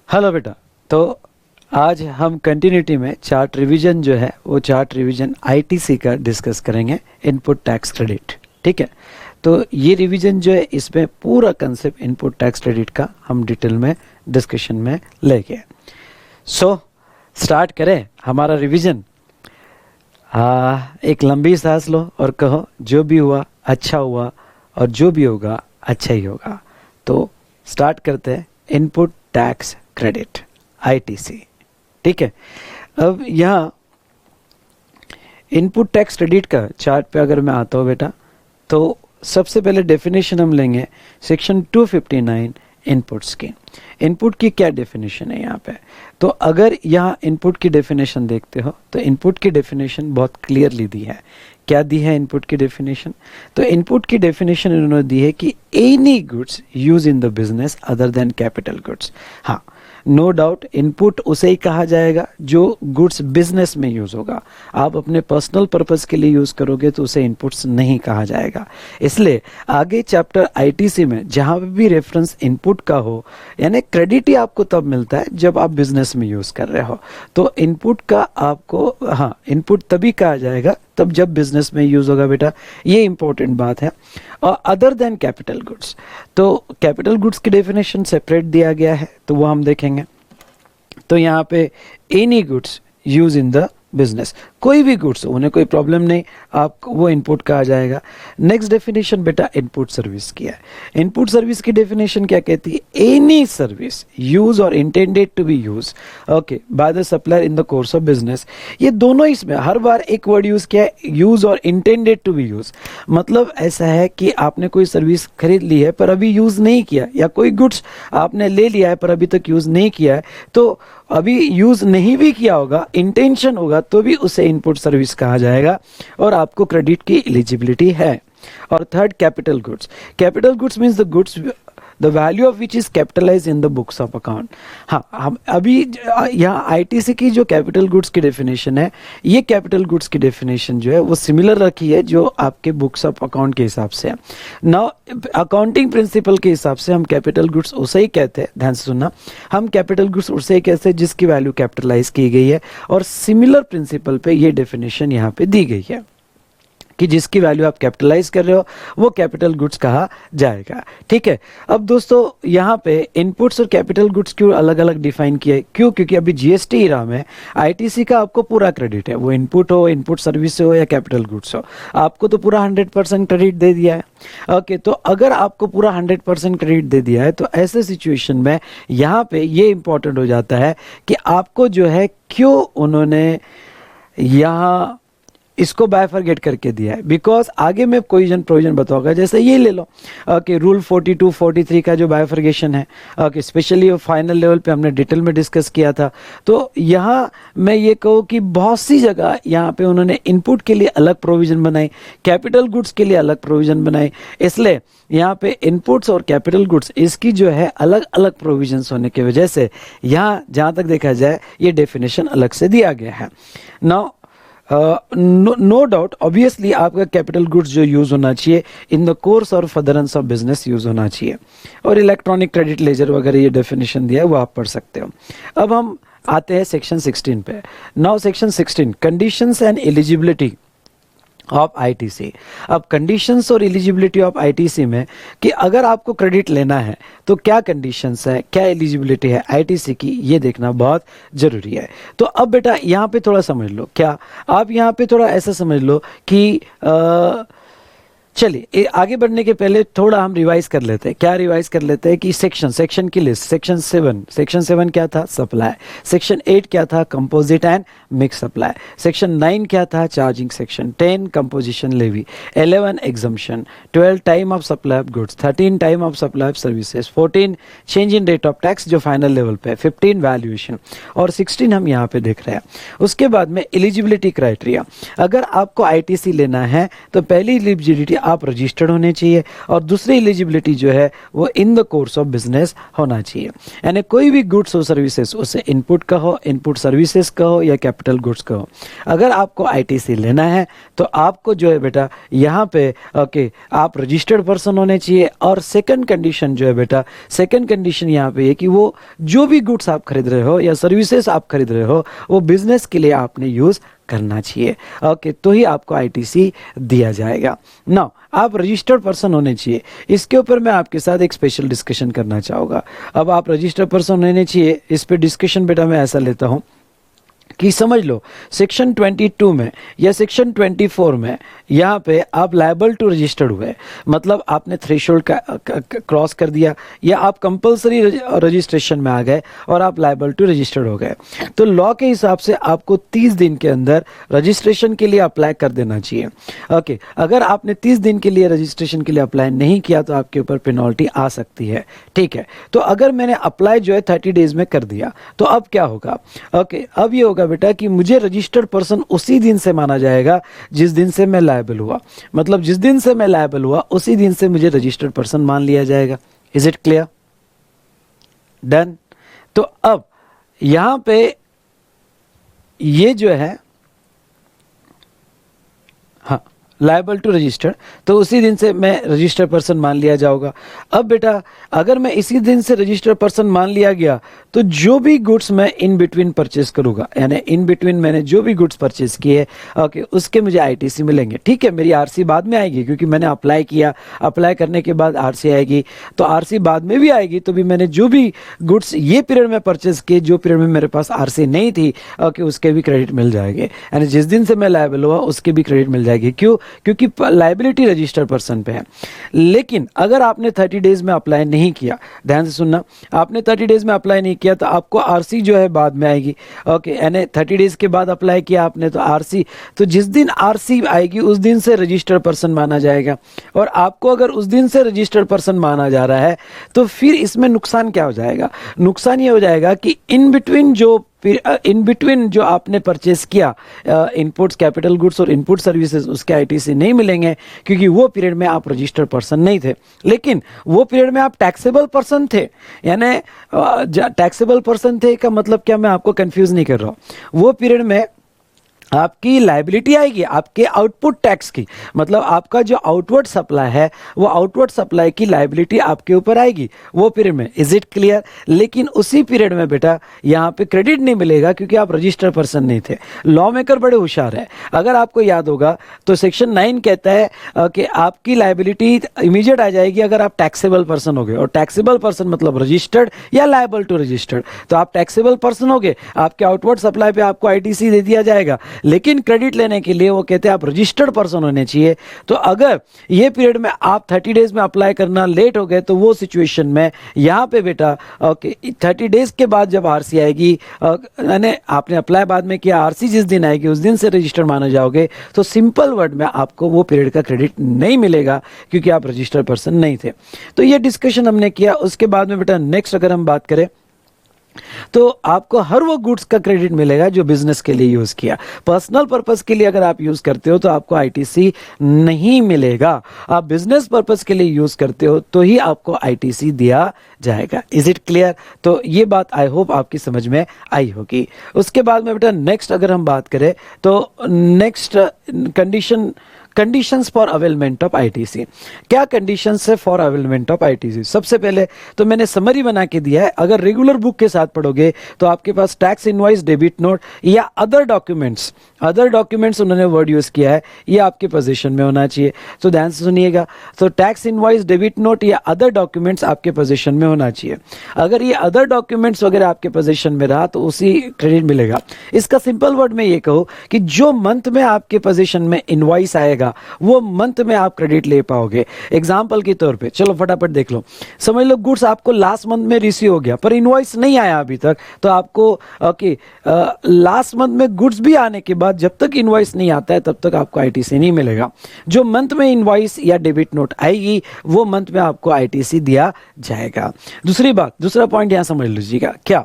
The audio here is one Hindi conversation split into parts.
हेलो बेटा। तो आज हम कंटिन्यूटी में चार्ट रिवीजन जो है वो चार्ट रिवीजन आईटीसी का डिस्कस करेंगे, इनपुट टैक्स क्रेडिट। ठीक है, तो ये रिवीजन जो है इसमें पूरा कंसेप्ट इनपुट टैक्स क्रेडिट का हम डिटेल में डिस्कशन में लेंगे। सो स्टार्ट करें हमारा रिवीजन। एक लंबी सांस लो और कहो जो भी हुआ अच्छा हुआ और जो भी होगा अच्छा ही होगा। तो स्टार्ट करते हैं इनपुट टैक्स क्रेडिट आईटीसी। ठीक है, अब यहाँ इनपुट टैक्स क्रेडिट का चार्ट पे अगर मैं आता हूँ बेटा, तो सबसे पहले डेफिनेशन हम लेंगे सेक्शन 259 इनपुट्स की। इनपुट की क्या डेफिनेशन है यहाँ पे? तो अगर यहाँ इनपुट की डेफिनेशन देखते हो तो इनपुट की डेफिनेशन बहुत क्लियरली दी है। क्या दी है इनपुट की डेफिनेशन? तो इनपुट की डेफिनेशन इन्होंने दी है कि any goods use in the business other than capital goods. हाँ, नो डाउट इनपुट उसे ही कहा जाएगा जो गुड्स बिजनेस में यूज होगा। आप अपने पर्सनल पर्पस के लिए यूज करोगे तो उसे इनपुट्स नहीं कहा जाएगा। इसलिए आगे चैप्टर आईटीसी में जहां भी रेफरेंस इनपुट का हो, यानी क्रेडिट ही आपको तब मिलता है जब आप बिजनेस में यूज कर रहे हो, तो इनपुट का आपको इनपुट तभी कहा जाएगा तब जब बिजनेस में यूज होगा बेटा। ये इंपॉर्टेंट बात है। और अदर देन कैपिटल गुड्स, तो कैपिटल गुड्स की डेफिनेशन सेपरेट दिया गया है, तो वो हम देखेंगे। तो यहाँ पे any goods use in the business, कोई भी गुड्स, उन्हें कोई प्रॉब्लम नहीं, आपको वो इनपुट कहा जाएगा। नेक्स्ट डेफिनेशन बेटा इनपुट सर्विस की है। इनपुट सर्विस की डेफिनेशन क्या कहती है? Any service use or intended to be use okay by the supplier in the course of business. ये दोनों इसमें हर बार एक वर्ड यूज किया है, use or intended to be use. मतलब ऐसा है कि आपने कोई सर्विस खरीद ली है पर अभी यूज नहीं किया, या कोई गुड्स आपने ले लिया है पर अभी तक यूज नहीं किया है, तो अभी यूज नहीं भी किया होगा, इंटेंशन होगा, तो भी उसे इनपुट सर्विस कहा जाएगा और आपको क्रेडिट की एलिजिबिलिटी है। और third capital goods. Capital goods means the goods the value of which is capitalise in the books of account. हाँ, हम अभी यहाँ आईटीसी की जो कैपिटल गुड्स की डेफिनेशन है, ये कैपिटल गुड्स की डेफिनेशन जो है वो सिमिलर रखी है जो आपके बुक्स ऑफ अकाउंट के हिसाब से है। नाउ अकाउंटिंग प्रिंसिपल के हिसाब से हम कैपिटल गुड्स उसे ही कहते हैं, ध्यान से सुनना, हम कैपिटल गुड्स उसे ही कहते हैं जिसकी वैल्यू कैपिटलाइज की गई है, और सिमिलर प्रिंसिपल पे ये डेफिनेशन यहाँ पे दी गई है कि जिसकी वैल्यू आप कैपिटलाइज कर रहे हो वो कैपिटल गुड्स कहा जाएगा। ठीक है, अब दोस्तों यहाँ पे इनपुट्स और कैपिटल गुड्स क्यों अलग अलग डिफाइन किए? क्यों? क्योंकि अभी जीएसटी इरा में आईटीसी का आपको पूरा क्रेडिट है, वो इनपुट हो, इनपुट सर्विस हो या कैपिटल गुड्स हो, आपको तो पूरा 100% क्रेडिट दे दिया है। ओके, तो अगर आपको पूरा 100% क्रेडिट दे दिया है तो ऐसे सिचुएशन में यहाँ पे ये इंपॉर्टेंट हो जाता है कि आपको जो है क्यों उन्होंने यहाँ इसको बायफरगेट करके दिया है, बिकॉज आगे में कोई प्रोविजन बताओगा। जैसे ये ले लो, ओके, रूल 42, 43 का जो बायफरगेशन है, ओके, स्पेशली फाइनल लेवल पे हमने डिटेल में डिस्कस किया था। तो यहाँ मैं ये कहूँ कि बहुत सी जगह यहाँ पे उन्होंने इनपुट के लिए अलग प्रोविजन बनाई, कैपिटल गुड्स के लिए अलग प्रोविजन बनाई। इसलिए यहाँ पे इनपुट्स और कैपिटल गुड्स इसकी जो है अलग अलग प्रोविजंस होने की वजह से यहाँ जहाँ तक देखा जाए ये डेफिनेशन अलग से दिया गया है। नाउ नो डाउट ऑब्वियसली आपका कैपिटल गुड्स जो यूज होना चाहिए इन द कोर्स और फर्दरेंस ऑफ बिजनेस यूज होना चाहिए, और इलेक्ट्रॉनिक क्रेडिट लेजर वगैरह ये डेफिनेशन दिया है वो आप पढ़ सकते हो। अब हम आते हैं सेक्शन 16 पे। Now section 16 conditions and eligibility of ITC. अब कंडीशंस और एलिजिबिलिटी ऑफ आईटीसी में कि अगर आपको क्रेडिट लेना है तो क्या कंडीशंस है, क्या एलिजिबिलिटी है आईटीसी की, ये देखना बहुत जरूरी है। तो अब बेटा यहाँ पे थोड़ा समझ लो, क्या आप यहाँ पे थोड़ा ऐसा समझ लो कि चलिए आगे बढ़ने के पहले थोड़ा हम रिवाइज कर लेते हैं। क्या रिवाइज कर लेते हैं कि सेक्शन की लिस्ट। सेक्शन 7 क्या था? सप्लाई। सेक्शन 8 क्या था? Composite and mix supply. Section 9 क्या था? Charging. Section 10 composition levy. 11 exemption. 12 time of supply of goods. 13 time of supply of services. 14 change in rate of tax जो फाइनल लेवल पे। 15 वैल्यूएशन, और 16 हम यहाँ पे देख रहे हैं। उसके बाद में एलिजिबिलिटी क्राइटेरिया। अगर आपको आईटीसी लेना है तो पहली एलिजिबिलिटी आप रजिस्टर्ड होने चाहिए, और दूसरी एलिजिबिलिटी जो है वो इन द कोर्स ऑफ बिजनेस होना चाहिए। यानी कोई भी गुड्स हो सर्विसेज, उसे इनपुट का हो, इनपुट सर्विसेज का हो या कैपिटल गुड्स का हो, अगर आपको आईटीसी लेना है तो आपको जो है बेटा यहाँ पे आप रजिस्टर्ड पर्सन होने चाहिए। और सेकंड कंडीशन जो है बेटा, सेकंड कंडीशन यहाँ पे है कि वो जो भी गुड्स आप खरीद रहे हो या सर्विसेज आप खरीद रहे हो वो बिजनेस के लिए आपने यूज करना चाहिए। तो ही आपको आईटीसी दिया जाएगा। नाउ आप रजिस्टर्ड पर्सन होने चाहिए, इसके ऊपर मैं आपके साथ एक स्पेशल डिस्कशन करना चाहूँगा। अब आप रजिस्टर्ड पर्सन होने चाहिए, इस पे डिस्कशन बेटा मैं ऐसा लेता हूँ कि समझ लो सेक्शन 22 में या सेक्शन 24 में यहाँ पे आप लायबल टू रजिस्टर्ड हुए, मतलब आपने थ्रेशोल्ड का क्रॉस कर दिया या आप कंपलसरी रजिस्ट्रेशन में आ गए और आप लायबल टू रजिस्टर्ड हो गए, तो लॉ के हिसाब से आपको 30 दिन के अंदर रजिस्ट्रेशन के लिए अप्लाई कर देना चाहिए। अगर आपने 30 दिन के लिए रजिस्ट्रेशन के लिए अप्लाई नहीं किया तो आपके ऊपर पेनल्टी आ सकती है। ठीक है, तो अगर मैंने अप्लाई जो है 30 डेज में कर दिया तो अब क्या होगा? अब ये होगा बेटा कि मुझे रजिस्टर्ड पर्सन उसी दिन से माना जाएगा जिस दिन से मैं लायबल हुआ, मतलब जिस दिन से मैं लायबल हुआ उसी दिन से मुझे रजिस्टर्ड पर्सन मान लिया जाएगा। Is it clear? डन। तो अब यहां पे ये जो है हाँ लायबल टू रजिस्टर, तो उसी दिन से मैं रजिस्टर्ड पर्सन मान लिया जाऊंगा। अब बेटा अगर मैं इसी दिन से रजिस्टर्ड पर्सन मान लिया गया तो जो भी गुड्स मैं इन बिटवीन परचेज करूंगा, यानी इन बिटवीन मैंने जो भी गुड्स परचेज किए उसके मुझे आईटीसी मिलेंगे। ठीक है, मेरी आरसी बाद में आएगी क्योंकि मैंने अप्लाई किया, अप्लाई करने के बाद आरसी आएगी, तो आरसी बाद में भी आएगी, तो भी मैंने जो भी गुड्स ये पीरियड में परचेज किए, जो पीरियड में मेरे पास आरसी नहीं थी उसके भी क्रेडिट मिल जाएंगे, यानी जिस दिन से मैं लायबल हुआ उसके भी क्रेडिट मिल जाएगी। क्यों? क्योंकि लायबिलिटी रजिस्टर्ड पर्सन पे है। लेकिन अगर आपने 30 डेज में अप्लाई नहीं किया, ध्यान से सुनना, आपने 30 डेज में अप्लाई नहीं किया तो आपको आरसी जो है बाद में आएगी। यानी 30 डेज के बाद अप्लाई किया आपने तो आरसी, तो जिस दिन आरसी आएगी उस दिन से रजिस्टर्ड पर्सन माना जाएगा। और आपको अगर उस दिन से रजिस्टर्ड पर्सन माना जा रहा है तो फिर इसमें नुकसान क्या हो जाएगा? नुकसान ये हो जाएगा कि इन बिटवीन जो आपने परचेस किया इनपुट्स, कैपिटल गुड्स और इनपुट सर्विसेज, उसके आईटीसी नहीं मिलेंगे क्योंकि वो पीरियड में आप रजिस्टर्ड पर्सन नहीं थे। लेकिन वो पीरियड में आप टैक्सेबल पर्सन थे, यानी टैक्सेबल पर्सन थे का मतलब क्या, मैं आपको कंफ्यूज नहीं कर रहा हूं। वो पीरियड में आपकी लायबिलिटी आएगी आपके आउटपुट टैक्स की, मतलब आपका जो आउटवर्ड सप्लाई है वो आउटवर्ड सप्लाई की लायबिलिटी आपके ऊपर आएगी वो पीरियड में। Is it clear? लेकिन उसी पीरियड में बेटा यहाँ पे क्रेडिट नहीं मिलेगा क्योंकि आप रजिस्टर्ड पर्सन नहीं थे। लॉ मेकर बड़े होशियार है, अगर आपको याद होगा तो सेक्शन 9 कहता है कि आपकी लायबिलिटी इमीडिएट आ जाएगी अगर आप टैक्सेबल पर्सन हो गए, और टैक्सेबल पर्सन मतलब रजिस्टर्ड या लायबल टू रजिस्टर्ड। तो आप टैक्सेबल पर्सन हो गए, आपके आउटवर्ड सप्लाई पे आपको आईटीसी दे दिया जाएगा। लेकिन क्रेडिट लेने के लिए वो कहते हैं आप रजिस्टर्ड पर्सन होने चाहिए। तो अगर ये पीरियड में आप 30 डेज में अप्लाई करना लेट हो गए तो वो सिचुएशन में यहाँ पे बेटा 30 डेज के बाद जब आरसी आएगी, यानी आपने अप्लाई बाद में किया, आरसी जिस दिन आएगी उस दिन से रजिस्टर्ड माने जाओगे, तो सिंपल वर्ड में आपको वो पीरियड का क्रेडिट नहीं मिलेगा क्योंकि आप रजिस्टर्ड पर्सन नहीं थे। तो ये डिस्कशन हमने किया। उसके बाद में बेटा नेक्स्ट अगर हम बात करें तो आपको हर वो गुड्स का क्रेडिट मिलेगा जो बिजनेस के लिए यूज किया। पर्सनल पर्पस के लिए अगर आप यूज करते हो तो आपको आईटीसी नहीं मिलेगा। आप बिजनेस पर्पस के लिए यूज करते हो तो ही आपको आईटीसी दिया जाएगा। Is it clear? तो ये बात आई होप आपकी समझ में आई होगी। उसके बाद में बेटा नेक्स्ट अगर हम बात करें तो next conditions for availment of ITC. क्या कंडीशंस है फॉर अवेलमेंट ऑफ आईटीसी? सबसे पहले तो मैंने समरी बना के दिया है, अगर रेगुलर बुक के साथ पढ़ोगे तो आपके पास टैक्स इनवॉइस, डेबिट नोट या अदर डॉक्यूमेंट्स उन्होंने वर्ड यूज किया है, ये आपके पोजीशन में होना चाहिए। तो ध्यान से सुनिएगा, तो टैक्स इनवॉइस, डेबिट नोट या अदर डॉक्यूमेंट्स आपके पोजीशन में होना चाहिए। अगर ये अदर डॉक्यूमेंट्स वगैरह आपके पोजीशन में रहा तो उसी क्रेडिट मिलेगा। इसका सिंपल वर्ड में ये कहूँ कि जो मंथ में आपके पोजीशन में इनवॉइस आएगा वो मंथ में आप क्रेडिट ले पाओगे। एग्जांपल के तौर पे चलो फटाफट देख लो, समझ लो गुड्स आपको लास्ट मंथ में रिसीव हो गया पर इनवॉइस नहीं आया अभी तक, तो आपको लास्ट मंथ में गुड्स भी आने के बाद जब तक इनवॉइस नहीं आता है तब तक आपको आईटीसी नहीं मिलेगा। जो मंथ में इनवॉइस या डेबिट नोट आएगी वो मंथ में आपको आईटीसी दिया जाएगा। दूसरी बात, दूसरा पॉइंट यहां समझ लीजिएगा, क्या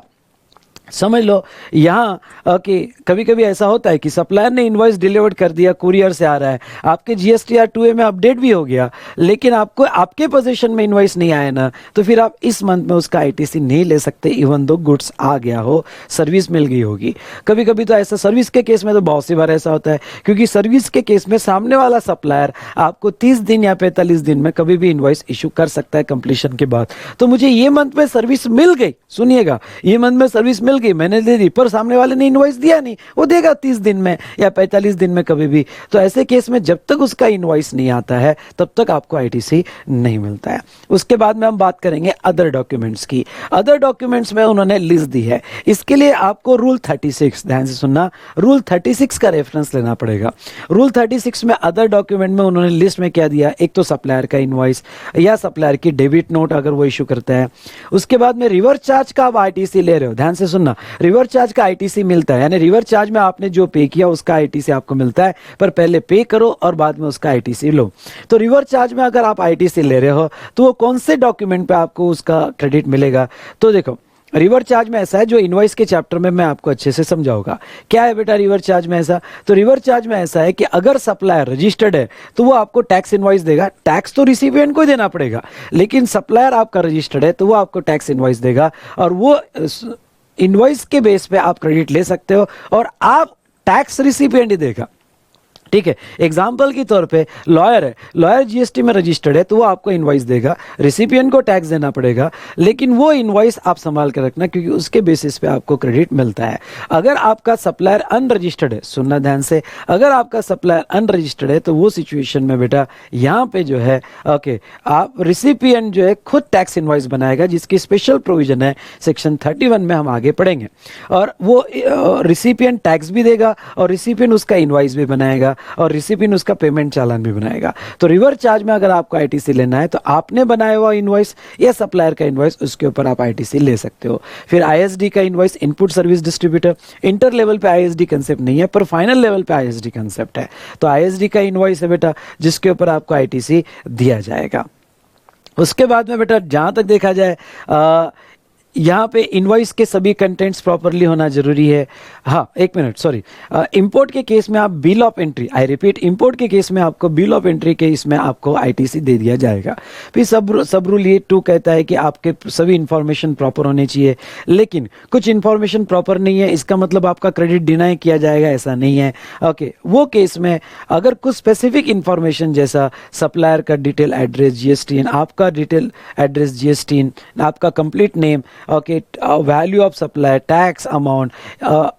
समझ लो यहाँ कि कभी कभी ऐसा होता है कि सप्लायर ने इनवॉइस डिलीवर्ड कर दिया, कुरियर से आ रहा है, आपके जीएसटीआर 2A में अपडेट भी हो गया, लेकिन आपको आपके पोजीशन में इनवॉइस नहीं आया ना, तो फिर आप इस मंथ में उसका आईटीसी नहीं ले सकते, इवन दो गुड्स आ गया हो, सर्विस मिल गई होगी। कभी कभी तो ऐसा सर्विस के केस में तो बहुत सी बार ऐसा होता है, क्योंकि सर्विस के केस में सामने वाला सप्लायर आपको 30 दिन या 45 दिन में कभी भी इनवॉइस इशू कर सकता है कंप्लीशन के बाद। तो मुझे ये मंथ में सर्विस मिल गई, सुनिएगा, ये मंथ में सर्विस मिल गई, मैंने दे दी, पर सामने वाले ने इनवॉइस दिया नहीं, वो देगा 30 दिन में या 45 दिन में कभी भी। तो ऐसे केस में जब तक उसका इनवॉइस नहीं आता है तब तक आपको आईटीसी नहीं मिलता है। उसके बाद में हम बात करेंगे अदर डॉक्यूमेंट्स की। अदर डॉक्यूमेंट्स में उन्होंने लिस्ट दी है, इसके लिए आपको रूल 36, ध्यान से सुनना, रूल 36 का रेफरेंस लेना पड़ेगा। रूल 36 में अदर डॉक्यूमेंट में उन्होंने लिस्ट में क्या दिया, एक तो सप्लायर का इनवॉइस या सप्लायर की डेबिट नोट अगर वो इशू करता है। उसके बाद में रिवर्स चार्ज का आप आईटीसी ले रहे हो, ध्यान से सुनना, रिवर्स चार्ज का आईटीसी मिलता है, यानी रिवर्स चार्ज में आपने जो पे किया उसका आईटीसी आपको मिलता है, पर पहले पे करो और बाद में उसका आईटीसी लो। तो रिवर्स चार्ज में अगर आप आईटीसी ले रहे हो तो वो कौन से डॉक्यूमेंट पे आपको उसका क्रेडिट मिलेगा। तो देखो, रिवर्स चार्ज में ऐसा है, जो इनवॉइस के चैप्टर में मैं आपको अच्छे से समझाऊंगा क्या है बेटा रिवर्स चार्ज में ऐसा। तो रिवर्स चार्ज में ऐसा है कि अगर सप्लायर रजिस्टर्ड है तो वो आपको टैक्स इनवॉइस देगा, टैक्स तो रिसिपिएंट को ही देना पड़ेगा, लेकिन सप्लायर आपका रजिस्टर्ड है तो वो आपको टैक्स इनवॉइस देगा, और वो इनवॉइस के बेस पे आप क्रेडिट ले सकते हो और आप टैक्स रिसिपिएंट ही देगा। ठीक है, एग्जाम्पल के तौर पे लॉयर है, लॉयर जीएसटी में रजिस्टर्ड है तो वो आपको इनवॉइस देगा, रिसिपिएंट को टैक्स देना पड़ेगा, लेकिन वो इनवॉइस आप संभाल के रखना क्योंकि उसके बेसिस पे आपको क्रेडिट मिलता है। अगर आपका सप्लायर अनरजिस्टर्ड है, सुनना ध्यान से, अगर आपका सप्लायर अनरजिस्टर्ड है तो वो सिचुएशन में बेटा यहाँ पे जो है ओके आप रिसिपिएंट जो है खुद टैक्स इनवॉइस बनाएगा, जिसकी स्पेशल प्रोविजन है सेक्शन 31 में, हम आगे पढ़ेंगे। और वो रिसिपिएंट टैक्स भी देगा और रिसिपिएंट उसका इनवॉइस भी बनाएगा और रिसिपिएंट उसका पेमेंट चालान भी बनाएगा। तो रिवर्स चार्ज में अगर आपको आईटीसी लेना है तो आपने बनाया हुआ इनवॉइस या सप्लायर का इनवॉइस, उसके ऊपर आप आईटीसी ले सकते हो। फिर आईएसडी का invoice, input service distributor, inter level पे आईएसडी कंसेप्ट नहीं है पर फाइनल लेवल पे आईएसडी कंसेप्ट है। तो आईएसडी का इनवॉइस है बेटा जिसके ऊपर आपको आईटीसी दिया जाएगा। उसके बाद में बेटा जहां तक देखा जाए यहाँ पे इनवॉइस के सभी कंटेंट्स प्रॉपरली होना जरूरी है। हाँ एक मिनट, सॉरी, इंपोर्ट के केस में आप bill of entry, I repeat, import के केस में आपको बिल ऑफ एंट्री के इसमें आपको आईटीसी दे दिया जाएगा। फिर सब रूल ये 2 कहता है कि आपके सभी इंफॉर्मेशन प्रॉपर होने चाहिए, लेकिन कुछ इंफॉर्मेशन प्रॉपर नहीं है इसका मतलब आपका क्रेडिट डिनाई किया जाएगा, ऐसा नहीं है। ओके, वो केस में अगर कुछ स्पेसिफिक इंफॉर्मेशन जैसा सप्लायर का डिटेल एड्रेस जीएसटीएन, आपका डिटेल एड्रेस जीएसटीएन, आपका complete name, okay, value of supply, tax amount,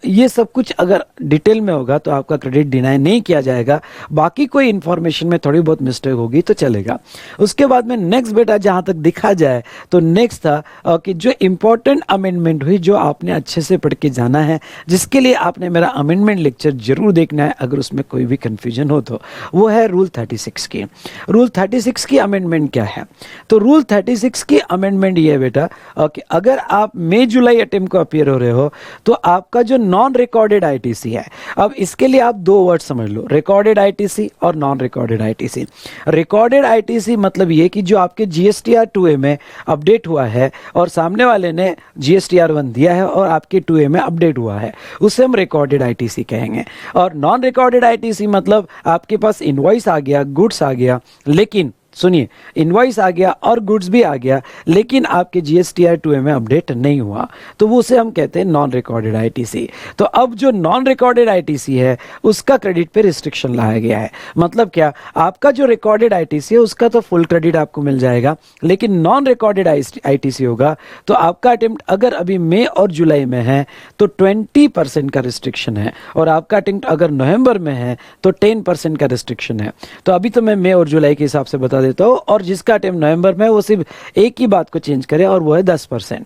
ये सब कुछ अगर डिटेल में होगा तो आपका क्रेडिट डिनाई नहीं किया जाएगा। बाकी कोई इंफॉर्मेशन में थोड़ी बहुत मिस्टेक होगी तो चलेगा। उसके बाद में नेक्स्ट बेटा जहां तक दिखा जाए तो नेक्स्ट था कि जो इंपॉर्टेंट अमेंडमेंट हुई, जो आपने अच्छे से पढ़ के जाना है, जिसके लिए आपने मेरा अमेंडमेंट लेक्चर जरूर देखना है अगर उसमें कोई भी कंफ्यूजन हो तो, वो है रूल 36 की। रूल 36 की अमेंडमेंट क्या है? तो रूल 36 की अमेंडमेंट ये है बेटा कि अगर आप मई जुलाई अटेम्प्ट को अपीयर हो रहे हो तो आपका जो नॉन रिकॉर्डेड आईटीसी है, अब इसके लिए आप 2 वर्ड समझ लो, रिकॉर्डेड आईटीसी और non recorded ITC. Recorded ITC मतलब ये कि जो आपके जीएसटीआर 2A में अपडेट हुआ है और सामने वाले ने जीएसटीआर 1 दिया है और आपके 2A में अपडेट हुआ है, उसे हम रिकॉर्डेड आईटीसी कहेंगे। और नॉन रिकॉर्डेड आईटीसी मतलब आपके पास इनवॉइस आ गया, गुड्स आ गया, लेकिन सुनिए, इनवॉइस आ गया और गुड्स भी आ गया, लेकिन आपके जीएसटीआर 2A में अपडेट नहीं हुआ, तो वो उसे हम कहते हैं नॉन रिकॉर्डेड आईटीसी। तो अब जो नॉन रिकॉर्डेड आईटीसी है उसका क्रेडिट पे रिस्ट्रिक्शन लाया गया है। मतलब क्या, आपका जो रिकॉर्डेड आईटीसी है उसका तो फुल क्रेडिट आपको मिल जाएगा, लेकिन नॉन रिकॉर्डेड आईटीसी होगा तो आपका अटेम्प्ट अगर अभी मई और जुलाई में है तो 20% का रिस्ट्रिक्शन है, और आपका अटेम्प्ट अगर नवंबर में है तो 10% का रिस्ट्रिक्शन है। तो अभी तो मैं मई और जुलाई के हिसाब से बता देता हूं, और जिसका अटेम्प्ट नवंबर में है वो सिर्फ एक ही बात को चेंज करे और वो है 10%।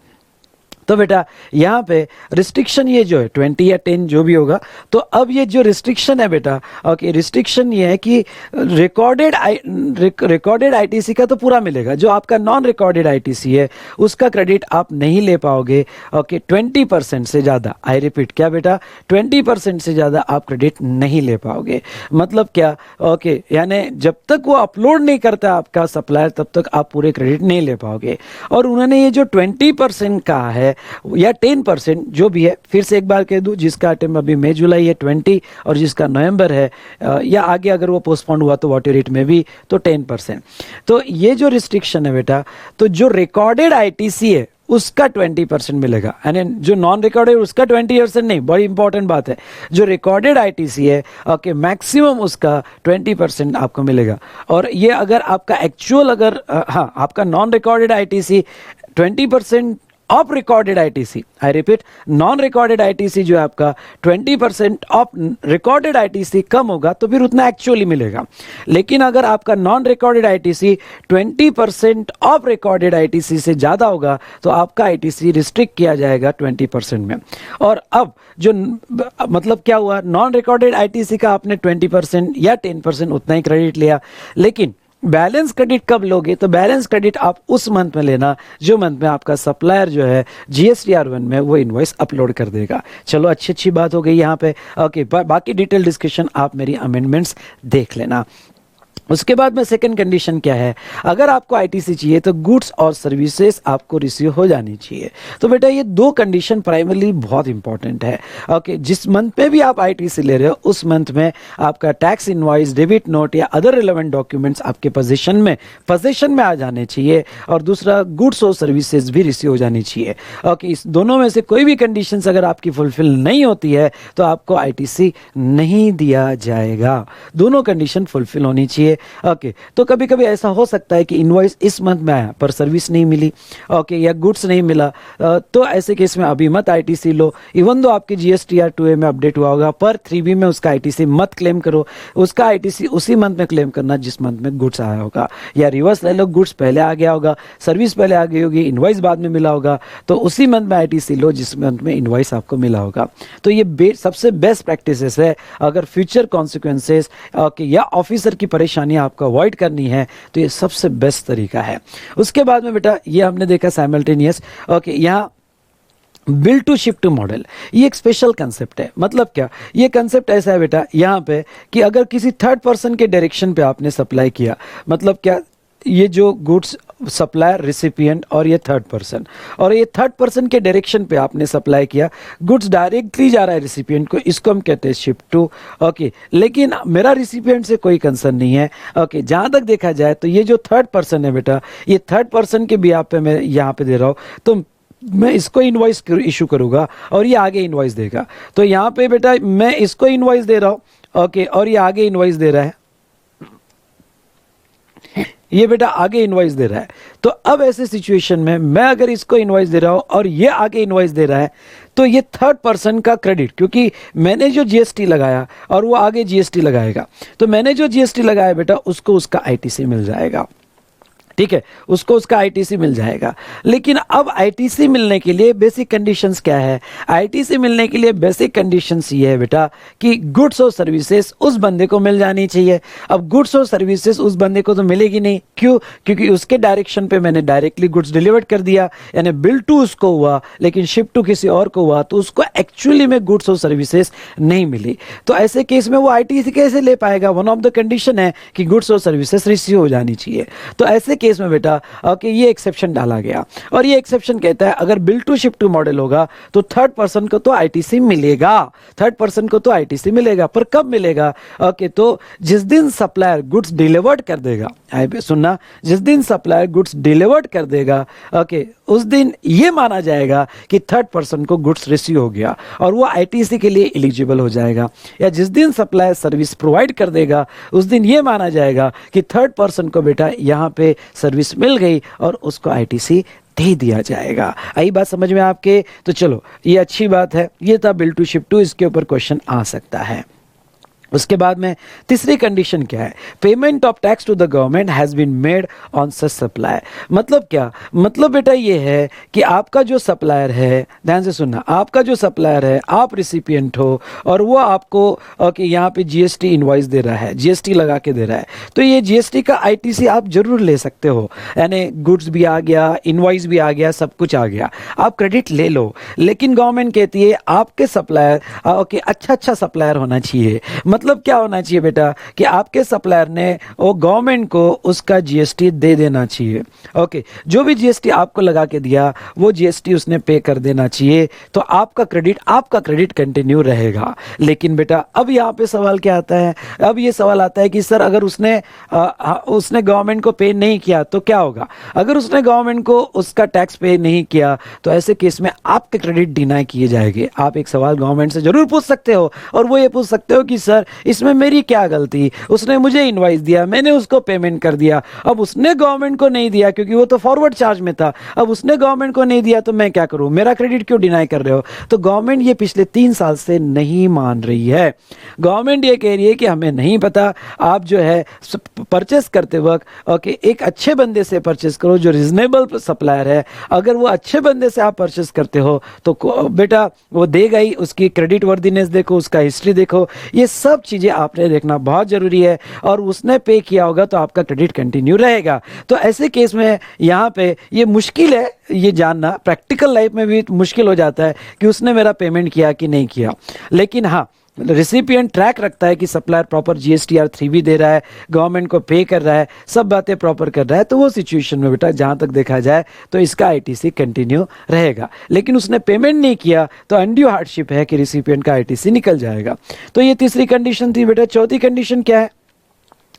तो बेटा यहाँ पे रिस्ट्रिक्शन ये जो है 20 या 10 जो भी होगा, तो अब ये जो रिस्ट्रिक्शन है बेटा, ओके, रिस्ट्रिक्शन ये है कि रिकॉर्डेड आईटीसी का तो पूरा मिलेगा, जो आपका नॉन रिकॉर्डेड आईटीसी है उसका क्रेडिट आप नहीं ले पाओगे। ओके, 20% से ज़्यादा, आई रिपीट, क्या बेटा, 20% से ज़्यादा आप क्रेडिट नहीं ले पाओगे। मतलब क्या, ओके, यानी जब तक वो अपलोड नहीं करता आपका सप्लायर तब तक आप पूरे क्रेडिट नहीं ले पाओगे। और उन्होंने ये जो 20% कहा है या 10% जो भी है, फिर से एक बार कह दूं, जिसका आइटम अभी मई जुलाई है 20 और जिसका नवंबर है या आगे अगर वो पोस्टपोन हुआ तो व्हाट रेट में भी तो 10%। तो ये जो रिस्ट्रिक्शन है बेटा, तो जो रिकॉर्डेड आईटीसी है उसका 20% मिलेगा, यानी जो नॉन रिकॉर्डेड उसका 20% नहीं, बड़ी इंपॉर्टेंट बात है। जो रिकॉर्डेड आईटीसी है ओके, मैक्सिमम उसका 20% आपको मिलेगा। और ये अगर आपका एक्चुअल अगर हाँ आपका non recorded ITC 20% of recorded ITC, I repeat, non recorded ITC जो है आपका 20% ऑफ रिकॉर्डेड आईटीसी कम होगा तो फिर उतना एक्चुअली मिलेगा। लेकिन अगर आपका non recorded ITC 20% of recorded ITC से ज़्यादा होगा तो आपका आईटीसी रिस्ट्रिक्ट किया जाएगा 20% में। और अब जो मतलब क्या हुआ, नॉन रिकॉर्डेड आईटीसी का आपने 20% या 10% उतना ही क्रेडिट लिया, लेकिन बैलेंस क्रेडिट कब लोगे, तो बैलेंस क्रेडिट आप उस मंथ में लेना जो मंथ में आपका सप्लायर जो है GSTR1 में वो इनवॉइस अपलोड कर देगा। चलो अच्छी बात हो गई यहाँ पे ओके। बाकी डिटेल डिस्कशन आप मेरी अमेंडमेंट्स देख लेना। उसके बाद में सेकंड कंडीशन क्या है, अगर आपको आईटीसी चाहिए तो गुड्स और सर्विसेज आपको रिसीव हो जानी चाहिए। तो बेटा ये दो कंडीशन प्राइमरली बहुत इंपॉर्टेंट है ओके। जिस मंथ में भी आप आईटीसी ले रहे हो उस मंथ में आपका टैक्स इनवॉइस, डेबिट नोट या अदर रिलेवेंट डॉक्यूमेंट्स आपके पोजीशन में आ जाने चाहिए। और दूसरा गुड्स और सर्विसेज भी रिसीव हो जानी चाहिए ओके। इस दोनों में से कोई भी कंडीशंस अगर आपकी फुलफिल नहीं होती है तो आपको आईटीसी नहीं दिया जाएगा। दोनों कंडीशन फुलफिल होनी चाहिए ओके। तो कभी कभी ऐसा हो सकता है कि इनवॉइस इस मंथ में आया पर सर्विस नहीं मिली ओके, या गुड्स नहीं मिला, तो ऐसे केस में अभी मत आईटीसी लो। इवन दो आपके GSTR2A में अपडेट हुआ होगा पर 3B में उसका आईटीसी मत क्लेम करो, उसका आईटीसी उसी मंथ में क्लेम करना जिस मंथ में गुड्स आया होगा। या रिवर्स ले लो, गुड्स पहले आ गया होगा, सर्विस पहले आ गई होगी, इनवॉइस बाद में मिला होगा, तो उसी मंथ में आईटीसी लो जिस मंथ में इनवॉइस आपको मिला होगा। तो ये सबसे बेस्ट प्रैक्टिसेस है अगर फ्यूचर कॉन्सिक्वेंसेस ओके या ऑफिसर की परेशानी आपको अवॉइड करनी है तो ये सबसे बेस्ट तरीका है। उसके बाद में बेटा ये हमने देखा साइमल्टेनियस ओके। यहाँ bill to shift to model, ये एक स्पेशल कंसेप्ट है। मतलब क्या, ये कंसेप्ट ऐसा है बेटा यहाँ पे कि अगर किसी थर्ड पर्सन के डायरेक्शन पे आपने सप्लाई किया, मतलब क्या, ये जो गुड्स सप्लायर, रिसिपिएंट और ये थर्ड पर्सन, और ये थर्ड पर्सन के डायरेक्शन पे आपने सप्लाई किया, गुड्स डायरेक्टली जा रहा है रिसिपिएंट को, इसको हम कहते हैं शिफ्ट टू ओके। लेकिन मेरा रिसिपिएंट से कोई कंसर्न नहीं है ओके। जहाँ तक देखा जाए तो ये जो थर्ड पर्सन है बेटा, ये थर्ड पर्सन के भी आप पे मैं यहाँ पे दे रहा हूँ, तो मैं इसको इनवॉइस इशू करूंगा और ये आगे इनवॉइस देगा। तो यहाँ पे बेटा मैं इसको इनवॉइस दे रहा हूँ ओके, और ये आगे इनवॉइस दे रहा है, ये बेटा आगे इनवॉइस दे रहा है। तो अब ऐसे सिचुएशन में मैं अगर इसको इनवॉइस दे रहा हूं और ये आगे इनवॉइस दे रहा है तो ये थर्ड पर्सन का क्रेडिट, क्योंकि मैंने जो जीएसटी लगाया और वो आगे जीएसटी लगाएगा, तो मैंने जो जीएसटी लगाया बेटा उसको उसका आईटीसी मिल जाएगा, ठीक है, उसको उसका आईटीसी मिल जाएगा। लेकिन अब आईटीसी मिलने के लिए बेसिक कंडीशंस क्या है, आईटीसी मिलने के लिए बेसिक कंडीशंस ये है बेटा कि गुड्स और सर्विसेज उस बंदे को मिल जानी चाहिए। अब गुड्स और सर्विसेज उस बंदे को तो मिलेगी नहीं, क्यों? क्योंकि उसके डायरेक्शन पे मैंने डायरेक्टली गुड्स डिलीवर कर दिया, यानी बिल टू उसको हुआ लेकिन शिप टू किसी और को हुआ, तो उसको एक्चुअली में गुड्स और सर्विसेज नहीं मिली। तो ऐसे केस में वो आईटीसी कैसे ले पाएगा? वन ऑफ द कंडीशन है कि गुड्स और सर्विसेज रिसीव हो जानी चाहिए। तो ऐसे केस में बेटा ओके ये एक्सेप्शन डाला गया, और ये एक्सेप्शन कहता है अगर bill to ship to model होगा तो थर्ड पर्सन को तो आईटीसी मिलेगा, थर्ड पर्सन को तो आईटीसी मिलेगा, पर कब मिलेगा? ओके तो जिस दिन सप्लायर गुड्स डिलीवर्ड कर देगा, सुनना, जिस दिन सप्लायर गुड्स डिलीवर्ड कर देगा ओके उस दिन ये माना जाएगा कि थर्ड पर्सन को गुड्स रिसीव हो गया और वो आईटीसी के लिए एलिजिबल हो जाएगा। या जिस दिन सप्लायर सर्विस प्रोवाइड कर देगा उस दिन ये माना जाएगा कि थर्ड पर्सन को बेटा यहाँ पे सर्विस मिल गई और उसको आईटीसी दे दिया जाएगा। आई बात समझ में आपके? तो चलो ये अच्छी बात है, ये था बिल टू शिप टू, इसके ऊपर क्वेश्चन आ सकता है। उसके बाद में तीसरी कंडीशन क्या है? Payment of tax to the government has been made on such supply. मतलब क्या? मतलब बेटा ये है कि आपका जो सप्लायर है, ध्यान से सुनना, आपका जो सप्लायर है, आप रिसिपिएंट हो और वो आपको ओके यहाँ पे जीएसटी इनवॉइस दे रहा है, जीएसटी लगा के दे रहा है, तो ये जीएसटी का आईटीसी आप जरूर ले सकते हो, यानी गुड्स भी आ गया, इनवॉइस भी आ गया, सब कुछ आ गया, आप क्रेडिट ले लो। लेकिन गवर्नमेंट कहती है आपके सप्लायर ओके अच्छा सप्लायर होना चाहिए, मतलब क्या होना चाहिए बेटा कि आपके सप्लायर ने वो गवर्नमेंट को उसका जीएसटी दे देना चाहिए। ओके, जो भी जीएसटी आपको लगा के दिया वो जीएसटी उसने पे कर देना चाहिए, तो आपका क्रेडिट कंटिन्यू रहेगा। लेकिन बेटा अब यहाँ पे सवाल क्या आता है, अब ये सवाल आता है कि सर अगर उसने गवर्नमेंट को पे नहीं किया तो क्या होगा। अगर उसने गवर्नमेंट को उसका टैक्स पे नहीं किया तो ऐसे केस में आपके क्रेडिट डिनाई किए जाएंगे। आप एक सवाल गवर्नमेंट से जरूर पूछ सकते हो, और वो ये पूछ सकते हो कि सर इसमें मेरी क्या गलती, उसने मुझे इनवाइस दिया, मैंने उसको पेमेंट कर दिया, अब उसने गवर्नमेंट को नहीं दिया क्योंकि वो तो फॉरवर्ड चार्ज में था, अब उसने गवर्नमेंट को नहीं दिया तो मैं क्या करूं, मेरा क्रेडिट क्यों डिनाई कर रहे हो। तो गवर्नमेंट ये पिछले 3 साल से नहीं मान रही है। गवर्नमेंट ये कह रही है कि हमें नहीं पता, आप जो है परचेस करते वक्त ओके एक अच्छे बंदे से परचेस करो जो रीजनेबल सप्लायर है। अगर वो अच्छे बंदे से आप परचेस करते हो तो बेटा वो देगा ही, उसकी क्रेडिट वर्दीनेस देखो, उसका हिस्ट्री देखो, ये सब चीजें आपने देखना बहुत जरूरी है, और उसने पे किया होगा तो आपका क्रेडिट कंटिन्यू रहेगा। तो ऐसे केस में यहाँ पे ये मुश्किल है ये जानना, प्रैक्टिकल लाइफ में भी मुश्किल हो जाता है कि उसने मेरा पेमेंट किया कि नहीं किया। लेकिन हाँ, रिसिपिएंट ट्रैक रखता है कि सप्लायर प्रॉपर जीएसटीआर 3 भी दे रहा है, गवर्नमेंट को पे कर रहा है, सब बातें प्रॉपर कर रहा है, तो वो सिचुएशन में बेटा जहां तक देखा जाए तो इसका आईटीसी कंटिन्यू रहेगा। लेकिन उसने पेमेंट नहीं किया तो अनड्यू हार्डशिप है कि रिसिपिएंट का आईटीसी निकल जाएगा। तो ये तीसरी कंडीशन थी बेटा। चौथी कंडीशन क्या है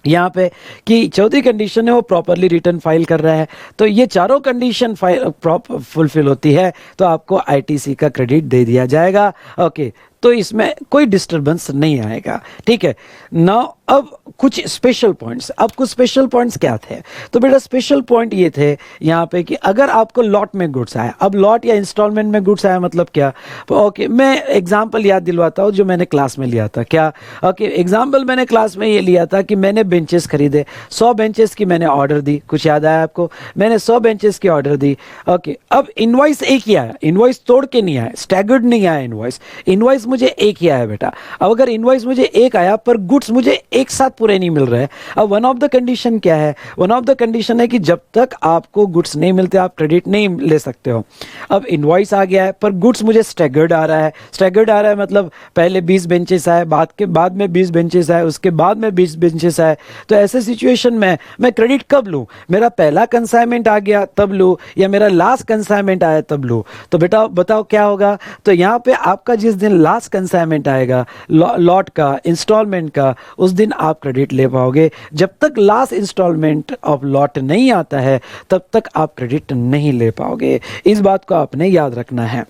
यहाँ पे कि चौथी कंडीशन है वो प्रॉपरली रिटर्न फाइल कर रहा है। तो ये चारों कंडीशन फुलफिल होती है तो आपको आईटीसी का क्रेडिट दे दिया जाएगा। ओके, तो इसमें कोई डिस्टरबेंस नहीं आएगा। ठीक है ना। अब कुछ स्पेशल पॉइंट्स क्या थे। तो बेटा स्पेशल पॉइंट ये थे यहाँ पे कि अगर आपको लॉट में गुड्स आया, अब लॉट या इंस्टॉलमेंट में गुड्स आया मतलब क्या। ओके, मैं एग्जांपल याद दिलवाता हूँ जो मैंने क्लास में लिया था। क्या ओके, एग्जांपल मैंने क्लास में ये लिया था कि मैंने बेंचेस खरीदे, 100 बेंचेस की मैंने ऑर्डर दी। कुछ याद आया आपको, मैंने 100 बेंचेस की ऑर्डर दी। ओके, अब इनवॉइस एक ही आया, इनवॉइस तोड़ के नहीं आया, स्टैगर्ड नहीं आया इनवॉइस मुझे एक ही आया बेटा। अब अगर इनवॉइस मुझे एक आया पर गुड्स मुझे एक साथ पूरे नहीं मिल रहे, अब वन ऑफ द कंडीशन क्या है, वन ऑफ द कंडीशन है कि जब तक आपको गुड्स नहीं मिलते आप क्रेडिट नहीं ले सकते हो। अब इनवॉइस आ गया है पर गुड्स मुझे स्टैगर्ड आ रहा है, मतलब पहले 20 बेंचेस आए, बाद में 20 बेंचेस आए, उसके बाद में 20 बेंचेस आए। तो ऐसे सिचुएशन में मैं क्रेडिट कब लूं, मेरा पहला कंसाइनमेंट आ गया तब लूं या मेरा लास्ट कंसाइनमेंट आया तब लूं। तो बेटा बताओ क्या होगा। तो यहां पे आपका जिस दिन लास्ट कंसाइनमेंट आएगा लॉट का, इंस्टॉलमेंट का, उस दिन आप क्रेडिट ले पाओगे। जब तक लास्ट इंस्टॉलमेंट ऑफ लॉट नहीं आता है तब तक आप क्रेडिट नहीं ले पाओगे। इस बात को आपने याद रखना है।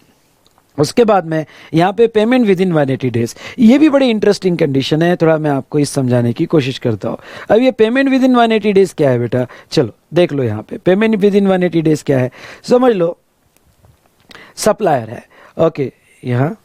उसके बाद में यहाँ पे पेमेंट विद इन 180 डेज, ये भी बड़ी इंटरेस्टिंग कंडीशन है, थोड़ा मैं आपको इस समझाने की कोशिश करता हूँ। अब ये पेमेंट विद इन 180 डेज क्या है बेटा, चलो देख लो। यहाँ पे पेमेंट विद इन 180 डेज क्या है समझ लो। सप्लायर है, ओके यहाँ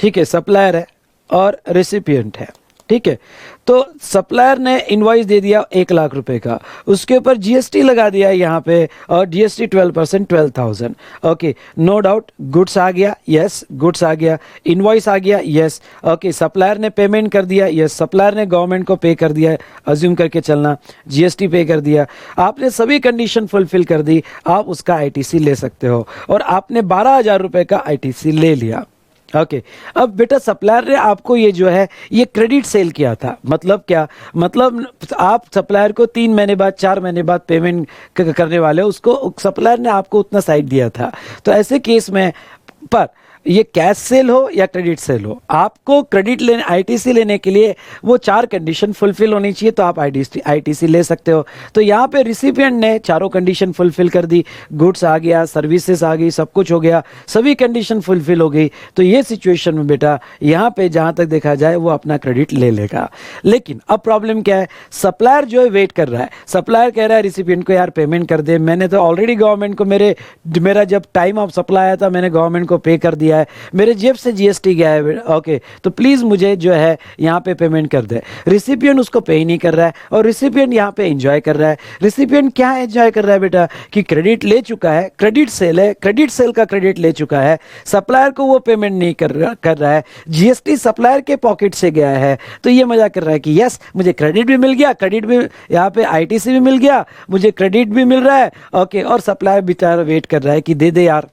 ठीक है, सप्लायर है और रेसिपिएंट है। ठीक है, तो सप्लायर ने इनवॉइस दे दिया 1 लाख रुपए का, उसके ऊपर जीएसटी लगा दिया यहाँ पे, और GST 12%, 12,000। Okay, no doubt goods आ गया, यस गुड्स आ गया, इनवॉइस आ गया, यस। ओके, सप्लायर ने पेमेंट कर दिया, यस, सप्लायर ने गवर्नमेंट को पे कर दिया, अज्यूम करके चलना, जीएसटी पे कर दिया, आपने सभी कंडीशन फुलफिल कर दी, आप उसका आईटीसी ले सकते हो, और आपने 12,000 रुपए का आईटीसी ले लिया। ओके, अब बेटा सप्लायर ने आपको ये जो है ये क्रेडिट सेल किया था, मतलब क्या, मतलब आप सप्लायर को 3 महीने बाद 4 महीने बाद पेमेंट करने वाले, उसको सप्लायर ने आपको उतना साइड दिया था। तो ऐसे केस में पर ये कैश सेल हो या क्रेडिट सेल हो, आपको क्रेडिट लेने आईटीसी लेने के लिए वो 4 कंडीशन फुलफिल होनी चाहिए, तो आप आईटीसी ले सकते हो। तो यहाँ पे रिसिपिएंट ने चारों कंडीशन फुलफिल कर दी, गुड्स आ गया, सर्विसेज आ गई, सब कुछ हो गया, सभी कंडीशन फुलफिल हो गई। तो ये सिचुएशन में बेटा यहाँ पे जहां तक देखा जाए वो अपना क्रेडिट ले लेगा। लेकिन अब प्रॉब्लम क्या है, सप्लायर जो है वेट कर रहा है, सप्लायर कह रहा है रिसिपिएंट को यार पेमेंट कर दे, मैंने तो ऑलरेडी गवर्नमेंट को मेरा जब टाइम ऑफ सप्लाई आया था मैंने गवर्नमेंट को पे कर दिया है, मेरे जेब से जीएसटी गया है, ओके, तो प्लीज मुझे जो है यहाँ पे पेमेंट कर दे। रिसिपिएंट उसको पे ही नहीं कर रहा है, और रिसिपिएंट यहाँ पे एंजॉय कर रहा है। रिसिपिएंट क्या एंजॉय कर रहा है बेटा कि क्रेडिट ले चुका है, क्रेडिट सेल है, क्रेडिट सेल का क्रेडिट ले चुका है, सप्लायर को वो पेमेंट नहीं कर रहा है, जीएसटी सप्लायर के पॉकेट से गया है। तो ये मजा कर रहा है कि यस मुझे क्रेडिट भी मिल गया, क्रेडिट भी यहाँ पे आईटीसी भी मिल गया, मुझे क्रेडिट भी मिल रहा है, ओके, और सप्लायर बेचारा वेट कर रहा है कि दे दे यार,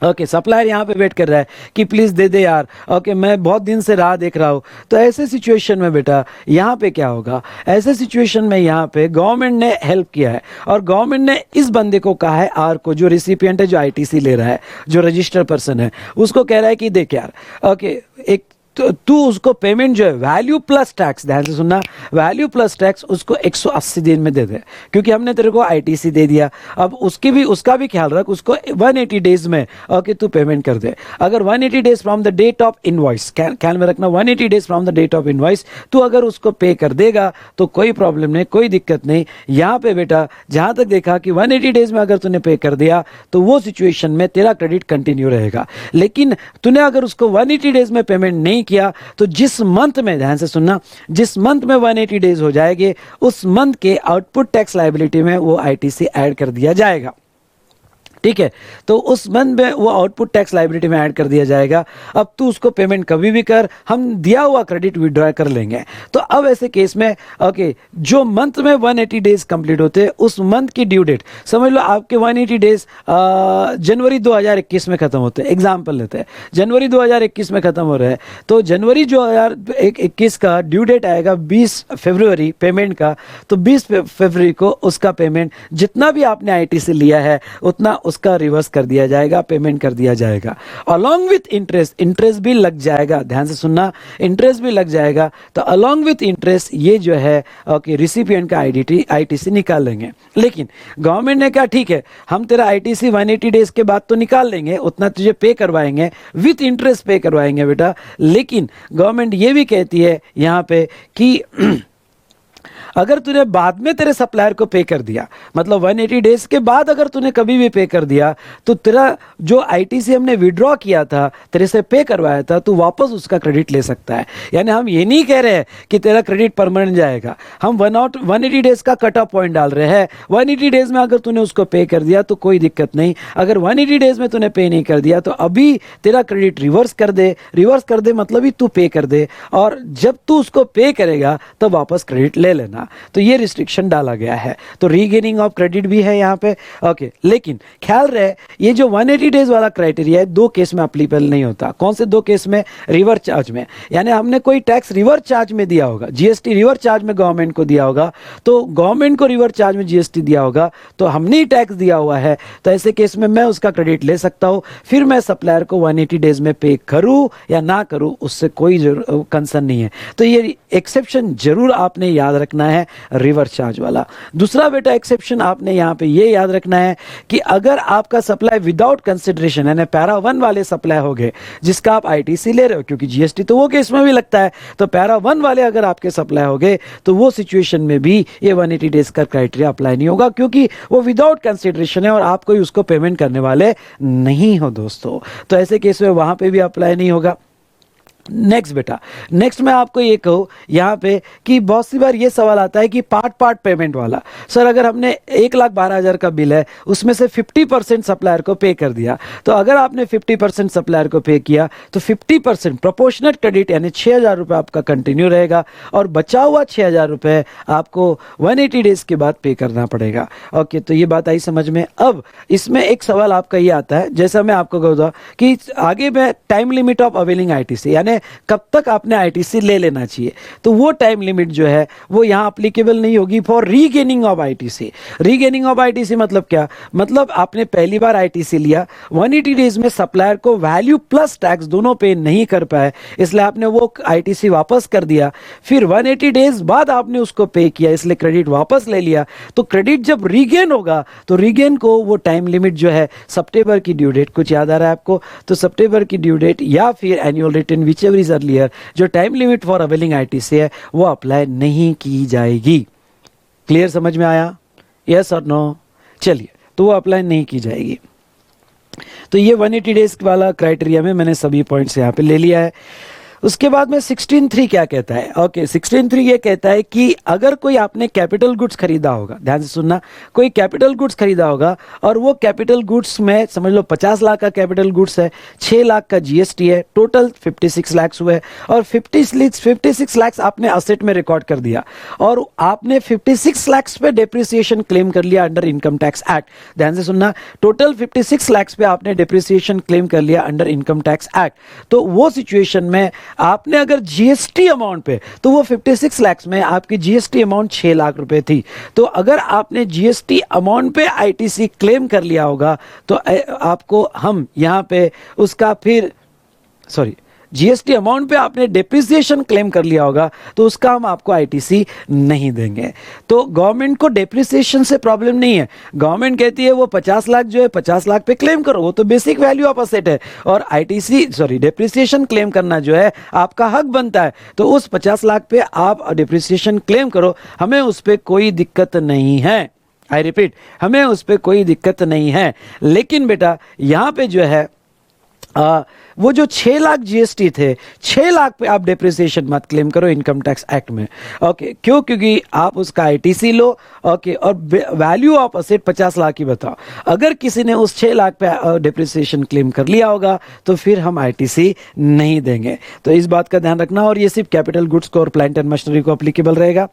ओके, सप्लायर यहाँ पे वेट कर रहा है कि प्लीज दे दे यार, ओके मैं बहुत दिन से राह देख रहा हूँ। तो ऐसे सिचुएशन में बेटा यहाँ पे क्या होगा, ऐसे सिचुएशन में यहाँ पे गवर्नमेंट ने हेल्प किया है और गवर्नमेंट ने इस बंदे को कहा है, आर को, जो रिसिपिएंट है, जो आईटीसी ले रहा है, जो रजिस्टर्ड पर्सन है, उसको कह रहा है कि देख यार, ओके एक तो तू उसको पेमेंट जो है वैल्यू प्लस टैक्स, ध्यान से सुनना, वैल्यू प्लस टैक्स उसको 180 दिन में दे दे, क्योंकि हमने तेरे को आईटीसी दे दिया। अब उसका भी ख्याल रख, उसको 180 डेज में ओके तू पेमेंट कर दे। अगर 180 days from the date of invoice, ख्याल में रखना 180 days from the date of invoice, तू अगर उसको पे कर देगा तो कोई प्रॉब्लम नहीं, कोई दिक्कत नहीं। यहाँ पे बेटा जहां तक देखा कि 180 डेज में अगर तूने पे कर दिया तो वो सिचुएशन में तेरा क्रेडिट कंटिन्यू रहेगा। लेकिन तूने अगर उसको 180 डेज में पेमेंट नहीं किया तो जिस मंथ में, ध्यान से सुनना, जिस मंथ में 180 डेज हो जाएंगे उस मंथ के आउटपुट टैक्स लायबिलिटी में वो आईटीसी ऐड कर दिया जाएगा। ठीक है, तो उस मंथ में वो आउटपुट टैक्स लायबिलिटी में ऐड कर दिया जाएगा। अब तू उसको पेमेंट कभी भी कर, हम दिया हुआ क्रेडिट विड्रॉ कर लेंगे। तो अब ऐसे केस में ओके जो मंथ में 180 डेज कंप्लीट होते हैं उस मंथ की ड्यू डेट, समझ लो आपके 180 डेज जनवरी 2021 में खत्म होते हैं, एग्जाम्पल लेते हैं जनवरी 2021 में खत्म हो रहे हैं, तो जनवरी 2021 का ड्यू डेट आएगा 20 फरवरी पेमेंट का। तो 20 फरवरी को उसका पेमेंट जितना भी आपने आईटीसी लिया है उतना उसका रिवर्स कर दिया जाएगा, पेमेंट कर दिया जाएगा, अलॉन्ग विथ इंटरेस्ट, इंटरेस्ट भी लग जाएगा, ध्यान से सुनना, इंटरेस्ट भी लग जाएगा। तो अलॉन्ग विथ इंटरेस्ट ये जो है ओके रिसिपिएंट का आईटीसी निकाल लेंगे। लेकिन गवर्नमेंट ने कहा ठीक है हम तेरा आईटीसी 180 डेज के बाद तो निकाल लेंगे, उतना तुझे पे करवाएंगे, विथ इंटरेस्ट पे करवाएंगे बेटा। लेकिन गवर्नमेंट ये भी कहती है यहाँ पे कि अगर तूने बाद में तेरे सप्लायर को पे कर दिया, मतलब 180 डेज के बाद अगर तूने कभी भी पे कर दिया तो तेरा जो आईटीसी हमने विड्रॉ किया था, तेरे से पे करवाया था, तू वापस उसका क्रेडिट ले सकता है। यानी हम ये नहीं कह रहे हैं कि तेरा क्रेडिट परमानेंट जाएगा, हम 180 डेज का कट ऑफ पॉइंट डाल रहे हैं। 180 डेज में अगर तूने उसको पे कर दिया तो कोई दिक्कत नहीं, अगर 180 डेज में तूने पे नहीं कर दिया तो अभी तेरा क्रेडिट रिवर्स कर दे मतलब ही तू पे कर दे, और जब तू उसको पे करेगा तब वापस क्रेडिट ले लेना। तो ये रिस्ट्रिक्शन डाला गया है, तो रीगेनिंग ऑफ क्रेडिट भी है यहाँ पे। ओके, लेकिन ख्याल रहे ये जो 180 डेज वाला क्राइटेरिया है दो केस में अप्लीकेबल नहीं होता। कौन से दो केस में? रिवर्स चार्ज में, यानी हमने कोई टैक्स रिवर्स चार्ज में दिया होगा, जीएसटी रिवर्स चार्ज में गवर्नमेंट को दिया होगा, तो गवर्नमेंट को रिवर्स चार्ज में जीएसटी दिया होगा, तो हमने ही टैक्स दिया हुआ है, तो ऐसे केस में मैं उसका क्रेडिट ले सकता हूं। फिर मैं सप्लायर को 180 डेज में पे करूं या ना करूं उससे कोई कंसर्न नहीं है। तो ये एक्सेप्शन जरूर आपने याद रखना है, रिवर्स चार्ज वाला। दूसरा बेटा एक्सेप्शन आपने यहां पे ये याद रखना है कि अगर आपका सप्लाई विदाउट कंसिडरेशन, यानी पैरा 1 वाले सप्लाई हो गए जिसका आप आईटीसी ले रहे हो, क्योंकि जीएसटी तो वो केस में भी लगता है, तो पैरा 1 वाले अगर आपके सप्लाई हो गए तो वो सिचुएशन में भी ये 180 डेज का क्राइटेरिया अप्लाई नहीं होगा, क्योंकि वो विदाउट कंसिडरेशन है और आप कोई उसको पेमेंट करने वाले नहीं हो दोस्तों। तो ऐसे केस में वहां पे भी अप्लाई नहीं होगा। नेक्स्ट बेटा, नेक्स्ट मैं आपको ये कहूँ यहाँ पे कि बहुत सी बार ये सवाल आता है कि पार्ट पेमेंट वाला, सर अगर हमने 1,12,000 का बिल है उसमें से 50% सप्लायर को पे कर दिया, तो अगर आपने 50% सप्लायर को पे किया तो 50% प्रोपोर्शनेट क्रेडिट यानी 6,000 रुपये आपका कंटिन्यू रहेगा और बचा हुआ 6,000 रुपये आपको 180 डेज के बाद पे करना पड़ेगा। ओके, तो ये बात आई समझ में। अब इसमें एक सवाल आपका ये आता है, जैसा मैं आपको कहूँगा कि आगे में time limit of availing ITC, यानी कब तक आपने आईटीसी ले लेना चाहिए, तो वो टाइम लिमिट जो है वो यहां एप्लीकेबल नहीं होगी for regaining of ITC. Regaining of ITC मतलब क्या? मतलब आपने पहली बार आईटीसी लिया, 180 डेज में सप्लायर को वैल्यू प्लस टैक्स दोनों पे नहीं कर पाए, इसलिए आपने वो आईटीसी वापस कर दिया, फिर 180 डेज बाद आपने उसको पे किया, इसलिए क्रेडिट वापस ले लिया। तो क्रेडिट जब रीगेन होगा तो रीगेन को वो टाइम लिमिट जो है सितंबर की ड्यू डेट, कुछ याद आ रहा है आपको, तो सितंबर की ड्यू डेट या फिर annual return whichever is earlier, जो time limit for availing ITC है वो अप्लाई नहीं की जाएगी। क्लियर, समझ में आया? यस और नो? चलिए, तो वो अप्लाई नहीं की जाएगी। तो ये 180 डेज वाला क्राइटेरिया में मैंने सभी पॉइंट्स यहाँ पे ले लिया है। उसके बाद में 16.3 क्या कहता है? ओके 16.3 ये कहता है कि अगर कोई आपने कैपिटल गुड्स खरीदा होगा, ध्यान से सुनना, कोई कैपिटल गुड्स खरीदा होगा और वो कैपिटल गुड्स में समझ लो 50 लाख का कैपिटल गुड्स है, 6 लाख का जीएसटी है, टोटल 56 लाख हुए और 56 लाख आपने असेट में रिकॉर्ड कर दिया और आपने 56 लाख पे डेप्रिसिएशन क्लेम कर लिया अंडर इनकम टैक्स एक्ट। ध्यान से सुनना, टोटल 56 लाख पे आपने डेप्रिसिएशन क्लेम कर लिया अंडर इनकम टैक्स एक्ट। तो वो सिचुएशन में आपने अगर जीएसटी अमाउंट पे, तो वो 56 लाख में आपकी जीएसटी अमाउंट 6 लाख रुपए थी, तो अगर आपने जीएसटी अमाउंट पे आईटीसी क्लेम कर लिया होगा तो आपको हम यहां पे उसका फिर जीएसटी अमाउंट पे आपने डेप्रिसिएशन क्लेम कर लिया होगा तो उसका हम आपको आईटीसी नहीं देंगे। तो गवर्नमेंट को डेप्रिसिएशन से प्रॉब्लम नहीं है, गवर्नमेंट कहती है वो 50 लाख जो है 50 लाख पे क्लेम करो, वो तो बेसिक वैल्यू ऑफ असेट है और डेप्रिसिएशन क्लेम करना जो है आपका हक बनता है, तो उस 50 लाख पे आप डेप्रिसिएशन क्लेम करो, हमें उस पर कोई दिक्कत नहीं है। आई रिपीट, हमें उस पर कोई दिक्कत नहीं है। लेकिन बेटा यहां पे जो है वो जो 6 लाख जीएसटी थे, 6 लाख पे आप डेप्रिसिएशन मत क्लेम करो इनकम टैक्स एक्ट में। ओके क्यों? क्योंकि आप उसका आईटीसी लो। ओके और वैल्यू ऑफ असेट 50 लाख की बताओ, अगर किसी ने उस 6 लाख पे डेप्रिसिएशन क्लेम कर लिया होगा तो फिर हम आईटीसी नहीं देंगे। तो इस बात का ध्यान रखना और ये सिर्फ कैपिटल गुड्स को और प्लांट एंड मशीनरी को अप्लीकेबल रहेगा।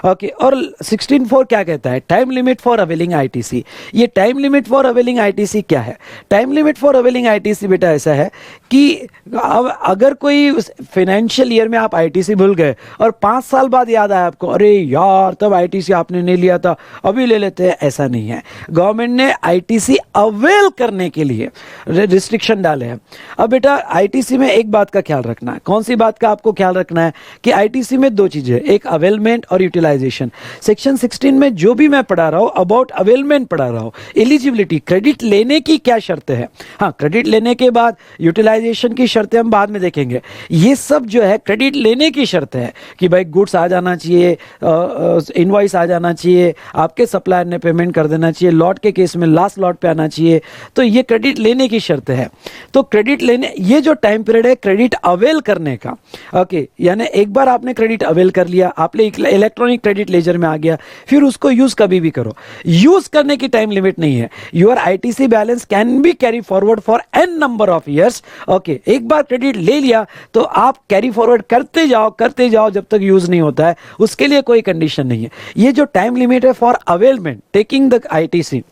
ओके और 16.4 क्या कहता है? Time limit for availing ITC. ये time limit for availing ITC क्या है? Time limit for availing ITC बेटा ऐसा है कि अब अगर कोई फाइनेंशियल ईयर में आप आईटीसी भूल गए और 5 साल बाद याद आया आपको, अरे यार तब आईटीसी आपने नहीं लिया था, अभी ले लेते हैं, ऐसा नहीं है। गवर्नमेंट ने आईटीसी अवेल करने के लिए रिस्ट्रिक्शन डाले हैं। अब बेटा आईटीसी में एक बात का ख्याल रखना है। कौन सी बात का आपको ख्याल रखना है? कि आईटीसी में 2 चीजें, एक अवेलमेंट और यूटिलाइजेशन। सेक्शन 16 में जो भी मैं पढ़ा रहा हूं अबाउट अवेलमेंट पढ़ा रहा हूं, एलिजिबिलिटी, क्रेडिट लेने की क्या शर्तें हैं। हाँ, क्रेडिट लेने के बाद यूटिलाइजेशन की शर्तें हम बाद में देखेंगे। ये सब जो है क्रेडिट लेने की शर्तें हैं कि भाई गुड्स आ जाना चाहिए, इनवॉइस आ जाना चाहिए, आपके सप्लायर ने पेमेंट कर देना चाहिए, लॉट के केस में लास्ट लॉट पे आना चाहिए, तो ये क्रेडिट लेने की शर्तें हैं। तो क्रेडिट लेने, ये जो टाइम पीरियड है क्रेडिट अवेल करने का, ओके यानी एक बार आपने क्रेडिट अवेल कर लिया, आपने इलेक्ट्रॉनिक क्रेडिट लेजर में आ गया, फिर उसको यूज कभी भी करो, यूज करने की टाइम लिमिट नहीं है। Your ITC balance can be carry forward for an number of years. Okay एक बार क्रेडिट ले लिया तो आप कैरी फॉरवर्ड करते जाओ जब तक यूज नहीं होता है, उसके लिए कोई कंडीशन नहीं है। ये जो टाइम लिमिट है for availment taking the ITC,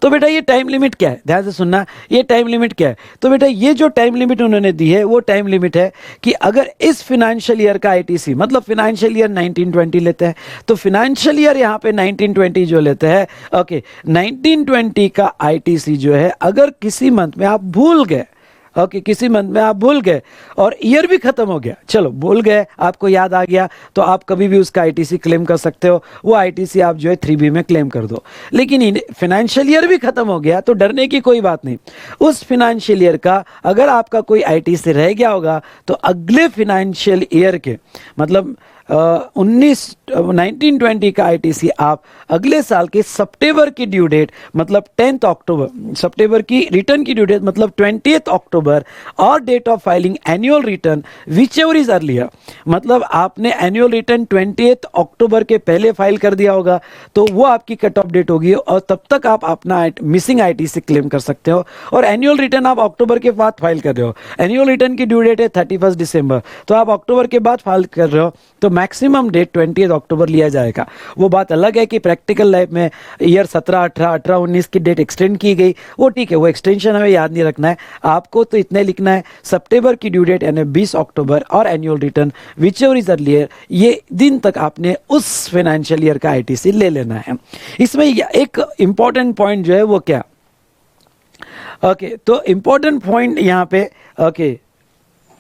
तो बेटा ये टाइम लिमिट क्या है? ध्यान से सुनना, ये टाइम लिमिट क्या है? तो बेटा ये जो टाइम लिमिट उन्होंने दी है वो टाइम लिमिट है कि अगर इस फाइनेंशियल ईयर का आईटीसी, मतलब फाइनेंशियल ईयर 1920 लेते हैं, तो फाइनेंशियल ईयर यहां पे 1920 जो लेते हैं, ओके 1920 का आईटीसी जो है अगर किसी मंथ में आप भूल गए, ओके किसी मंथ में आप भूल गए और ईयर भी खत्म हो गया, चलो भूल गए, आपको याद आ गया, तो आप कभी भी उसका आईटीसी क्लेम कर सकते हो। वो आईटीसी आप जो है 3B में क्लेम कर दो। लेकिन फाइनेंशियल ईयर भी खत्म हो गया तो डरने की कोई बात नहीं। उस फाइनेंशियल ईयर का अगर आपका कोई आईटीसी रह गया होगा तो अगले फाइनेंशियल ईयर के, मतलब 1920 का आईटीसी आप अगले साल के सितंबर की ड्यू डेट, मतलब 10 अक्टूबर, सितंबर की रिटर्न की ड्यू डेट मतलब 20 अक्टूबर और date of filing annual return whichever is earlier, मतलब आपने एनुअल रिटर्न 20 अक्टूबर के पहले फाइल कर दिया होगा तो वो आपकी कट ऑफ डेट होगी और तब तक आप अपना मिसिंग आईटीसी क्लेम कर सकते हो। और एनुअल रिटर्न आप अक्टूबर के बाद फाइल कर रहे हो, एनुअल रिटर्न की ड्यू डेट है 31 दिसंबर, तो आप अक्टूबर के बाद फाइल कर रहे हो तो मैक्सिमम डेट 20 अक्टूबर लिया जाएगा। वो बात अलग है कि प्रैक्टिकल लाइफ में ईयर 17, 18, 18, 19 की डेट एक्सटेंड की गई, वो ठीक है, वो एक्सटेंशन हमें याद नहीं रखना है। आपको तो इतने लिखना है, सितंबर की ड्यू डेट यानी 20 अक्टूबर और annual return whichever is earlier, ये दिन तक आपने उस फाइनेंशियल ईयर का आईटीसी ले लेना है। इसमें एक इंपॉर्टेंट पॉइंट जो है वो क्या, ओके तो इंपॉर्टेंट पॉइंट यहां पे, ओके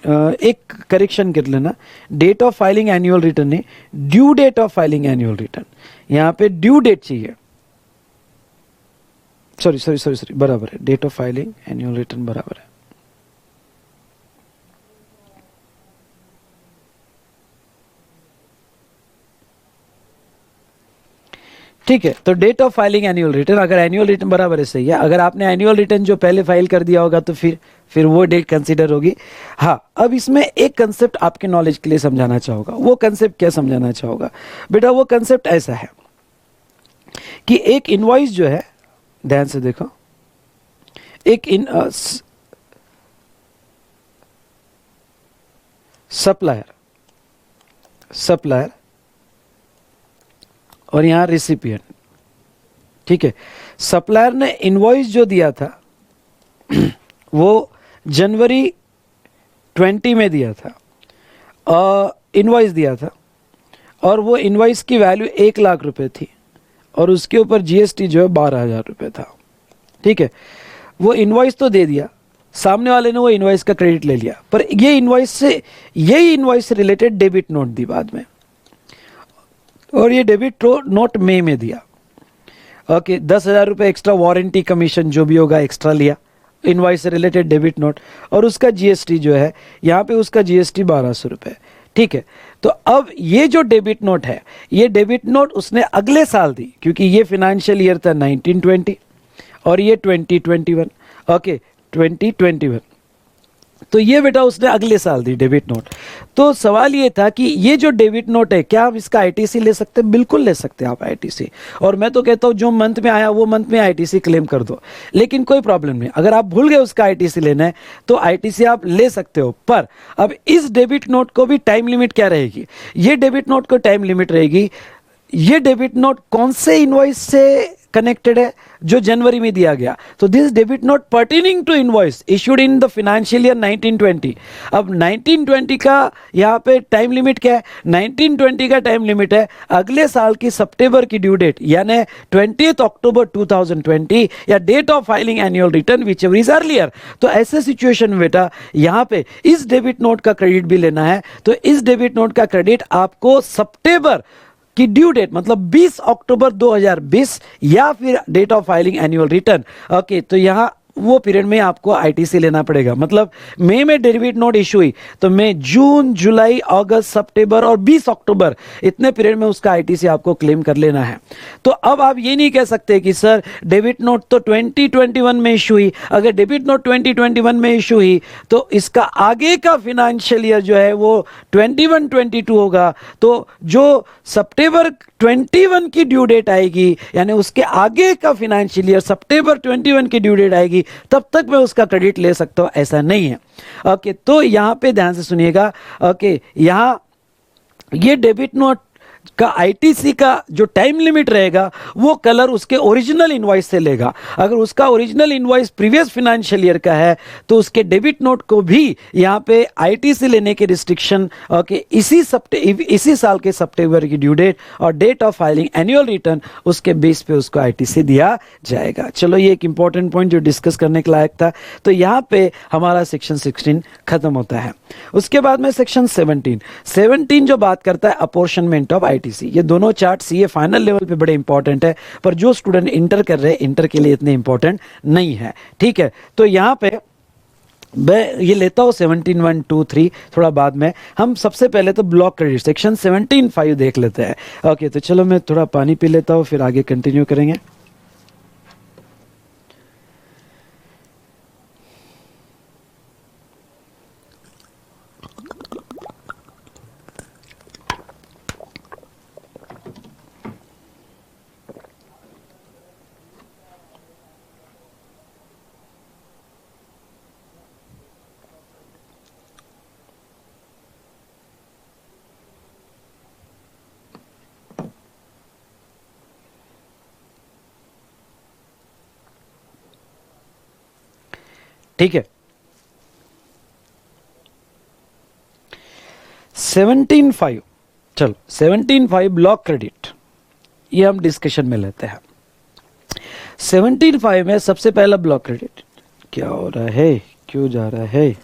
एक करेक्शन कर लेना, date of filing annual return नहीं, due date of filing annual return, यहां पे ड्यू डेट चाहिए, सॉरी बराबर है, date of filing annual return बराबर है। ठीक है, तो date of filing annual return, अगर एनुअल रिटर्न बराबर है सही है, अगर आपने एनुअल रिटर्न जो पहले फाइल कर दिया होगा तो फिर वो डेट कंसीडर होगी। हाँ, अब इसमें एक कंसेप्ट आपके नॉलेज के लिए समझाना चाहूँगा। वो कंसेप्ट क्या समझाना चाहूँगा बेटा? वो कंसेप्ट ऐसा है कि एक इनवॉइस जो है, ध्यान से देखो, एक सप्लायर और यहां रिसिपिएंट। ठीक है, सप्लायर ने इनवॉइस जो दिया था वो जनवरी 20 में दिया था, इनवॉइस दिया था, और वो इनवॉइस की वैल्यू 1 लाख रुपए थी और उसके ऊपर जीएसटी जो है 12,000 रुपये था। ठीक है, वो इनवॉइस तो दे दिया, सामने वाले ने वो इनवॉइस का क्रेडिट ले लिया, पर ये इनवॉइस से रिलेटेड डेबिट नोट दी बाद में, और ये डेबिट नोट मई में दिया। ओके, 10,000 रुपये एक्स्ट्रा वारंटी कमीशन जो भी होगा एक्स्ट्रा लिया, इनवॉइस से रिलेटेड डेबिट नोट, और उसका जीएसटी जो है यहाँ पे उसका जीएसटी 1,200 रुपये। ठीक है, तो अब ये जो डेबिट नोट है, ये डेबिट नोट उसने अगले साल दी, क्योंकि ये फाइनेंशियल ईयर था 1920 और ये 2021। ओके, 2021, तो ये बेटा उसने अगले साल दी डेबिट नोट। तो सवाल ये था कि ये जो डेबिट नोट है, क्या हम इसका आईटीसी ले सकते हैं? बिल्कुल ले सकते हैं आप आईटीसी, और मैं तो कहता हूं जो मंथ में आया वो मंथ में आईटीसी क्लेम कर दो, लेकिन कोई प्रॉब्लम नहीं। अगर आप भूल गए उसका आईटीसी लेना है तो आईटीसी आप ले सकते हो, पर अब इस डेबिट नोट को भी टाइम लिमिट क्या रहेगी? ये डेबिट नोट को टाइम लिमिट रहेगी, ये डेबिट नोट कौन से इनवॉइस से कनेक्टेड है? जो जनवरी में दिया गया। तो this debit note pertaining to invoice issued in the financial year 1920। अब 1920 का यहाँ पे टाइम लिमिट क्या है? 1920 का टाइम लिमिट है अगले साल की सितंबर की ड्यू डेट, यानी 20 अक्टूबर 2020, या date of filing annual return whichever is earlier. तो ऐसे सिचुएशन में बेटा यहाँ पे इस डेबिट नोट का क्रेडिट भी लेना है, तो इस डेबिट नोट का क्रेडिट आपको सितंबर की ड्यू डेट, मतलब 20 अक्टूबर 2020, या फिर date of filing annual return. Okay, तो यहां वो पीरियड में आपको आईटीसी लेना पड़ेगा। मतलब मई में डेबिट नोट इशू हुई तो मई, जून, जुलाई, अगस्त, सितंबर और 20 अक्टूबर, इतने पीरियड में उसका आईटीसी आपको क्लेम कर लेना है। तो अब आप ये नहीं कह सकते कि सर डेबिट नोट तो 2021 में इशू हुई, अगर डेबिट नोट 2021 में इशू हुई तो इसका आगे का फाइनेंशियल ईयर जो है वो 21-22 होगा। तो जो सितंबर 21 की ड्यू डेट आएगी, यानी उसके आगे का फाइनेंशियल ईयर सितंबर 21 की ड्यू डेट आएगी, तब तक मैं उसका क्रेडिट ले सकता हूं, ऐसा नहीं है। ओके, तो यहां पे ध्यान से सुनिएगा। ओके, यहां ये डेबिट नोट का आईटीसी का जो टाइम लिमिट रहेगा वो कलर उसके ओरिजिनल इनवॉइस से लेगा। अगर उसका original invoice previous financial year का है तो उसके डेबिट नोट को भी यहां पे आईटीसी लेने के रिस्ट्रिक्शन, ओके, इसी साल के सितंबर की ड्यू डेट और date of filing annual return, उसके बेस पे उसको आईटीसी दिया जाएगा। चलो, ये एक इंपॉर्टेंट पॉइंट जो डिस्कस करने के लायक था। तो यहां पे हमारा सेक्शन 16 खत्म होता है। उसके बाद में सेक्शन 17 जो बात करता है अपॉर्शनमेंट ऑफ आईटीसी। ये दोनों चार्ट सीए फाइनल लेवल पे बड़े इंपॉर्टेंट है, पर जो स्टूडेंट इंटर कर रहे हैं इंटर के लिए इतने इंपॉर्टेंट नहीं है। ठीक है, तो यहां पे मैं ये लेता हूं 17(1), 2, 3 थोड़ा बाद में। हम सबसे पहले तो ब्लॉक क्रेडिट सेक्शन 17(5) देख लेते हैं। ओके, तो चलो मैं थोड़ा पानी पी लेता हूं, फिर आगे कंटिन्यू करेंगे। ठीक है, 17(5), चलो 17(5) ब्लॉक क्रेडिट, ये हम डिस्कशन में लेते हैं। 17(5) में सबसे पहला ब्लॉक क्रेडिट क्या हो रहा है, क्यों जा रहा है?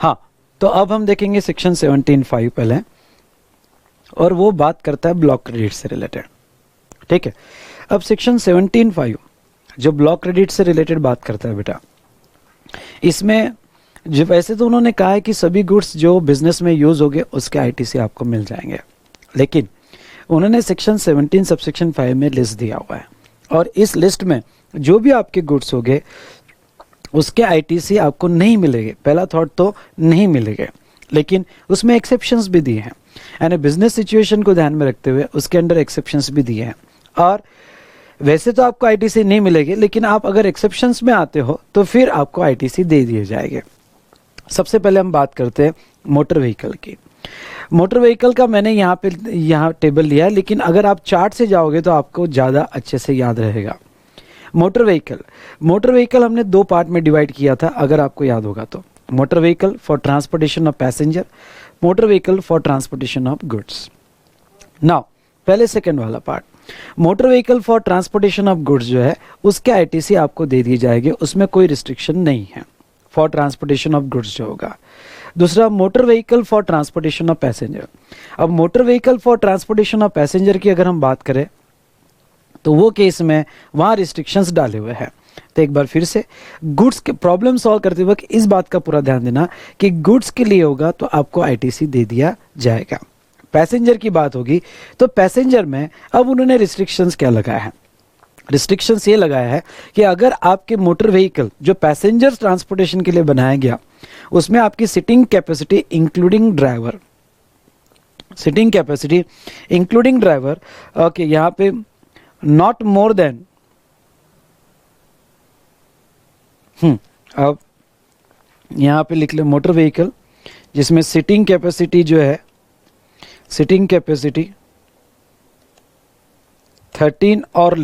हाँ, तो अब हम देखेंगे सेक्शन 17(5) पहले, और वो बात करता है ब्लॉक क्रेडिट से रिलेटेड। ठीक है, अब सेक्शन 17(5) जो ब्लॉक क्रेडिट से रिलेटेड बात करता है बेटा, इसमें जो वैसे तो उन्होंने कहा है कि सभी गुड्स जो बिजनेस में यूज होंगे उसके आईटीसी आपको मिल जाएंगे, लेकिन उन्होंने सेक्शन 17 सबसेक्शन 5 में लिस्ट दिया हुआ है, और इस लिस्ट में जो भी आपके गुड्स होंगे उसके आईटीसी आपको नहीं मिलेंगे। पहला थॉट तो नहीं मिलेंगे, लेकिन उसमें एक्सेप्शंस भी दिए हैं, यानी बिजनेस सिचुएशन को ध्यान में रखते हुए उसके अंडर एक्सेप्शंस भी दिए हैं। और वैसे तो आपको आईटीसी नहीं मिलेंगे, लेकिन आप अगर एक्सेप्शंस में आते हो तो फिर आपको आईटीसी दे दिए जाएंगे। सबसे पहले हम बात करते हैं मोटर व्हीकल की। मोटर व्हीकल का मैंने यहाँ टेबल लिया है, लेकिन अगर आप चार्ट से जाओगे तो आपको ज़्यादा अच्छे से याद रहेगा। मोटर व्हीकल हमने दो पार्ट में डिवाइड किया था, अगर आपको याद होगा तो। Motor vehicle for transportation of passenger, motor vehicle for transportation of goods. Now पहले सेकंड वाला part, motor vehicle for transportation of goods जो है उसके आईटीसी आपको दे दिए जाएंगे, उसमें कोई रिस्ट्रिक्शन नहीं है फॉर ट्रांसपोर्टेशन ऑफ गुड्स जो होगा। दूसरा, motor vehicle for transportation of passenger. अब motor vehicle for transportation of passenger की अगर हम बात करें तो वो केस में वहाँ रिस्ट्रिक्शंस डाले हुए हैं। तो एक बार फिर से गुड्स के प्रॉब्लम सॉल्व करते वक्त इस बात का पूरा ध्यान देना कि गुड्स के लिए होगा तो आपको आईटीसी दे दिया जाएगा। पैसेंजर की बात होगी तो पैसेंजर में अब उन्होंने रिस्ट्रिक्शंस क्या लगाया है, रिस्ट्रिक्शंस ये लगाया है कि अगर आपके मोटर व्हीकल जो पैसेंजर्स ट्रांसपोर्टेशन के लिए बनाया गया उसमें आपकी sitting capacity including driver, okay, यहाँ पे नॉट मोर देन, अब यहाँ पे लिख ले मोटर व्हीकल जिसमें सिटिंग कैपेसिटी जो है, सिटिंग कैपेसिटी 13 और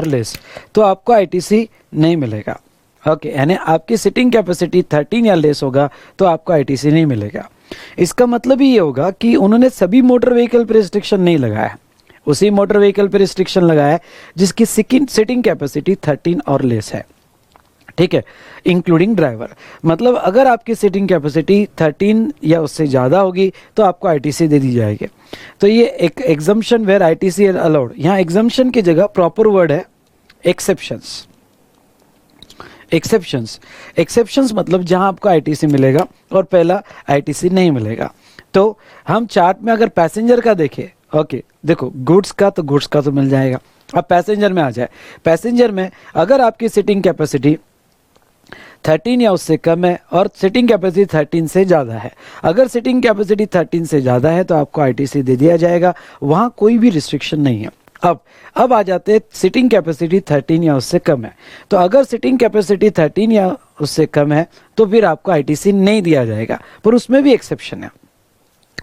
लेस, तो आपको आईटीसी नहीं मिलेगा। ओके, यानी आपकी सिटिंग कैपेसिटी 13 या लेस होगा तो आपको आईटीसी नहीं मिलेगा। इसका मतलब ही ये होगा कि उन्होंने सभी मोटर व्हीकल पर रिस्ट्रिक्शन नहीं लगाया है, उसी मोटर व्हीकल पर रिस्ट्रिक्शन लगाया है जिसकी सिटिंग कैपेसिटी 13 और लेस है। ठीक है, इंक्लूडिंग ड्राइवर, मतलब अगर आपकी सिटिंग कैपेसिटी 13 या उससे ज़्यादा होगी तो आपको आईटीसी दे दी जाएगी। तो ये एक exemption where ITC are allowed, यहाँ एग्जम्पशन की जगह प्रॉपर वर्ड है एक्सेप्शंस। एक्सेप्शंस मतलब जहां आपको आईटीसी मिलेगा और पहला आईटीसी नहीं मिलेगा। तो हम चार्ट में अगर पैसेंजर का देखें, ओके, देखो गुड्स का तो मिल जाएगा। अब पैसेंजर में आ जाए, पैसेंजर में अगर आपकी सिटिंग कैपेसिटी 13 या उससे कम है और सिटिंग कैपेसिटी 13 से ज़्यादा है, अगर सिटिंग कैपेसिटी 13 से ज़्यादा है तो आपको आईटीसी दे दिया जाएगा, वहाँ कोई भी रिस्ट्रिक्शन नहीं है। अब आ जाते हैं सिटिंग कैपेसिटी 13 या उससे कम है, तो अगर सिटिंग कैपेसिटी 13 या उससे कम है तो फिर आपको आईटीसी नहीं दिया जाएगा, पर उसमें भी एक्सेप्शन है।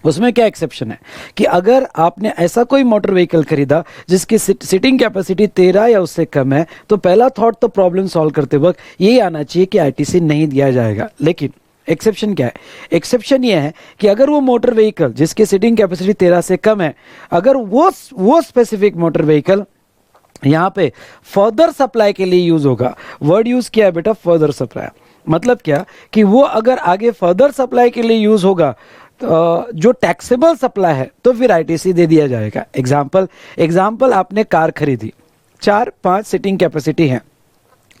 उसमें क्या एक्सेप्शन है कि अगर आपने ऐसा कोई मोटर व्हीकल खरीदा जिसकी सिटिंग कैपेसिटी 13 या उससे कम है, तो पहला थॉट तो प्रॉब्लम सॉल्व करते वक्त यही आना चाहिए कि आईटीसी नहीं दिया जाएगा। लेकिन एक्सेप्शन क्या है, एक्सेप्शन ये है कि अगर वो मोटर व्हीकल जिसकी सिटिंग कैपेसिटी 13 से कम है, अगर वो स्पेसिफिक मोटर व्हीकल यहाँ पे फर्दर सप्लाई के लिए यूज होगा, वर्ड यूज किया है बेटा फर्दर सप्लाई, मतलब क्या कि वो अगर आगे फर्दर सप्लाई के लिए यूज होगा जो टैक्सेबल सप्लाई है तो फिर आईटीसी दे दिया जाएगा। एग्जाम्पल आपने कार खरीदी, 4-5 सीटिंग कैपेसिटी है,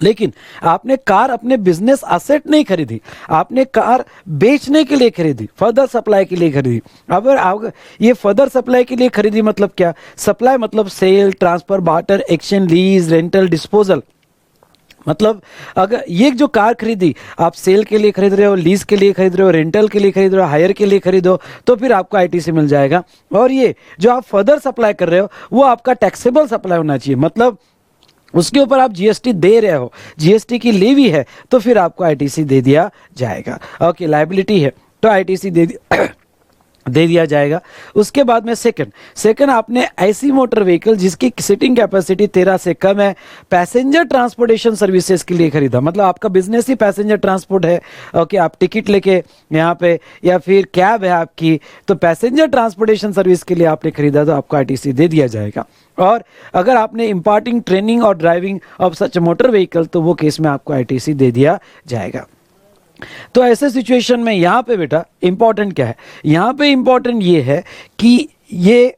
लेकिन आपने कार अपने बिजनेस एसेट नहीं खरीदी, आपने कार बेचने के लिए खरीदी, फर्दर सप्लाई के लिए खरीदी। अब ये फर्दर सप्लाई के लिए खरीदी मतलब क्या, सप्लाई मतलब sale, transfer, barter, exchange, lease, rental, disposal. मतलब अगर ये जो कार खरीदी आप सेल के लिए खरीद रहे हो, लीज के लिए खरीद रहे हो, रेंटल के लिए खरीद रहे हो, हायर के लिए खरीदो, तो फिर आपको आईटीसी मिल जाएगा। और ये जो आप फर्दर सप्लाई कर रहे हो वो आपका टैक्सेबल सप्लाई होना चाहिए, मतलब उसके ऊपर आप जीएसटी दे रहे हो, जीएसटी की लेवी है, तो फिर आपको आईटीसी दे दिया जाएगा। ओके, लायबिलिटी है तो आईटीसी दे दिया जाएगा। उसके बाद में सेकंड आपने ऐसी मोटर व्हीकल जिसकी सिटिंग कैपेसिटी 13 से कम है, पैसेंजर ट्रांसपोर्टेशन सर्विसेज के लिए खरीदा, मतलब आपका बिजनेस ही पैसेंजर ट्रांसपोर्ट है। ओके, आप टिकट लेके यहाँ पे या फिर कैब है आपकी, तो पैसेंजर ट्रांसपोर्टेशन सर्विस के लिए आपने खरीदा तो आपको आईटीसी दे दिया जाएगा। और अगर आपने इम्पार्टिंग ट्रेनिंग और driving of such motor vehicle, तो वो केस में आपको आईटीसी दे दिया जाएगा। तो ऐसे सिचुएशन में यहाँ पे बेटा इंपॉर्टेंट क्या है, यहाँ पे इंपॉर्टेंट ये है कि ये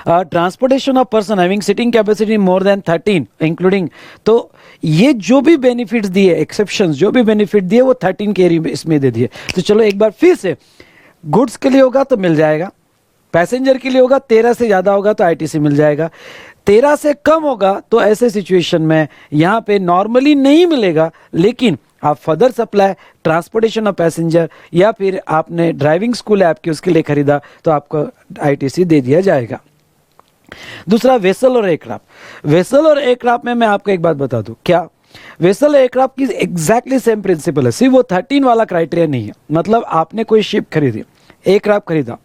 transportation of person having sitting capacity more than 13 including, तो ये जो भी बेनिफिट्स दिए, एक्सेप्शंस जो भी बेनिफिट दिए, वो 13 के एरिया में इसमें दे दिए। तो चलो एक बार फिर से, गुड्स के लिए होगा तो मिल जाएगा, पैसेंजर के लिए होगा 13 से ज़्यादा होगा तो आईटीसी मिल जाएगा, 13 से कम होगा तो ऐसे सिचुएशन में यहाँ पे नॉर्मली नहीं मिलेगा, लेकिन आप further supply, transportation of passenger या फिर आपने ड्राइविंग स्कूल ऐप के उसके लिए खरीदा तो आपको आईटीसी दे दिया जाएगा। दूसरा वेसल और एयरक्राफ्ट। वेसल और एयरक्राफ्ट में मैं आपको एक बात बता दूं, क्या वेसल एयरक्राफ्ट की एग्जैक्टली सेम प्रिंसिपल है, सिर्फ वो 13 वाला क्राइटेरिया नहीं है। मतलब आपने कोई शिप खरीदी, एयरक्राफ्ट खरीदा,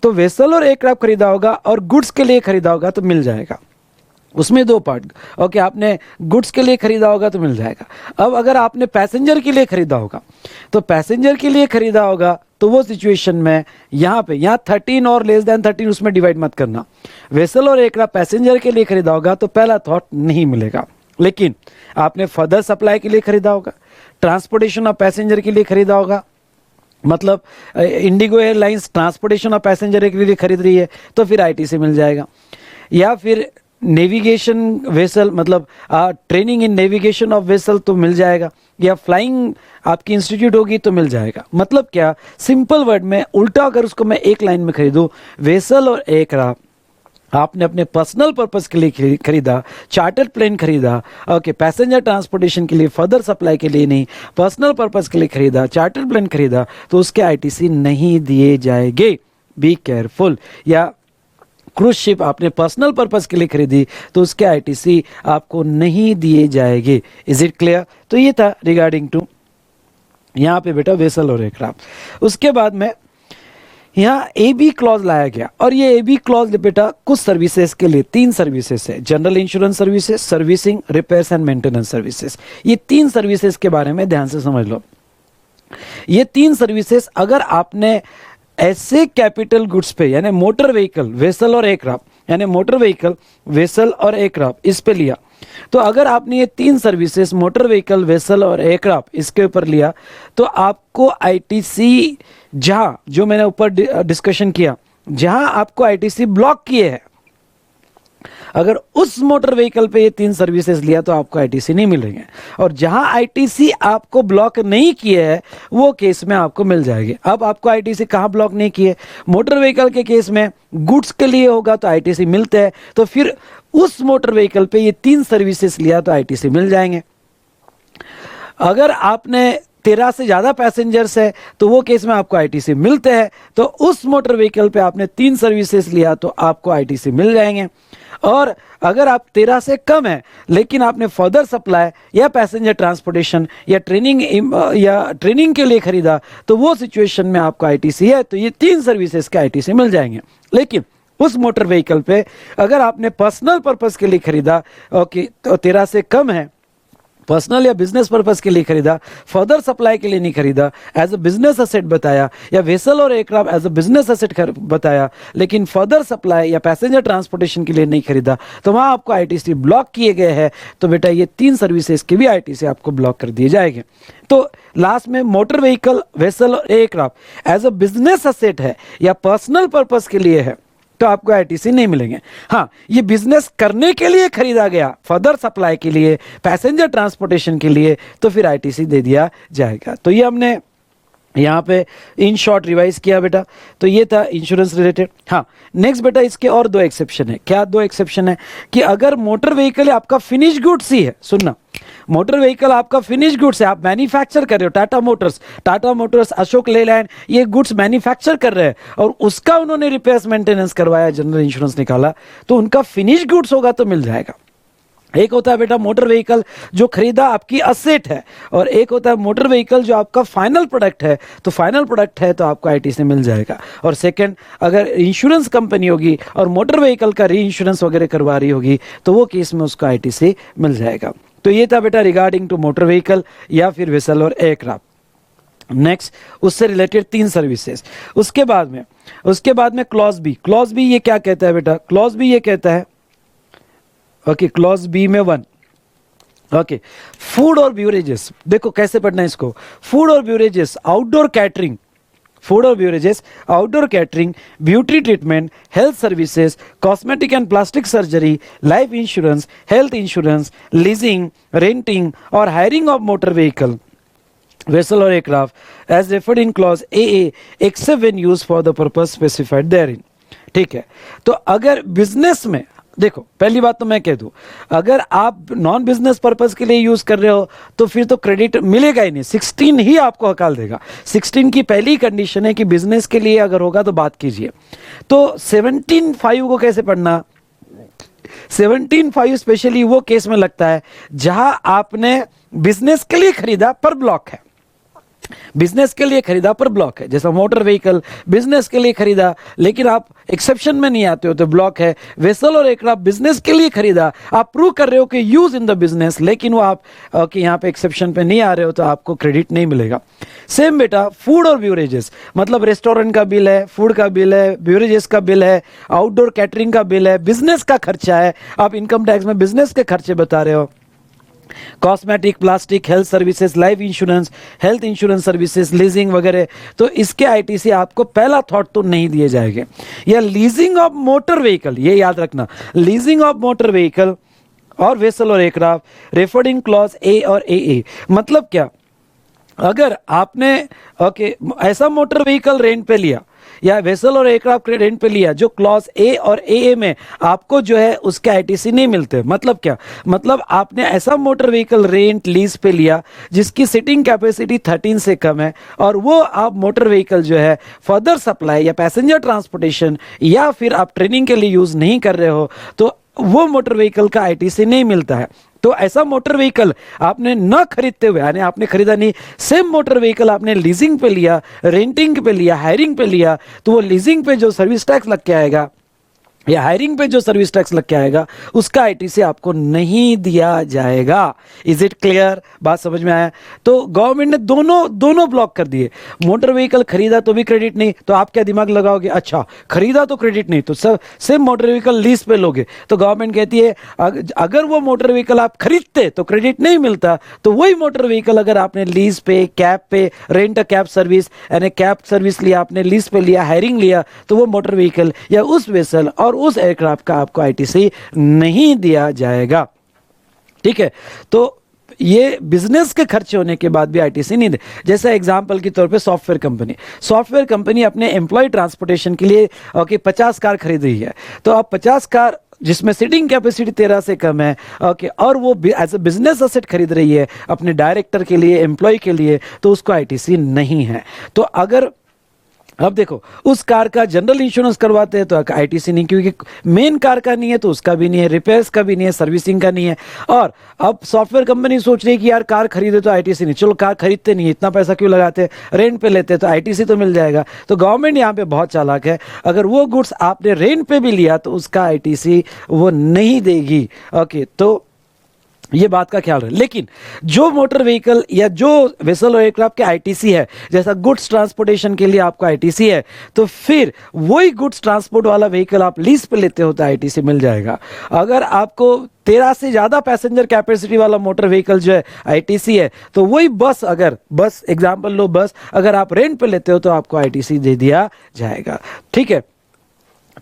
तो वेसल और एयरक्राफ्ट खरीदा होगा और गुड्स के लिए खरीदा होगा तो मिल जाएगा। उसमें दो पार्ट, ओके, आपने गुड्स के लिए खरीदा होगा तो मिल जाएगा। अब अगर आपने पैसेंजर के लिए खरीदा होगा, तो पैसेंजर के लिए खरीदा होगा तो वो सिचुएशन में यहाँ 13 और लेस देन 13 उसमें डिवाइड मत करना। वेसल और एयरक्राफ्ट पैसेंजर के लिए खरीदा होगा तो पहला थॉट नहीं मिलेगा, लेकिन आपने फर्दर सप्लाई के लिए खरीदा होगा, ट्रांसपोर्टेशन ऑफ पैसेंजर के लिए खरीदा होगा, मतलब Indigo airlines transportation of passenger के लिए खरीद रही है तो फिर आईटीसी मिल जाएगा। या फिर नेविगेशन वेसल, मतलब training in navigation of vessel तो मिल जाएगा, या फ्लाइंग आपकी इंस्टीट्यूट होगी तो मिल जाएगा। मतलब क्या, सिंपल वर्ड में उल्टा अगर उसको मैं एक लाइन में खरीदूं, वेसल और एयरक्राफ्ट आपने अपने पर्सनल पर्पस के लिए खरीदा, चार्टर्ड प्लेन खरीदा, ओके, पैसेंजर ट्रांसपोर्टेशन के लिए, फर्दर सप्लाई के लिए नहीं, पर्सनल पर्पस के लिए खरीदा, चार्टर्ड प्लेन खरीदा, तो उसके आईटीसी नहीं दिए जाएंगे, बी केयरफुल। या क्रूज शिप आपने पर्सनल पर्पस के लिए खरीदी तो उसके आईटीसी आपको नहीं दिए जाएंगे। Is it clear? तो ये था रिगार्डिंग टू यहाँ पे बेटा वेसल और एयरक्राफ्ट। उसके बाद में यहाँ ए बी क्लॉज लाया गया, और ये ए बी क्लॉज बेटा कुछ सर्विसेज के लिए, 3 सर्विसेज है, general insurance services, servicing, repairs and maintenance services. ये 3 सर्विसेज के बारे में ध्यान से समझ लो। ये 3 सर्विसेज अगर आपने ऐसे कैपिटल गुड्स पे, यानी मोटर व्हीकल, वेसल और एयरक्राफ्ट, यानी मोटर व्हीकल, वेसल और एयरक्राफ्ट इस पे लिया, तो अगर आपने ये 3 सर्विसेज मोटर व्हीकल, वेसल और एयरक्राफ्ट इसके ऊपर लिया, तो आपको आईटीसी, जहां जो मैंने ऊपर डिस्कशन किया, जहां आपको आईटीसी ब्लॉक किए हैं, अगर उस मोटर व्हीकल पे ये 3 सर्विसेज लिया तो आपको आईटीसी नहीं मिलेंगे, और जहां आईटीसी आपको ब्लॉक नहीं किए है वो केस में आपको मिल जाएगी। अब आपको आईटीसी कहां ब्लॉक नहीं किए, मोटर व्हीकल के केस में गुड्स के लिए होगा तो आईटीसी मिलते हैं, तो फिर उस मोटर व्हीकल पे ये 3 सर्विसेज लिया तो आईटीसी मिल जाएंगे। अगर आपने 13 से ज़्यादा पैसेंजर्स है तो वो केस में आपको आईटीसी मिलते हैं, तो उस मोटर व्हीकल पे आपने 3 सर्विसेज लिया तो आपको आईटीसी मिल जाएंगे। और अगर आप 13 से कम है लेकिन आपने फर्दर सप्लाई या पैसेंजर ट्रांसपोर्टेशन या ट्रेनिंग के लिए खरीदा तो वो सिचुएशन में आपको आईटीसी है, तो ये 3 सर्विसेज के आईटीसी मिल जाएंगे। लेकिन उस मोटर व्हीकल पे अगर आपने पर्सनल पर्पस के लिए खरीदा, ओके, तो 13 से कम है, पर्सनल या बिजनेस पर्पस के लिए खरीदा, फर्दर सप्लाई के लिए नहीं खरीदा, एज अ बिजनेस असेट बताया, या वेसल और aircraft as a business asset बताया, लेकिन फर्दर सप्लाई या पैसेंजर ट्रांसपोर्टेशन के लिए नहीं खरीदा, तो वहां आपको आईटीसी ब्लॉक किए गए हैं, तो बेटा ये 3 सर्विसेज के भी आईटीसी आपको ब्लॉक कर दिए जाएंगे। तो लास्ट में मोटर व्हीकल, वेसल और aircraft as a business asset है या पर्सनल पर्पस के लिए है तो आपको आईटीसी नहीं मिलेंगे। हाँ, ये बिजनेस करने के लिए खरीदा गया, फर्दर सप्लाई के लिए, पैसेंजर ट्रांसपोर्टेशन के लिए, तो फिर आईटीसी दे दिया जाएगा। तो ये हमने यहाँ पे इन शॉर्ट रिवाइज किया बेटा। तो ये था इंश्योरेंस रिलेटेड। हाँ, नेक्स्ट बेटा इसके और 2 एक्सेप्शन है। क्या 2 एक्सेप्शन है? कि अगर मोटर व्हीकल आपका फिनिश गुड्स ही है, सुनना, मोटर व्हीकल आपका फिनिश गुड्स है, आप मैन्युफैक्चर कर रहे हो, टाटा मोटर्स, अशोक लेलैंड, ये गुड्स मैन्युफैक्चर कर रहे हैं और उसका उन्होंने रिपेयर्स मेंटेनेंस करवाया, जनरल इंश्योरेंस निकाला, तो उनका फिनिश गुड्स होगा तो मिल जाएगा। एक होता है बेटा मोटर व्हीकल जो खरीदा आपकी असेट है, और एक होता है मोटर व्हीकल जो आपका फाइनल प्रोडक्ट है, तो फाइनल प्रोडक्ट है तो आपको आईटीसी मिल जाएगा। और सेकंड, अगर इंश्योरेंस कंपनी होगी और मोटर व्हीकल का री इंश्योरेंस वगैरह करवा रही होगी तो वो केस में उसको आईटीसी मिल जाएगा। तो ये था बेटा रिगार्डिंग टू मोटर व्हीकल या फिर वेसल और एयरक्राफ्ट। नेक्स्ट, उससे रिलेटेड 3 सर्विसेज। उसके बाद में उसके बाद में क्लॉज बी, क्लॉज बी ये क्या कहता है बेटा, क्लॉज बी ये कहता है, ओके क्लॉज बी में 1, ओके फूड और ब्यूरेजेस, देखो कैसे पढ़ना है इसको, फूड और ब्यूरेजेस, आउटडोर कैटरिंग, फूड और beverages, outdoor catering, beauty treatment, health services, cosmetic and plastic surgery, life insurance, health insurance, leasing, renting और hiring of motor vehicle, vessel or aircraft as referred in clause AA except when used for the purpose specified therein। ठीक है, तो अगर बिजनेस में, देखो पहली बात तो मैं कह दूं, अगर आप नॉन बिजनेस पर्पस के लिए यूज कर रहे हो तो फिर तो क्रेडिट मिलेगा ही नहीं, 16 ही आपको हकाल देगा। 16 की पहली कंडीशन है कि बिजनेस के लिए अगर होगा तो बात कीजिए। तो 17(5) को कैसे पढ़ना, 17(5) स्पेशली वो केस में लगता है जहां आपने बिजनेस के लिए खरीदा पर ब्लॉक है, बिजनेस के लिए खरीदा पर ब्लॉक है, जैसा मोटर व्हीकल बिजनेस के लिए खरीदा लेकिन आप एक्सेप्शन में नहीं आते हो तो ब्लॉक है। वेसल और एयरक्राफ्ट बिजनेस के लिए खरीदा, आप प्रूव कर रहे हो कि यूज इन द बिजनेस, लेकिन वो आप कि यहाँ पे एक्सेप्शन पे नहीं आ रहे हो तो आपको क्रेडिट नहीं मिलेगा। सेम बेटा फूड और ब्यूरेजेस, मतलब रेस्टोरेंट का बिल है, फूड का बिल है, ब्यूरेजेस का बिल है, आउटडोर कैटरिंग का बिल है, बिजनेस का खर्चा है, आप इनकम टैक्स में बिजनेस के खर्चे बता रहे हो, cosmetic, plastic, health services, life insurance, health insurance services, leasing वगैरह, तो इसके आईटीसी आपको पहला थॉट तो नहीं दिए जाएंगे। या लीजिंग ऑफ मोटर व्हीकल, ये याद रखना, लीजिंग ऑफ मोटर व्हीकल और वेसल और aircraft referred in clause A और ए, मतलब क्या, अगर आपने ऐसा मोटर व्हीकल रेंट पे लिया या वेसल और एयरक्राफ्ट रेंट पे लिया जो क्लॉज ए और ए में आपको जो है उसके आईटीसी नहीं मिलते, मतलब क्या, मतलब आपने ऐसा मोटर व्हीकल रेंट लीज पे लिया जिसकी सीटिंग कैपेसिटी 13 से कम है और वो आप मोटर व्हीकल जो है फर्दर सप्लाई या पैसेंजर ट्रांसपोर्टेशन या फिर आप ट्रेनिंग के लिए यूज नहीं कर रहे हो तो वो मोटर व्हीकल का आईटीसी नहीं मिलता है। तो ऐसा मोटर व्हीकल आपने न खरीदते हुए, यानी आपने खरीदा नहीं, सेम मोटर व्हीकल आपने लीजिंग पे लिया, रेंटिंग पे लिया, हायरिंग पे लिया, तो वो लीजिंग पे जो सर्विस टैक्स लग के आएगा या हायरिंग पे जो सर्विस टैक्स लग के आएगा उसका आईटीसी आपको नहीं दिया जाएगा। इज इट क्लियर, बात समझ में आया? तो गवर्नमेंट ने दोनों ब्लॉक कर दिए, मोटर व्हीकल खरीदा तो भी क्रेडिट नहीं, तो आप क्या दिमाग लगाओगे, अच्छा खरीदा तो क्रेडिट नहीं, तो सब सेम मोटर व्हीकल लीज पे लोगे, तो गवर्नमेंट कहती है अगर वो मोटर व्हीकल आप खरीदते तो क्रेडिट नहीं मिलता, तो वही मोटर व्हीकल अगर आपने लीज पे, कैब पे, रेंट कैब सर्विस यानी कैब सर्विस लिया, आपने लीज पे लिया, हायरिंग लिया, तो वो मोटर व्हीकल या उस वेसल और उस एयरक्राफ्ट का आपको आईटीसी नहीं दिया जाएगा। ठीक है, तो ये बिजनेस के खर्चे होने के बाद भी आईटीसी नहीं दे। जैसे एग्जांपल के तौर पे सॉफ्टवेयर कंपनी अपने एम्प्लॉय ट्रांसपोर्टेशन के लिए 50 कार खरीद रही है, तो आप 50 कार जिसमें सीटिंग कैपेसिटी 13 से कम है, और वो एज ए बिजनेस असेट खरीद रही है अपने डायरेक्टर के लिए, एम्प्लॉय के लिए, तो उसको आईटीसी नहीं है। तो अगर अब देखो उस कार का जनरल इंश्योरेंस करवाते हैं तो आईटीसी नहीं, क्योंकि मेन कार का नहीं है तो उसका भी नहीं है, रिपेयर्स का भी नहीं है, सर्विसिंग का नहीं है। और अब सॉफ्टवेयर कंपनी सोच रही है कि यार कार खरीदे तो आईटीसी नहीं, चलो कार खरीदते नहीं, इतना पैसा क्यों लगाते, रेंट पे लेते तो आईटीसी तो मिल जाएगा। तो गवर्नमेंट यहाँ पे बहुत चालाक है, अगर वो गुड्स आपने रेंट पे भी लिया तो उसका आईटीसी वो नहीं देगी। तो ये बात का ख्याल रहे। लेकिन जो मोटर व्हीकल या जो वेसल और एयरक्राफ्ट के आईटीसी है, जैसा गुड्स ट्रांसपोर्टेशन के लिए आपको आईटीसी है, तो फिर वही गुड्स ट्रांसपोर्ट वाला व्हीकल आप लीज पे लेते हो तो आईटीसी मिल जाएगा। अगर आपको 13 से ज्यादा पैसेंजर कैपेसिटी वाला मोटर व्हीकल जो है आईटीसी है, तो वही बस एग्जांपल लो, बस अगर आप रेंट पे लेते हो तो आपको आईटीसी दे दिया जाएगा। ठीक है,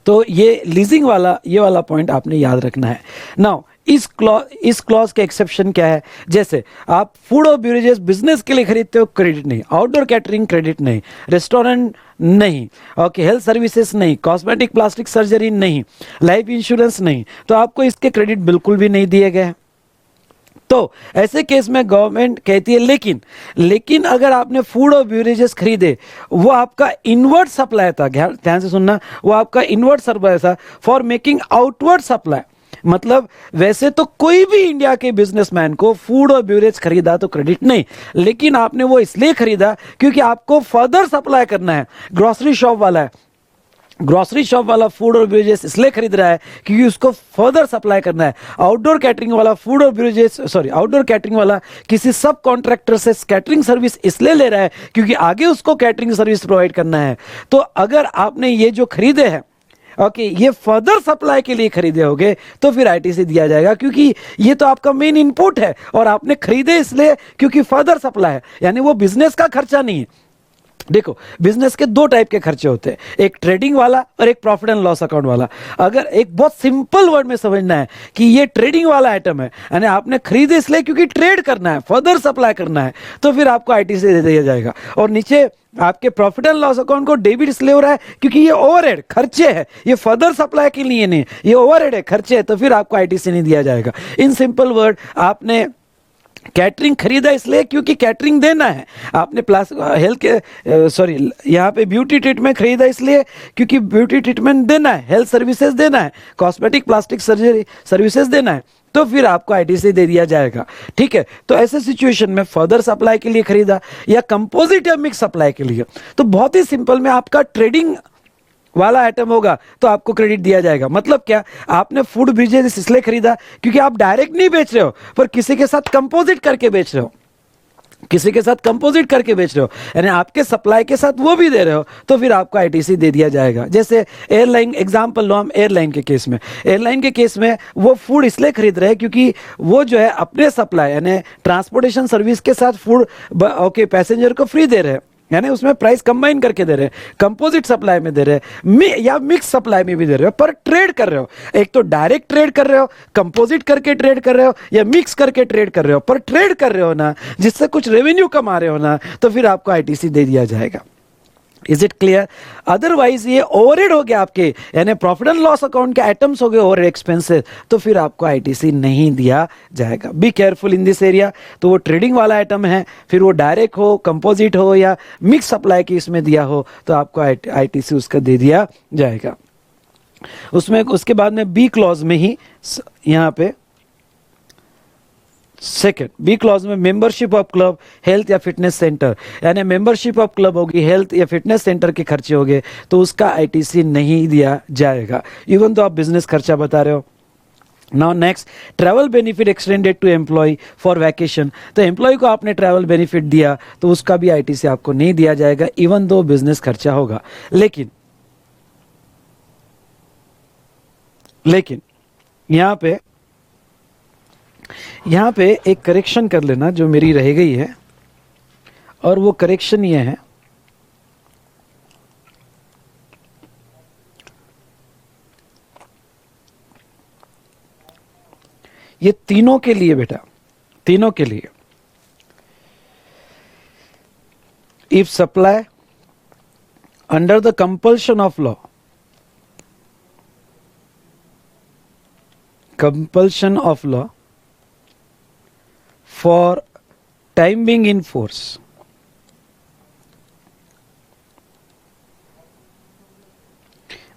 तो ये लीजिंग वाला ये वाला पॉइंट आपने याद रखना है। नाउ इस क्लॉज के एक्सेप्शन क्या है, जैसे आप फूड और ब्यूरेजेस बिजनेस के लिए खरीदते हो, क्रेडिट नहीं, आउटडोर कैटरिंग क्रेडिट नहीं, रेस्टोरेंट नहीं, हेल्थ सर्विसेज नहीं, कॉस्मेटिक प्लास्टिक सर्जरी नहीं, लाइफ इंश्योरेंस नहीं, तो आपको इसके क्रेडिट बिल्कुल भी नहीं दिए गए। तो ऐसे केस में गवर्नमेंट कहती है लेकिन अगर आपने फूड और ब्यूरेजेस खरीदे, वो आपका इनवर्ट सप्लाई था, ध्यान से सुनना, वो आपका इनवर्ट सप्लाई था फॉर मेकिंग आउटवर्ड सप्लाई। मतलब वैसे तो कोई भी इंडिया के बिजनेसमैन को फूड और ब्यूरेज खरीदा तो क्रेडिट नहीं, लेकिन आपने वो इसलिए खरीदा क्योंकि आपको फर्दर सप्लाई करना है, ग्रोसरी शॉप वाला है, ग्रोसरी शॉप वाला फूड और बेवरेजेस इसलिए खरीद रहा है क्योंकि उसको फर्दर सप्लाई करना है। आउटडोर कैटरिंग वाला फूड और बेवरेजेस आउटडोर कैटरिंग वाला किसी सब कॉन्ट्रैक्टर से कैटरिंग सर्विस इसलिए ले रहा है क्योंकि आगे उसको कैटरिंग सर्विस प्रोवाइड करना है। तो अगर आपने ये जो खरीदे हैं ओके ये फर्दर सप्लाई के लिए खरीदे होगे तो फिर आईटीसी दिया जाएगा, क्योंकि ये तो आपका मेन इनपुट है और आपने खरीदे इसलिए क्योंकि फर्दर सप्लाई है, यानी वो बिजनेस का खर्चा नहीं है। देखो बिजनेस के दो टाइप के खर्चे होते हैं, एक ट्रेडिंग वाला और एक प्रॉफिट एंड लॉस अकाउंट वाला। अगर एक बहुत सिंपल वर्ड में समझना है कि ये ट्रेडिंग वाला आइटम है, यानी आपने खरीदे इसलिए क्योंकि ट्रेड करना है, फर्दर सप्लाई करना है, तो फिर आपको आईटीसी दे दिया जाएगा। और नीचे आपके प्रॉफिट एंड लॉस अकाउंट को डेबिट इसलिए हो रहा है क्योंकि ये ओवरहेड खर्चे है, ये फर्दर सप्लाई के लिए नहीं, ये ओवरहेड है, खर्चे है, तो फिर आपको आईटीसी नहीं दिया जाएगा। इन सिंपल वर्ड, आपने कैटरिंग खरीदा इसलिए क्योंकि कैटरिंग देना है, आपने प्लस हेल्थ के यहाँ पे ब्यूटी ट्रीटमेंट खरीदा इसलिए क्योंकि ब्यूटी ट्रीटमेंट देना है, हेल्थ सर्विसेज देना है, कॉस्मेटिक प्लास्टिक सर्जरी सर्विसेज देना है, तो फिर आपको आईटीसी दे दिया जाएगा। ठीक है, तो ऐसे सिचुएशन में फर्दर सप्लाई के लिए खरीदा या कंपोजिट या मिक्स सप्लाई के लिए, तो बहुत ही सिंपल में आपका ट्रेडिंग वाला आइटम होगा तो आपको क्रेडिट दिया जाएगा। मतलब क्या, आपने फूड बिजनेस इसलिए खरीदा क्योंकि आप डायरेक्ट नहीं बेच रहे हो पर किसी के साथ कंपोजिट करके बेच रहे हो, किसी के साथ कंपोजिट करके बेच रहे हो, यानी आपके सप्लाई के साथ वो भी दे रहे हो, तो फिर आपको आईटीसी दे दिया जाएगा। जैसे एयरलाइन एग्जांपल लो हम, एयरलाइन के केस में, एयरलाइन के केस में वो फूड इसलिए खरीद रहे हैं क्योंकि वो जो है अपने सप्लाई यानी ट्रांसपोर्टेशन सर्विस के साथ फूड ओके पैसेंजर को फ्री दे रहे हैं, यानी उसमें प्राइस कंबाइन करके दे रहे हैं, कंपोजिट सप्लाई में दे रहे हैं या मिक्स सप्लाई में भी दे रहे हो, पर ट्रेड कर रहे हो। एक तो डायरेक्ट ट्रेड कर रहे हो, कंपोजिट करके ट्रेड कर रहे हो, या मिक्स करके ट्रेड कर रहे हो, पर ट्रेड कर रहे हो ना, जिससे कुछ रेवेन्यू कमा रहे हो ना, तो फिर आपको आईटीसी दे दिया जाएगा। Is it clear? अदरवाइज ये ओवरहेड हो गया आपके, यानी प्रॉफिट एंड लॉस अकाउंट के आइटम्स हो गए ओवरहेड एक्सपेंसेस, तो फिर आपको आईटीसी नहीं दिया जाएगा। Be careful in this area. तो वो ट्रेडिंग वाला आइटम है, फिर वो डायरेक्ट हो, कंपोजिट हो या मिक्स सप्लाई की इसमें दिया हो, तो आपको आईटीसी उसका दे दिया जाएगा। उसमें उसके बाद में बी क्लॉज में ही यहां पे सेकेंड बी क्लॉज में मेंबरशिप ऑफ क्लब, हेल्थ या फिटनेस सेंटर, यानी मेंबरशिप ऑफ क्लब होगी, हेल्थ या फिटनेस सेंटर के खर्चे हो गए, तो उसका आईटीसी नहीं दिया जाएगा, इवन तो आप बिजनेस खर्चा बता रहे हो। Now next, travel benefit extended to employ for vacation, तो एम्प्लॉय को आपने ट्रैवल बेनिफिट दिया तो उसका भी आईटीसी आपको नहीं दिया जाएगा, इवन दो बिजनेस खर्चा होगा। लेकिन यहां पे एक करेक्शन कर लेना जो मेरी रह गई है, और वो करेक्शन ये है, ये तीनों के लिए बेटा, तीनों के लिए, if supply under the compulsion of law, compulsion of law for time being in force,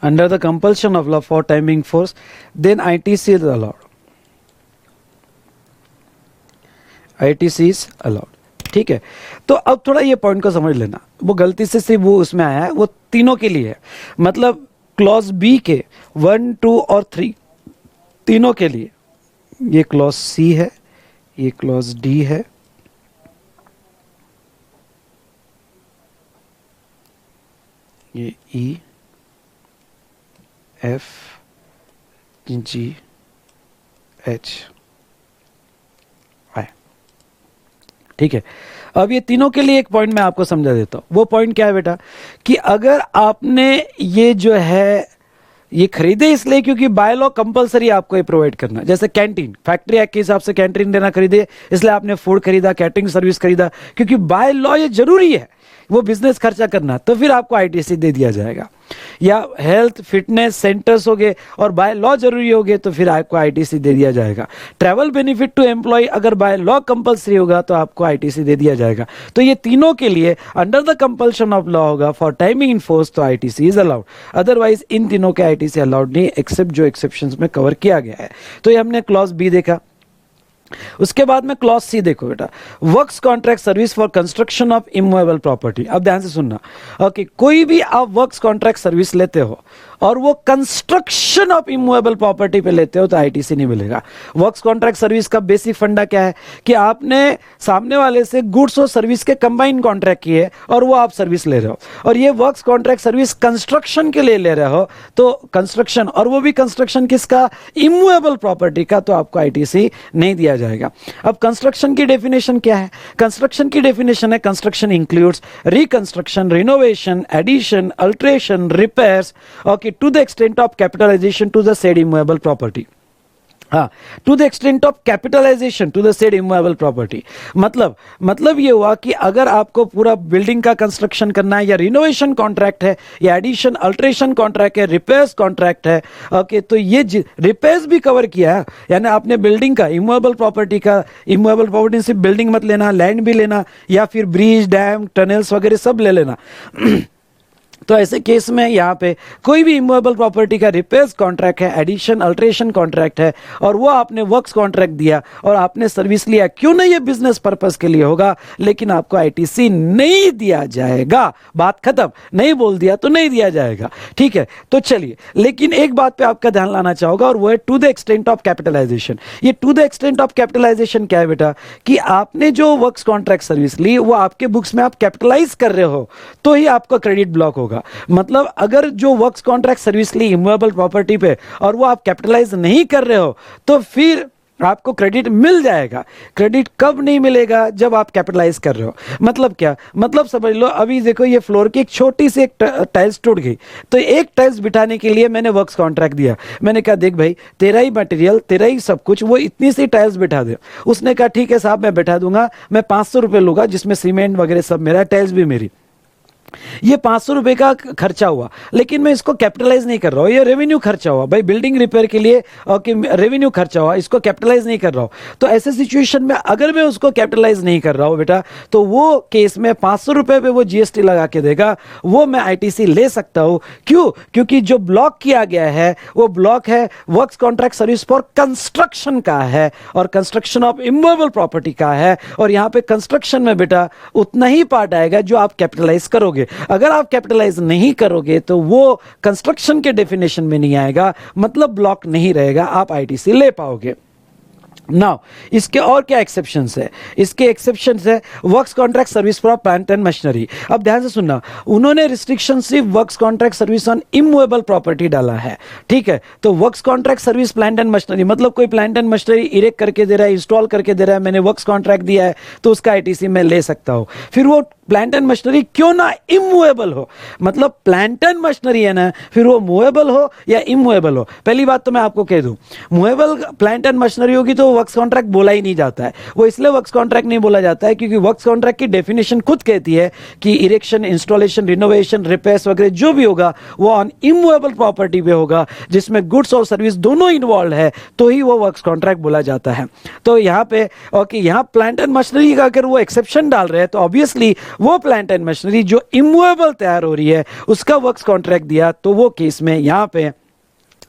under the compulsion of law for time being force, then ITC is allowed. ITC is allowed. ठीक है, तो अब थोड़ा ये पॉइंट को समझ लेना, वो गलती से वो उसमें आया है, वो तीनों के लिए है। मतलब क्लॉज बी के 1, 2 और 3 तीनों के लिए, ये क्लॉज सी है, ये क्लॉज डी है, ये ई, एफ, जी, एच, आई। ठीक है, अब ये तीनों के लिए एक पॉइंट मैं आपको समझा देता हूं। वो पॉइंट क्या है बेटा, कि अगर आपने ये जो है ये खरीदे इसलिए क्योंकि बाय लॉ कंपलसरी आपको ये प्रोवाइड करना, जैसे कैंटीन, फैक्ट्री एक्ट के हिसाब से कैंटीन देना खरीदे इसलिए आपने फूड खरीदा, कैटरिंग सर्विस खरीदा, क्योंकि बाय लॉ ये जरूरी है वो बिजनेस खर्चा करना, तो फिर आपको आईटीसी दे दिया जाएगा। या हेल्थ फिटनेस सेंटर्स हो गए और बाय लॉ जरूरी हो गए, तो फिर आपको आईटीसी दे दिया जाएगा। ट्रैवल बेनिफिट टू एम्प्लॉय अगर बाय लॉ कंपलसरी होगा तो आपको आईटीसी दे दिया जाएगा। तो ये तीनों के लिए under the compulsion of law होगा फॉर टाइमिंग इन फोर्स, तो ITC is allowed. Otherwise in तीनों के आईटीसी अलाउड नहीं, एक्सेप्ट जो एक्सेप्शंस में कवर किया गया है। तो ये हमने क्लॉज बी देखा। उसके बाद में क्लॉज सी देखो बेटा, works contract service for construction of immovable property. अब ध्यान से सुनना, ओके, कोई भी आप वर्क्स कॉन्ट्रैक्ट सर्विस लेते हो और वो कंस्ट्रक्शन ऑफ इमूवेबल प्रॉपर्टी पे लेते हो तो आईटीसी नहीं मिलेगा। वर्क्स कॉन्ट्रैक्ट सर्विस का बेसिक फंडा क्या है कि आपने सामने वाले से गुड्स और सर्विस के कंबाइन कॉन्ट्रैक्ट किए और वो आप सर्विस ले रहे हो, और ये वर्क्स कॉन्ट्रैक्ट सर्विस कंस्ट्रक्शन के लिए ले रहे हो, तो कंस्ट्रक्शन, और वो भी कंस्ट्रक्शन किसका, इमूवेबल प्रॉपर्टी का, तो आपको आईटीसी नहीं दिया जाएगा। अब कंस्ट्रक्शन की डेफिनेशन क्या है? कंस्ट्रक्शन की डेफिनेशन है, construction includes reconstruction, renovation, addition, alteration, repairs, okay, to the extent of capitalization to the said immovable property। हाँ, to the extent of capitalisation to the said immovable property, मतलब ये हुआ कि अगर आपको पूरा बिल्डिंग का कंस्ट्रक्शन करना है, या रिनोवेशन कॉन्ट्रैक्ट है, या एडिशन अल्ट्रेशन कॉन्ट्रैक्ट है, रिपेयर्स कॉन्ट्रैक्ट है, ओके, तो ये रिपेयर्स भी कवर किया है। यानी आपने बिल्डिंग का इमूवेबल प्रॉपर्टी सिर्फ बिल्डिंग मत लेना, लैंड भी लेना, या फिर ब्रिज, डैम, टनल्स वगैरह सब ले लेना। तो ऐसे केस में यहाँ पे कोई भी इमूवेबल प्रॉपर्टी का रिपेयर्स कॉन्ट्रैक्ट है, एडिशन अल्ट्रेशन कॉन्ट्रैक्ट है, और वो आपने वर्क्स कॉन्ट्रैक्ट दिया और आपने सर्विस लिया, क्यों नहीं, ये बिजनेस पर्पस के लिए होगा, लेकिन आपको आईटीसी नहीं दिया जाएगा। बात खत्म, नहीं बोल दिया तो नहीं दिया जाएगा, ठीक है। तो चलिए, लेकिन एक बात पे आपका ध्यान लाना चाहूंगा, और वो है to the extent of capitalization. ये to the extent of capitalization क्या है बेटा, कि आपने जो वर्क्स कॉन्ट्रैक्ट सर्विस ली वो आपके बुक्स में आप कैपिटलाइज कर रहे हो तो ही आपका क्रेडिट ब्लॉक होगा। मतलब अगर जो वर्क्स कॉन्ट्रैक्ट सर्विस ली इमूवेबल प्रॉपर्टी पे और वो आप कैपिटलाइज नहीं कर रहे हो तो फिर आपको क्रेडिट मिल जाएगा। क्रेडिट कब नहीं मिलेगा, जब आप कैपिटलाइज कर रहे हो। मतलब क्या, मतलब समझ लो, अभी देखो ये फ्लोर की एक छोटी सी एक टाइल्स टूट गई, तो एक टाइल्स बिठाने के लिए मैंने वर्क्स कॉन्ट्रैक्ट दिया। मैंने कहा देख भाई, तेरा ही मटेरियल, तेरा ही सब कुछ, वो इतनी सी टाइल्स बिठा दे। उसने कहा ठीक है साहब, मैं बिठा दूंगा, मैं 500 रुपये लूंगा, जिसमें सीमेंट वगैरह सब मेरा, टाइल्स भी मेरी। ये 500 रुपए का खर्चा हुआ, लेकिन मैं इसको कैपिटलाइज नहीं कर रहा हूं। ये रेवेन्यू खर्चा हुआ भाई, बिल्डिंग रिपेयर के लिए रेवेन्यू खर्चा हुआ, इसको कैपिटलाइज नहीं कर रहा हूं। तो ऐसे सिचुएशन में अगर मैं उसको कैपिटलाइज नहीं कर रहा हूं बेटा, तो वो केस में 500 रुपए पे वो जीएसटी लगा के देगा, वो मैं आईटीसी ले सकता हूं। क्यों? क्योंकि जो ब्लॉक किया गया है वो ब्लॉक है works contract service for construction का है, और कंस्ट्रक्शन ऑफ इमूवेबल प्रॉपर्टी का है, और यहां पे कंस्ट्रक्शन में बेटा उतना ही पार्ट आएगा जो आप कैपिटलाइज करोगे। अगर आप कैपिटलाइज नहीं करोगे तो वो कंस्ट्रक्शन के डेफिनेशन में नहीं आएगा, मतलब ब्लॉक नहीं रहेगा, आप आईटीसी ले पाओगे। नाउ इसके और क्या एक्सेप्शंस है? इसके एक्सेप्शंस है works contract service for plant and machinery. अब ध्यान से सुनना, उन्होंने रिस्ट्रिक्शन सिर्फ works contract service on immovable property डाला है, ठीक है। तो works contract service plant and machinery, मतलब कोई प्लांट एंड मशीनरी इरेक्ट करके दे रहा है, इंस्टॉल करके दे रहा है, मैंने वर्क्स कॉन्ट्रैक्ट दिया है, तो उसका आईटीसी मैं ले सकता हूं। फिर वो प्लांट एंड मशीनरी क्यों ना इमूवेबल हो, मतलब प्लांट एंड मशीनरी है ना, फिर वो मूवेबल हो या इमूवेबल हो। पहली बात तो मैं आपको कह दूं, मूवेबल प्लांट एंड मशीनरी होगी तो वर्क्स कॉन्ट्रैक्ट बोला ही नहीं जाता है। वो इसलिए वर्क्स कॉन्ट्रैक्ट नहीं बोला जाता है क्योंकि वर्क्स कॉन्ट्रैक्ट की डेफिनेशन खुद कहती है कि इरेक्शन, इंस्टॉलेशन, रिनोवेशन, रिपेयर्स वगैरह जो भी होगा वो ऑन इमूवेबल प्रॉपर्टी पे होगा, जिसमें गुड्स और सर्विस दोनों इन्वॉल्व है, तो ही वो वर्क्स कॉन्ट्रैक्ट बोला जाता है। तो यहाँ पे ओके, यहाँ प्लांट एंड मशीनरी का अगर वो एक्सेप्शन डाल रहे हैं तो ऑब्वियसली वो प्लांट एंड मशीनरी जो इमूवेबल तैयार हो रही है उसका वर्क्स कॉन्ट्रैक्ट दिया, तो वो केस में यहां पे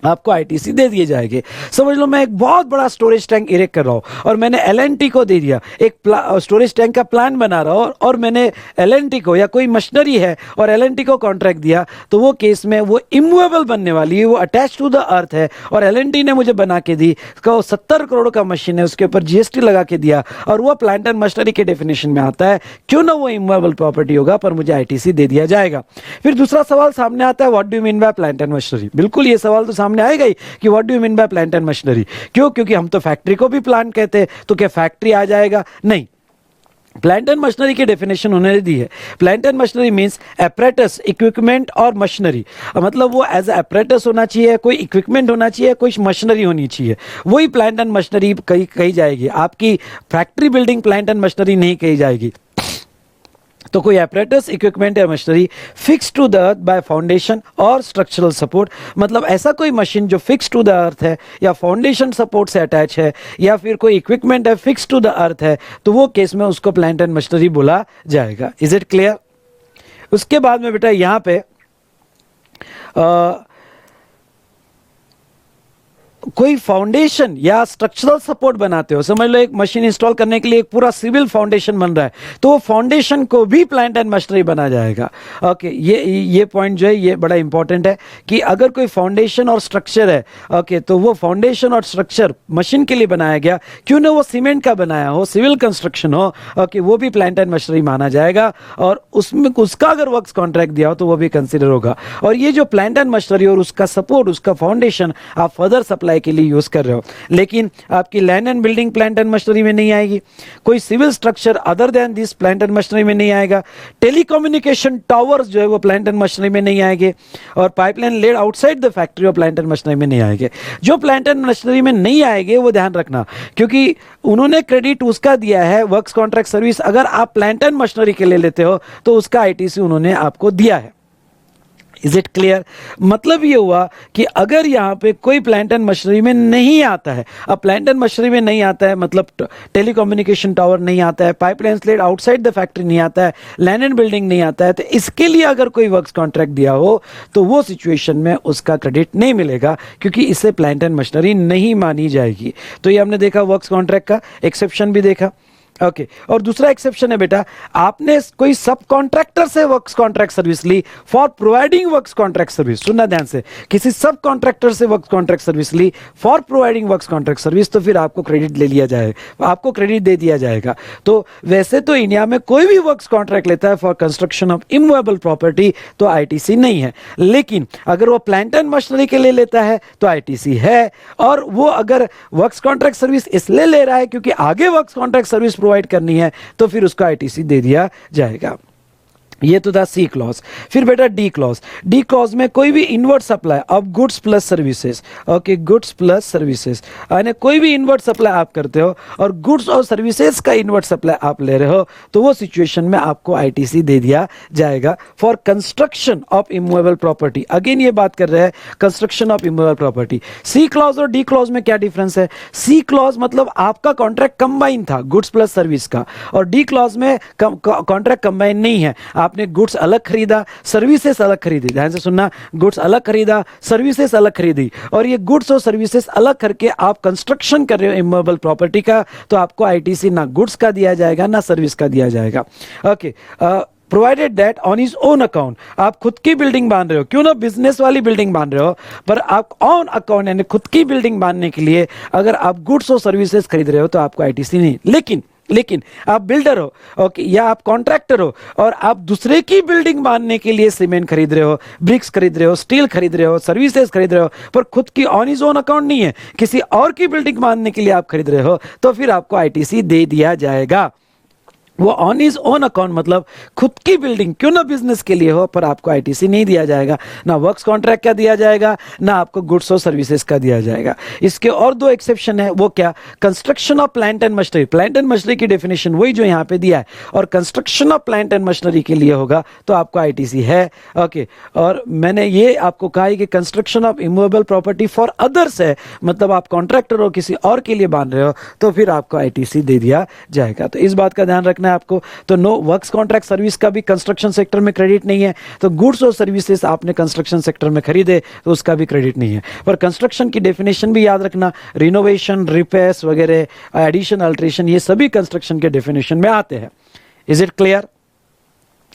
आपको आईटीसी दे दिए जाएंगे। समझ लो मैं एक बहुत बड़ा स्टोरेज टैंक इरेक्ट कर रहा हूं और मैंने एलएनटी को दे दिया, एक स्टोरेज टैंक का प्लान बना रहा हूं, और मैंने एलएनटी को, या कोई मशीनरी है और एलएनटी को कॉन्ट्रैक्ट दिया, तो वो केस में वो इमूवेबल बनने वाली है, वो अटैच टू द अर्थ है, और एलएनटी ने मुझे बना के दी, 70 करोड़ का मशीन है, उसके ऊपर जीएसटी लगा के दिया, और वो प्लांट एंड मशीनरी के डेफिनेशन में आता है, क्यों ना वो इमूवेबल प्रॉपर्टी होगा, पर मुझे आईटीसी दे दिया जाएगा। फिर दूसरा सवाल सामने आता है, what do you mean by plant and machinery. बिल्कुल ये सवाल तो सामने आएगा ही कि what do you mean by plant and machinery. क्यों? क्योंकि हम तो फैक्ट्री को भी प्लांट कहते हैं, तो क्या फैक्ट्री आ जाएगा? नहीं, प्लांट एंड मशीनरी की डेफिनेशन उन्होंने दी है। Plant and machinery means apparatus, equipment और मशीनरी, मतलब वो एज एपरेटस होना चाहिए, कोई इक्विपमेंट होना चाहिए, कोई मशीनरी होनी चाहिए, वही प्लांट एंड मशीनरी कही जाएगी। आपकी factory building plant and machinery नहीं कही जाएगी। तो कोई एपरेटस, इक्विपमेंट या machinery fix to the earth by foundation और स्ट्रक्चरल सपोर्ट, मतलब ऐसा कोई मशीन जो फिक्स टू द अर्थ है या फाउंडेशन सपोर्ट से अटैच है, या फिर कोई इक्विपमेंट है फिक्स टू द अर्थ है, तो वो केस में उसको प्लांट एंड मशीनरी बोला जाएगा। Is it clear? उसके बाद में बेटा यहां पे कोई फाउंडेशन या स्ट्रक्चरल सपोर्ट बनाते हो, समझ लो एक मशीन इंस्टॉल करने के लिए एक पूरा सिविल फाउंडेशन बन रहा है, तो वो फाउंडेशन को भी प्लांट एंड मशीनरी बना जाएगा। ओके, ये पॉइंट जो है ये बड़ा इंपॉर्टेंट है कि अगर कोई फाउंडेशन और स्ट्रक्चर है, ओके, तो वो फाउंडेशन और स्ट्रक्चर मशीन के लिए बनाया गया, क्यों ना वो सीमेंट का बनाया हो, सिविल कंस्ट्रक्शन हो, ओके, वो भी प्लांट एंड मशीनरी माना जाएगा और उसमें उसका अगर वर्क्स कॉन्ट्रैक्ट दिया हो तो वो भी कंसिडर होगा। और ये जो प्लांट एंड मशीनरी और उसका सपोर्ट, उसका फाउंडेशन आप फर्दर सप्लाई के लिए यूज कर रहे हो, लेकिन आपकी land and building plant and machinery में नहीं आएगी, कोई civil structure other than this plant and machinery में नहीं आएगा, टेलीकम्युनिकेशन टावर्स जो है वो प्लांट एंड मशीनरी में नहीं आएंगे, और pipeline laid outside the factory और प्लांट एंड मशीनरी में नहीं आएंगे। जो प्लांट एंड मशीनरी में नहीं आएंगे वो ध्यान रखना, क्योंकि उन्होंने क्रेडिट उसका दिया है वर्क्स कॉन्ट्रैक्ट सर्विस, अगर आप प्लांट एंड मशीनरी के लिए लेते हो तो उसका आईटीसी उन्होंने आपको दिया है। Is it clear? मतलब ये हुआ कि अगर यहां पे कोई प्लांट एंड मशीनरी में नहीं आता है, अब प्लांट एंड मशीनरी में नहीं आता है मतलब टेलीकम्युनिकेशन टावर नहीं आता है, pipeline laid outside the factory नहीं आता है, लैंड एंड बिल्डिंग नहीं आता है, तो इसके लिए अगर कोई वर्क्स कॉन्ट्रैक्ट दिया हो तो वो सिचुएशन में उसका क्रेडिट नहीं मिलेगा, क्योंकि इससे प्लांट एंड मशीनरी नहीं मानी जाएगी। तो ये हमने देखा वर्क्स कॉन्ट्रैक्ट का एक्सेप्शन भी देखा। ओके, और दूसरा एक्सेप्शन है बेटा, आपने कोई सब कॉन्ट्रैक्टर से वर्क्स कॉन्ट्रैक्ट सर्विस ली for providing works contract service, सुनना ध्यान से, किसी सब कॉन्ट्रैक्टर से वर्क्स कॉन्ट्रैक्ट सर्विस ली for providing works contract service, तो फिर आपको क्रेडिट ले लिया जाएगा, आपको क्रेडिट दे दिया जाएगा। तो वैसे तो इंडिया में कोई भी वर्क्स कॉन्ट्रैक्ट लेता है for construction of immovable property तो आईटीसी नहीं है, लेकिन अगर वो प्लांट एंड मशीनरी के लिए लेता है तो आईटीसी है, और वो अगर वर्क्स कॉन्ट्रैक्ट सर्विस इसलिए ले रहा है क्योंकि आगे वर्क्स कॉन्ट्रैक्ट सर्विस प्रोवाइड करनी है तो फिर उसका आईटीसी दे दिया जाएगा। ये तो था सी क्लॉज। फिर बेटा डी क्लॉज। डी क्लॉज में कोई भी inward supply of goods plus services, okay, goods plus services, यानी कोई भी इनवर्ट सप्लाई आप करते हो और गुड्स और सर्विसेज का इनवर्ट सप्लाई आप ले रहे हो तो वो सिचुएशन में आपको आईटीसी दे दिया जाएगा for construction of immovable property. Again ये बात कर रहे हैं construction of immovable property. C clause और डी क्लॉज में क्या डिफरेंस है? सी क्लॉज मतलब आपका कॉन्ट्रैक्ट कंबाइन था गुड्स प्लस सर्विस का, और डी क्लॉज में कॉन्ट्रैक्ट कंबाइन नहीं है, आपने गुड्स अलग खरीदा, सर्विसेज अलग खरीदी, ध्यान से सुनना, गुड्स अलग खरीदा, सर्विसेज अलग खरीदी, और ये गुड्स और सर्विसेज अलग करके आप कंस्ट्रक्शन कर रहे हो इमूवेबल प्रॉपर्टी का, तो आपको आईटीसी ना गुड्स का दिया जाएगा ना सर्विस का दिया जाएगा। Okay, provided that on his own account, आप खुद की बिल्डिंग बांध रहे हो, क्यों ना बिजनेस वाली बिल्डिंग बांध रहे हो, पर आप ऑन अकाउंट यानी खुद की बिल्डिंग बांधने के लिए अगर आप गुड्स और सर्विसेज खरीद रहे हो तो आपको आईटीसी नहीं। लेकिन आप बिल्डर हो, ओके, या आप कॉन्ट्रैक्टर हो और आप दूसरे की बिल्डिंग बांधने के लिए सीमेंट खरीद रहे हो, ब्रिक्स खरीद रहे हो, स्टील खरीद रहे हो, सर्विसेज खरीद रहे हो, पर खुद की ऑन हिज ओन अकाउंट नहीं है, किसी और की बिल्डिंग बांधने के लिए आप खरीद रहे हो, तो फिर आपको आईटीसी दे दिया जाएगा। वो ऑन इज ओन अकाउंट मतलब खुद की बिल्डिंग क्यों ना बिजनेस के लिए हो, पर आपको आईटीसी नहीं दिया जाएगा, ना वर्क्स कॉन्ट्रैक्ट का दिया जाएगा, ना आपको गुड्स और सर्विसेज का दिया जाएगा। इसके और दो एक्सेप्शन है, वो क्या? Construction of plant and machinery, plant and machinery की डेफिनेशन वही जो यहां पे दिया है, और construction of plant and machinery के लिए होगा तो आपको आईटीसी है। ओके, और मैंने ये आपको कहा है कि construction of immovable property for others है, मतलब आप कॉन्ट्रैक्टर हो, किसी और के लिए बांध रहे हो, तो फिर आपको आईटीसी दे दिया जाएगा। तो इस बात का ध्यान रखना आपको। तो नो वर्क्स कॉन्ट्रैक्ट सर्विस का भी कंस्ट्रक्शन सेक्टर में क्रेडिट नहीं है, तो गुड्स और सर्विसेज आपने कंस्ट्रक्शन सेक्टर में खरीदे तो उसका भी क्रेडिट नहीं है। पर कंस्ट्रक्शन की डेफिनेशन भी याद रखना, रिनोवेशन, रिपेयर्स वगैरह, एडिशन, अल्ट्रेशन, ये सभी कंस्ट्रक्शन के डेफिनेशन में आते हैं। Is it clear?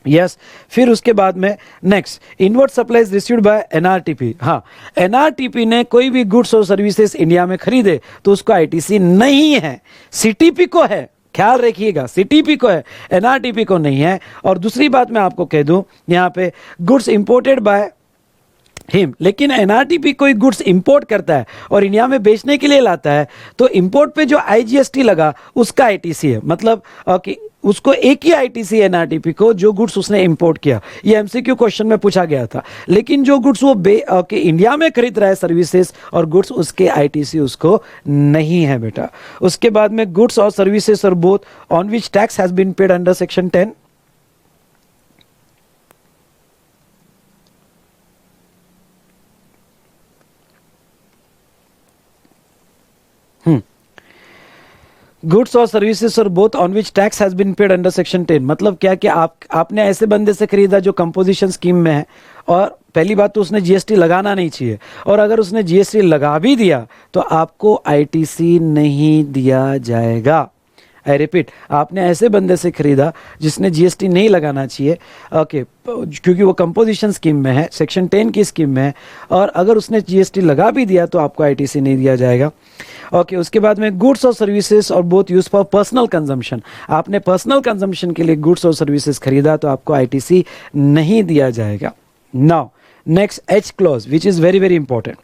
यस। फिर उसके बाद में next, inward supplies received by NRTP. हाँ, एनआरटीपी ने कोई भी गुड्स और सर्विसेज इंडिया में खरीदे तो उसको आईटीसी नहीं है, सीटीपी को है, ख्याल रखिएगा, सीटीपी को है, एनआरटीपी को नहीं है। और दूसरी बात मैं आपको कह दूं, यहां पे गुड्स इंपोर्टेड बाय हिम, लेकिन एनआरटीपी कोई गुड्स इंपोर्ट करता है और इंडिया में बेचने के लिए लाता है तो इंपोर्ट पे जो आईजीएसटी लगा उसका आईटीसी है, मतलब कि उसको एक ही आईटीसी है एनआरटीपी को जो गुड्स उसने इंपोर्ट किया। ये एमसीक्यू क्वेश्चन में पूछा गया था, लेकिन जो गुड्स वो इंडिया में खरीद रहा है सर्विसेज और गुड्स, उसके आईटीसी उसको नहीं है बेटा। उसके बाद में goods or services or both on which tax has been paid under section 10। Goods or services or both on which tax has been paid under section 10, मतलब क्या कि आपने ऐसे बंदे से खरीदा जो कंपोजिशन स्कीम में है, और पहली बात तो उसने जीएसटी लगाना नहीं चाहिए, और अगर उसने जीएसटी लगा भी दिया तो आपको आईटीसी नहीं दिया जाएगा। आई रिपीट, आपने ऐसे बंदे से खरीदा जिसने जीएसटी नहीं लगाना चाहिए, ओके, क्योंकि वो कंपोजिशन स्कीम में है, सेक्शन 10 की स्कीम में है, और अगर उसने जीएसटी लगा भी दिया तो आपको आईटीसी नहीं दिया जाएगा। ओके, उसके बाद में goods or services or both use for personal consumption, आपने पर्सनल कंजम्पशन के लिए गुड्स और सर्विसेज खरीदा तो आपको आईटीसी नहीं दिया जाएगा। Now next H clause which is very very important,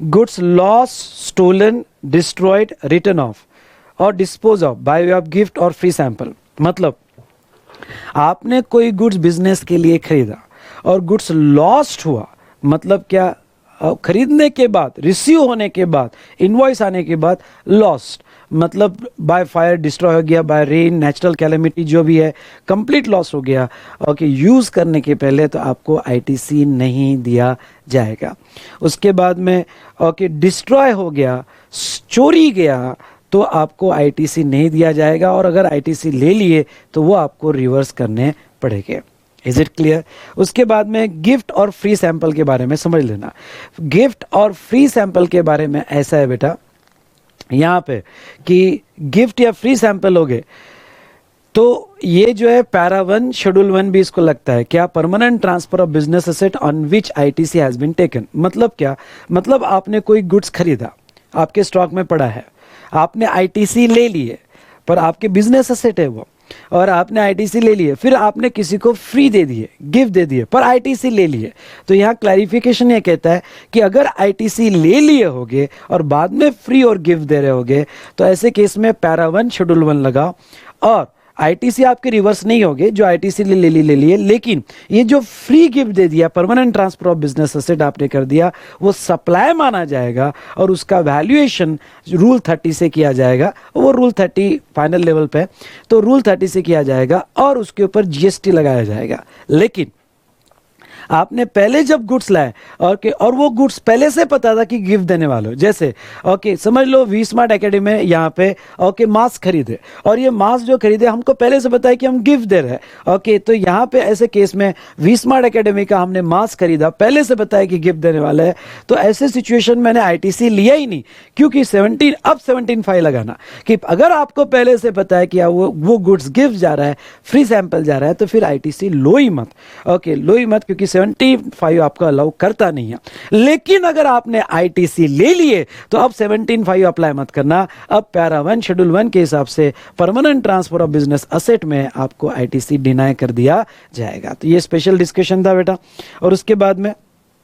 goods loss, stolen, destroyed, written off और dispose of by way of gift और फ्री सैंपल। मतलब आपने कोई गुड्स बिजनेस के लिए खरीदा और गुड्स लॉस्ट हुआ, मतलब क्या, खरीदने के बाद, रिसीव होने के बाद, इनवॉइस आने के बाद लॉस्ट, मतलब बाय फायर डिस्ट्रॉय हो गया, बाय रेन, नेचुरल कैलेमिटी जो भी है, कंप्लीट लॉस हो गया। ओके, यूज करने के पहले तो आपको आईटीसी नहीं दिया जाएगा। उसके बाद में ओके, डिस्ट्रॉय हो गया, चोरी गया, तो आपको आईटीसी नहीं दिया जाएगा, और अगर आईटीसी ले लिए तो वो आपको रिवर्स करने पड़ेंगे। Is it clear? उसके बाद में गिफ्ट और फ्री सैंपल के बारे में समझ लेना। गिफ्ट और फ्री सैंपल के बारे में ऐसा है बेटा यहाँ पे कि गिफ्ट या फ्री सैंपल हो गए तो ये जो है पैरा 1 शेड्यूल 1 भी इसको लगता है क्या, permanent transfer of business asset on which ITC has been taken. मतलब क्या, मतलब आपने कोई गुड्स खरीदा, आपके स्टॉक में पड़ा है, आपने आईटीसी ले लिए, पर आपके बिजनेस एसेट है वो, और आपने आईटीसी ले लिए, फिर आपने किसी को फ्री दे दिए, गिफ्ट दे दिए, पर आईटीसी ले लिए। तो यहाँ क्लैरिफिकेशन ये कहता है कि अगर आईटीसी ले लिए होगे और बाद में फ्री और गिफ्ट दे रहे होगे तो ऐसे केस में पैरा 1 शेड्यूल 1 लगाओ, और आईटीसी आपके रिवर्स नहीं होगे, जो आईटीसी ले लिए, लेकिन ये जो फ्री गिफ्ट दे दिया, permanent transfer of business asset आपने कर दिया, वो सप्लाई माना जाएगा और उसका वैल्यूएशन रूल 30 से किया जाएगा। वो रूल 30 फाइनल लेवल पे, तो रूल 30 से किया जाएगा और उसके ऊपर जीएसटी लगाया जाएगा। लेकिन आपने पहले जब गुड्स लाए और वो गुड्स पहले से पता था कि गिफ्ट देने वाले हो, जैसे ओके समझ लो वी स्मार्ट एकेडमी में यहाँ पे ओके मास्क खरीदे, और ये मास्क जो खरीदे हमको पहले से पता है कि हम गिफ्ट दे रहे हैं। ओके, तो यहाँ पे ऐसे केस में वी स्मार्ट एकेडमी का हमने मास्क खरीदा, पहले से पता है कि गिफ्ट देने वाले है, तो ऐसे सिचुएशन मैंने आईटीसी लिया ही नहीं, क्योंकि 17.5 लगाना कि अगर आपको पहले से पता है कि वो गुड्स गिफ्ट जा रहा है, फ्री सैंपल जा रहा है, तो फिर आईटीसी लो ही मत। ओके, लो ही मत, क्योंकि 17.5 आपका अलाउ करता नहीं है। लेकिन अगर आपने आईटीसी ले लिए तो अब 17.5 अप्लाई मत करना, अब पैरा 1 शेड्यूल 1 के हिसाब से permanent transfer of business asset में आपको आईटीसी डिनाई कर दिया जाएगा। तो ये स्पेशल डिस्कशन था बेटा। और उसके बाद में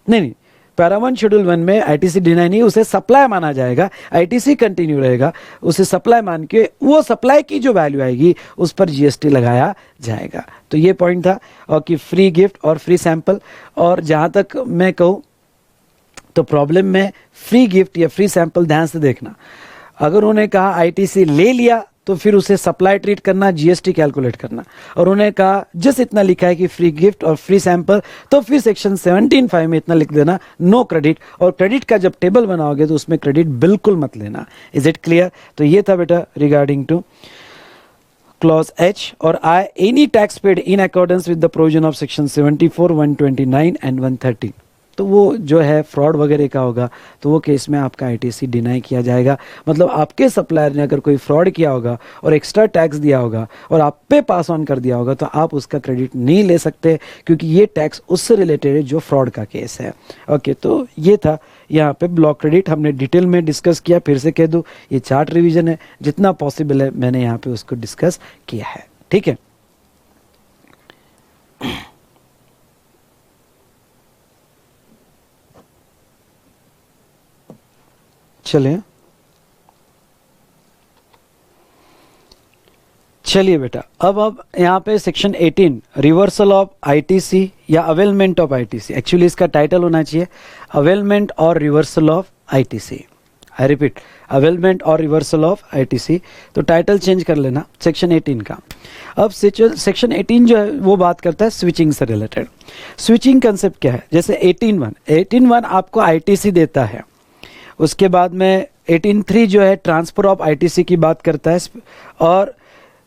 नहीं, पैरा 1 शेड्यूल 1 में आईटीसी डिनाई नहीं, उसे सप्लाई माना जाएगा, आईटीसी कंटिन्यू रहेगा, उसे सप्लाई मान के वो सप्लाई की जो वैल्यू आएगी उस पर जीएसटी लगाया जाएगा। तो ये पॉइंट था, और कि फ्री गिफ्ट और फ्री सैंपल। और जहां तक मैं कहूं तो प्रॉब्लम में फ्री गिफ्ट या फ्री सैंपल ध्यान से देखना, अगर उन्होंने कहा आईटीसी ले लिया तो फिर उसे सप्लाई ट्रीट करना, जीएसटी कैलकुलेट करना, और उन्होंने कहा जस्ट इतना लिखा है कि फ्री गिफ्ट और फ्री सैंपल, तो फिर सेक्शन 17.5 में इतना लिख देना नो क्रेडिट, और क्रेडिट का जब टेबल बनाओगे तो उसमें क्रेडिट बिल्कुल मत लेना। Is it clear? तो ये था बेटा रिगार्डिंग टू क्लॉज एच और I, any tax paid in accordance with the provision of section 74, 129 and 130। तो वो जो है फ्रॉड वगैरह का होगा तो वो केस में आपका आईटीसी डिनाई किया जाएगा। मतलब आपके सप्लायर ने अगर कोई फ्रॉड किया होगा और एक्स्ट्रा टैक्स दिया होगा और आप पे पास ऑन कर दिया होगा तो आप उसका क्रेडिट नहीं ले सकते, क्योंकि ये टैक्स उससे रिलेटेड है जो फ्रॉड का केस है। ओके, तो ये था यहाँ पे ब्लॉक क्रेडिट, हमने डिटेल में डिस्कस किया। फिर से कह दूँ, ये चार्ट रिविजन है, जितना पॉसिबल है मैंने यहाँ पे उसको डिस्कस किया है। ठीक है, चलिए बेटा, अब यहाँ पे सेक्शन 18 रिवर्सल ऑफ आईटीसी या अवेलमेंट ऑफ आईटीसी, एक्चुअली इसका टाइटल होना चाहिए अवेलमेंट और reversal of ITC. I repeat, availment और रिवर्सल ऑफ आईटीसी। तो टाइटल चेंज कर लेना सेक्शन 18 का। अब सेक्शन 18 जो है वो बात करता है स्विचिंग से रिलेटेड। स्विचिंग कंसेप्ट क्या है? जैसे 18.1 आपको आईटीसी देता है, उसके बाद में 18.3 जो है ट्रांसफर ऑफ आईटीसी की बात करता है, और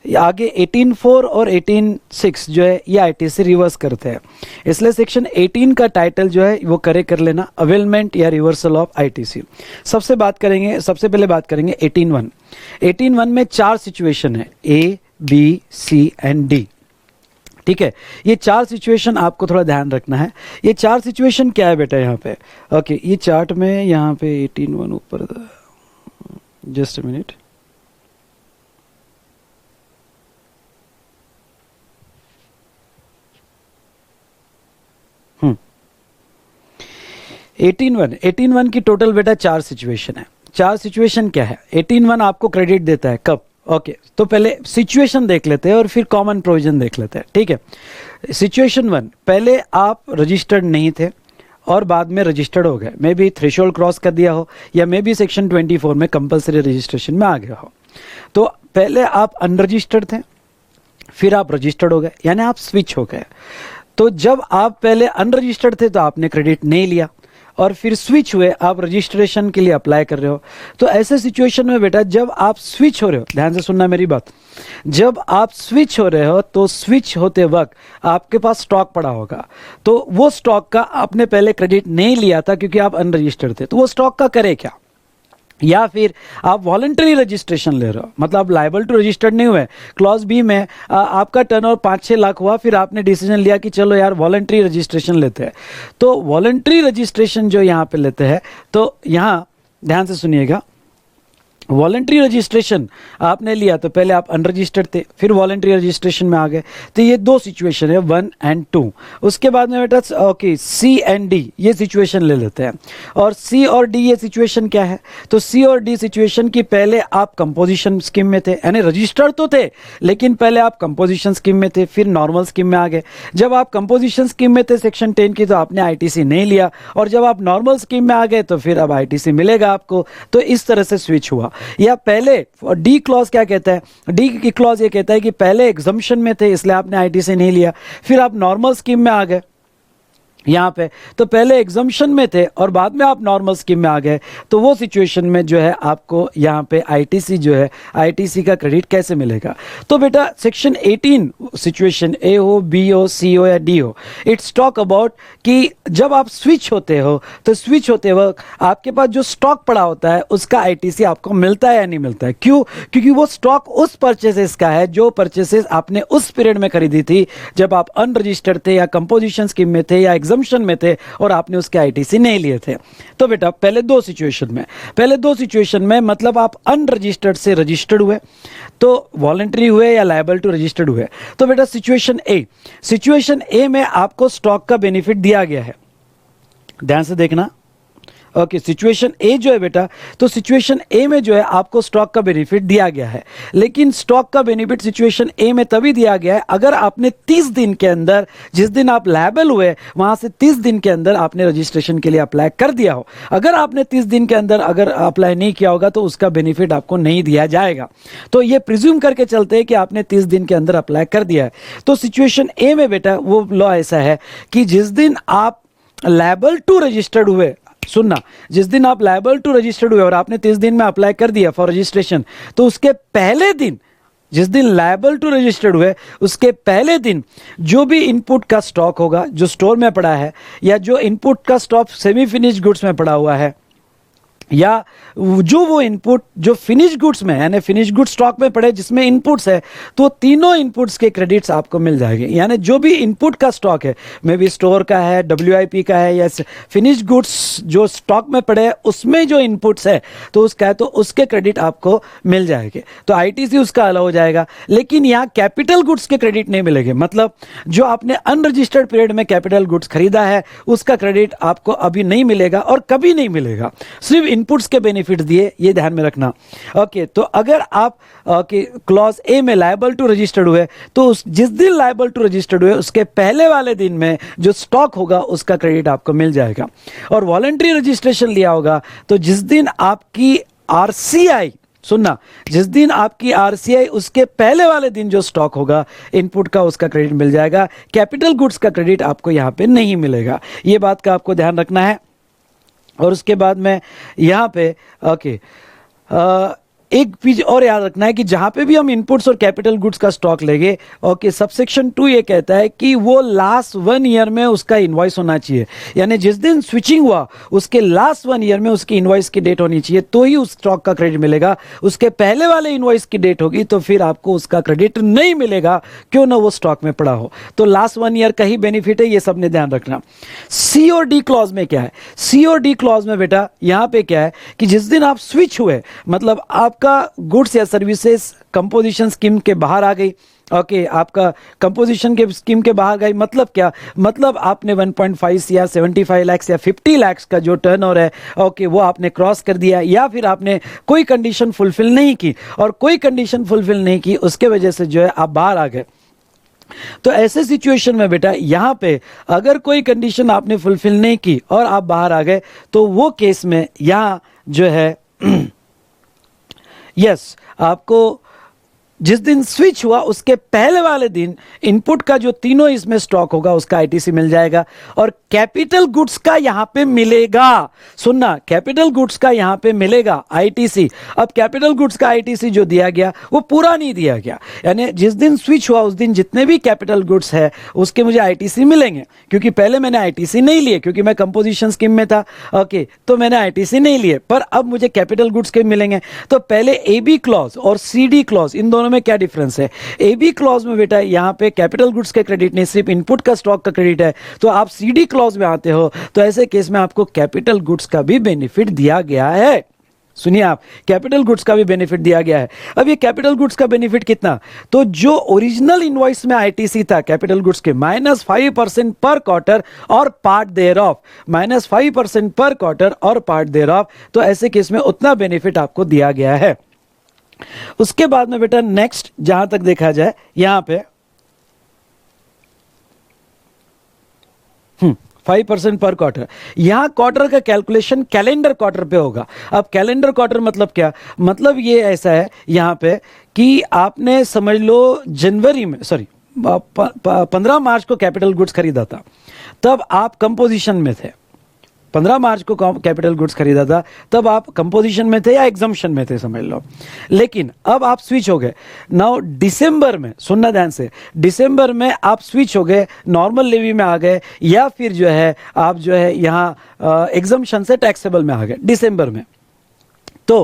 आगे 18.4 और 18.6 जो है ये आईटीसी रिवर्स करते हैं। इसलिए सेक्शन 18 का टाइटल जो है वो कर लेना, अवेलमेंट या रिवर्सल ऑफ आईटीसी। सबसे पहले बात करेंगे 18.1। 18.1 में 4 सिचुएशन है, A B C and D. ठीक है, ये 4 सिचुएशन आपको थोड़ा ध्यान रखना है। ये 4 सिचुएशन क्या है बेटा यहाँ पे? ओके, ये चार्ट में यहाँ पे 18.1 ऊपर, जस्ट अ मिनट। हम्म 18.1 की टोटल बेटा 4 सिचुएशन है। 4 सिचुएशन क्या है? 18.1 आपको क्रेडिट देता है कब? ओके, तो पहले सिचुएशन देख लेते हैं और फिर कॉमन प्रोविजन देख लेते हैं। ठीक है, सिचुएशन 1, पहले आप रजिस्टर्ड नहीं थे और बाद में रजिस्टर्ड हो गए, मे बी थ्रेशोल्ड क्रॉस कर दिया हो या मे बी सेक्शन 24 में कंपलसरी रजिस्ट्रेशन में आ गया हो। तो पहले आप अनरजिस्टर्ड थे, फिर आप रजिस्टर्ड हो गए, यानी आप स्विच हो गए। तो जब आप पहले अनरजिस्टर्ड थे तो आपने क्रेडिट नहीं लिया, और फिर स्विच हुए, आप रजिस्ट्रेशन के लिए अप्लाई कर रहे हो। तो ऐसे सिचुएशन में बेटा जब आप स्विच हो रहे हो, ध्यान से सुनना मेरी बात, जब आप स्विच हो रहे हो तो स्विच होते वक्त आपके पास स्टॉक पड़ा होगा, तो वो स्टॉक का आपने पहले क्रेडिट नहीं लिया था क्योंकि आप अनरजिस्टर्ड थे, तो वो स्टॉक का करे क्या? या फिर आप वॉलंटरी रजिस्ट्रेशन ले रहे हो, मतलब लाइबल टू रजिस्टर्ड नहीं हुए। क्लॉज बी में आपका टर्नओवर 5-6 लाख हुआ, फिर आपने डिसीजन लिया कि चलो यार वॉलंटरी रजिस्ट्रेशन लेते हैं। तो वॉलंटरी रजिस्ट्रेशन जो यहाँ पे लेते हैं, तो यहाँ ध्यान से सुनिएगा, वॉलंटरी रजिस्ट्रेशन आपने लिया तो पहले आप अनरजिस्टर्ड थे, फिर वॉलंटरी रजिस्ट्रेशन में आ गए। तो ये 2 सिचुएशन है, 1 और 2। उसके बाद में बेटा ओके, सी एंड डी ये सिचुएशन ले लेते हैं। और सी और डी ये सिचुएशन क्या है? तो सी और डी सिचुएशन की पहले आप कंपोजिशन स्कीम में थे, यानी रजिस्टर्ड तो थे लेकिन पहले आप कंपोजिशन स्कीम में थे, फिर नॉर्मल स्कीम में आ गए। जब आप कंपोजिशन स्कीम में थे सेक्शन 10 की, तो आपने आईटीसी नहीं लिया, और जब आप नॉर्मल स्कीम में आ गए तो फिर अब आईटीसी मिलेगा आपको। तो इस तरह से स्विच हुआ। या पहले डी क्लॉज क्या कहता है? डी की क्लॉज ये कहता है कि पहले एग्जम्पशन में थे इसलिए आपने आईटीसी नहीं लिया, फिर आप नॉर्मल स्कीम में आ गए यहाँ पे, तो पहले एग्जम्पशन में थे और बाद में आप नॉर्मल स्कीम में आ गए, तो वो सिचुएशन में जो है आपको यहाँ पे आईटीसी जो है, आईटीसी का क्रेडिट कैसे मिलेगा? तो बेटा सेक्शन 18 सिचुएशन ए हो, बी हो, सी हो या डी हो, इट्स टॉक अबाउट कि जब आप स्विच होते हो तो स्विच होते वक्त आपके पास जो स्टॉक पड़ा होता है उसका आईटीसी आपको मिलता है या नहीं मिलता है। क्यों? क्योंकि वो स्टॉक उस परचेसेस का है जो परचेसेस आपने उस पीरियड में खरीदी थी जब आप अनरजिस्टर्ड थे या कंपोजिशन स्कीम में थे या एग्जम्पशन में थे और आपने उसके आईटीसी नहीं लिए थे। तो बेटा पहले 2 सिचुएशन में मतलब आप अनरजिस्टर्ड से रजिस्टर्ड हुए, तो वॉलंटरी हुए या लायबल टू रजिस्टर्ड हुए। तो बेटा सिचुएशन ए में आपको स्टॉक का बेनिफिट दिया गया है, ध्यान से देखना। ओके, सिचुएशन ए जो है बेटा, तो सिचुएशन ए में जो है आपको स्टॉक का बेनिफिट दिया गया है, लेकिन स्टॉक का बेनिफिट सिचुएशन ए में तभी दिया गया है अगर आपने 30 दिन के अंदर, जिस दिन आप लायबल हुए वहां से 30 दिन के अंदर आपने रजिस्ट्रेशन के लिए अप्लाई कर दिया हो। अगर आपने 30 दिन के अंदर अगर अप्लाई नहीं किया होगा तो उसका बेनिफिट आपको नहीं दिया जाएगा। तो ये प्रिज्यूम करके चलते हैं कि आपने 30 दिन के अंदर अप्लाई कर दिया है। तो सिचुएशन ए में बेटा वो लॉ ऐसा है कि जिस दिन आप लायबल टू रजिस्टर्ड हुए, सुनना, जिस दिन आप लायबल टू रजिस्टर्ड हुए और आपने 30 दिन में अप्लाई कर दिया फॉर रजिस्ट्रेशन, तो उसके पहले दिन, जिस दिन लायबल टू रजिस्टर्ड हुए उसके पहले दिन जो भी इनपुट का स्टॉक होगा जो स्टोर में पड़ा है, या जो इनपुट का स्टॉक सेमी फिनिश्ड गुड्स में पड़ा हुआ है, या जो वो इनपुट जो फिनिश गुड्स में है, यानी फिनिश गुड्स स्टॉक में पड़े जिसमें इनपुट्स है, तो तीनों इनपुट्स के क्रेडिट्स आपको मिल जाएंगे। यानी जो भी इनपुट का स्टॉक है, मे बी स्टोर का है, WIP का है, या फिनिश गुड्स जो स्टॉक में पड़े हैं उसमें जो इनपुट्स है तो उसका है, तो उसके क्रेडिट आपको मिल जाएंगे। तो आईटीसी उसका अलाउ हो जाएगा। लेकिन यहाँ कैपिटल गुड्स के क्रेडिट नहीं मिलेंगे, मतलब जो आपने अनरजिस्टर्ड पीरियड में कैपिटल गुड्स खरीदा है उसका क्रेडिट आपको अभी नहीं मिलेगा और कभी नहीं मिलेगा। सिर्फ इनपुट्स के बेनिफिट दिए, ये ध्यान में रखना। ओके, तो अगर आप क्लॉज ए में लायबल टू रजिस्टर्ड हुए तो जिस दिन लायबल टू रजिस्टर्ड हुए उसके पहले वाले दिन में जो स्टॉक होगा उसका क्रेडिट आपको मिल जाएगा। और वॉलंटरी रजिस्ट्रेशन लिया होगा तो जिस दिन आपकी आरसीआई, सुनना, जिस दिन आपकी आरसीआई उसके पहले वाले दिन जो स्टॉक होगा इनपुट का उसका क्रेडिट मिल जाएगा। कैपिटल गुड्स का क्रेडिट आपको यहां पे नहीं मिलेगा, ये बात का आपको ध्यान रखना है। और उसके बाद में यहाँ पे ओके एक चीज और याद रखना है कि जहां पे भी हम इनपुट्स और कैपिटल गुड्स का स्टॉक लेंगे, ओके, सबसेक्शन 2 ये कहता है कि वो लास्ट 1 ईयर में उसका इनवॉइस होना चाहिए, यानी जिस दिन स्विचिंग हुआ उसके लास्ट 1 ईयर में उसकी इनवॉइस की डेट होनी चाहिए, तो ही उस स्टॉक का क्रेडिट मिलेगा। उसके पहले वाले इनवॉइस की डेट होगी तो फिर आपको उसका क्रेडिट नहीं मिलेगा, क्यों ना वो स्टॉक में पड़ा हो। तो लास्ट 1 ईयर का ही बेनिफिट है, ये सबने ध्यान रखना। सी और डी क्लॉज में क्या है? सी और डी क्लॉज में बेटा यहां पे क्या है कि जिस दिन आप स्विच हुए, मतलब आपका गुड्स या सर्विसेज कंपोजिशन स्कीम के बाहर आ गई, ओके, आपका कंपोजिशन के स्कीम के बाहर गई, मतलब क्या? मतलब आपने 1.5 या 75 लाख या 50 लाख का जो टर्नओवर है, ओके, वो आपने क्रॉस कर दिया, या फिर आपने कोई कंडीशन फुलफिल नहीं की, और कोई कंडीशन फुलफिल नहीं की उसके वजह से जो है आप बाहर आ गए। तो ऐसे सिचुएशन में बेटा यहां पे अगर कोई कंडीशन आपने फुलफिल नहीं की और आप बाहर आ गए, तो वो केस में यहां जो है यस, आपको जिस दिन स्विच हुआ उसके पहले वाले दिन इनपुट का जो तीनों इसमें स्टॉक होगा उसका आईटीसी मिल जाएगा, और कैपिटल गुड्स का यहां पे मिलेगा। सुनना, कैपिटल गुड्स का यहां पे मिलेगा आईटीसी। अब कैपिटल गुड्स का आईटीसी जो दिया गया वो पूरा नहीं दिया गया, यानी जिस दिन स्विच हुआ उस दिन जितने भी कैपिटल गुड्स है उसके मुझे आईटीसी मिलेंगे, क्योंकि पहले मैंने आईटीसी नहीं लिए क्योंकि मैं कंपोजिशन स्कीम में था, ओके, तो मैंने आईटीसी नहीं लिए, पर अब मुझे कैपिटल गुड्स के मिलेंगे। तो पहले ए बी क्लॉज और सी डी क्लॉज, इन दोनों में क्या डिफरेंस है? ए बी क्लॉज में बेटा यहां पे कैपिटल गुड्स का क्रेडिट नहीं, सिर्फ इनपुट का स्टॉक का क्रेडिट है। तो आप सी डी क्लॉज में आते हो तो ऐसे केस में आपको कैपिटल गुड्स का भी बेनिफिट दिया गया है। सुनिए आप, कैपिटल गुड्स का भी बेनिफिट दिया गया है। अब ये कैपिटल गुड्स का बेनिफिट कितना? तो जो ओरिजिनल इनवॉइस में आईटीसी था कैपिटल गुड्स के -5% पर क्वार्टर और पार्ट देयर ऑफ, -5% पर क्वार्टर और पार्ट देयर ऑफ, तो ऐसे केस में उतना बेनिफिट आपको दिया गया है। उसके बाद में बेटा नेक्स्ट जहां तक देखा जाए यहां पे 5% पर क्वार्टर, यहां क्वार्टर का कैलकुलेशन कैलेंडर क्वार्टर पे होगा। अब कैलेंडर क्वार्टर मतलब क्या? मतलब ये ऐसा है यहां पे कि आपने समझ लो जनवरी में, सॉरी 15 मार्च को कैपिटल गुड्स खरीदा था, तब आप कंपोजिशन में थे। 15 मार्च को कैपिटल गुड्स खरीदा था, तब आप कंपोजिशन में थे या एग्जम्पशन में थे समझ लो। लेकिन अब आप स्विच हो गए, नाउ दिसंबर में, सुनना ध्यान से, दिसंबर में आप स्विच हो गए, नॉर्मल लेवी में आ गए, या फिर जो है आप जो है यहां एग्जम्पशन से टैक्सेबल में आ गए दिसंबर में। तो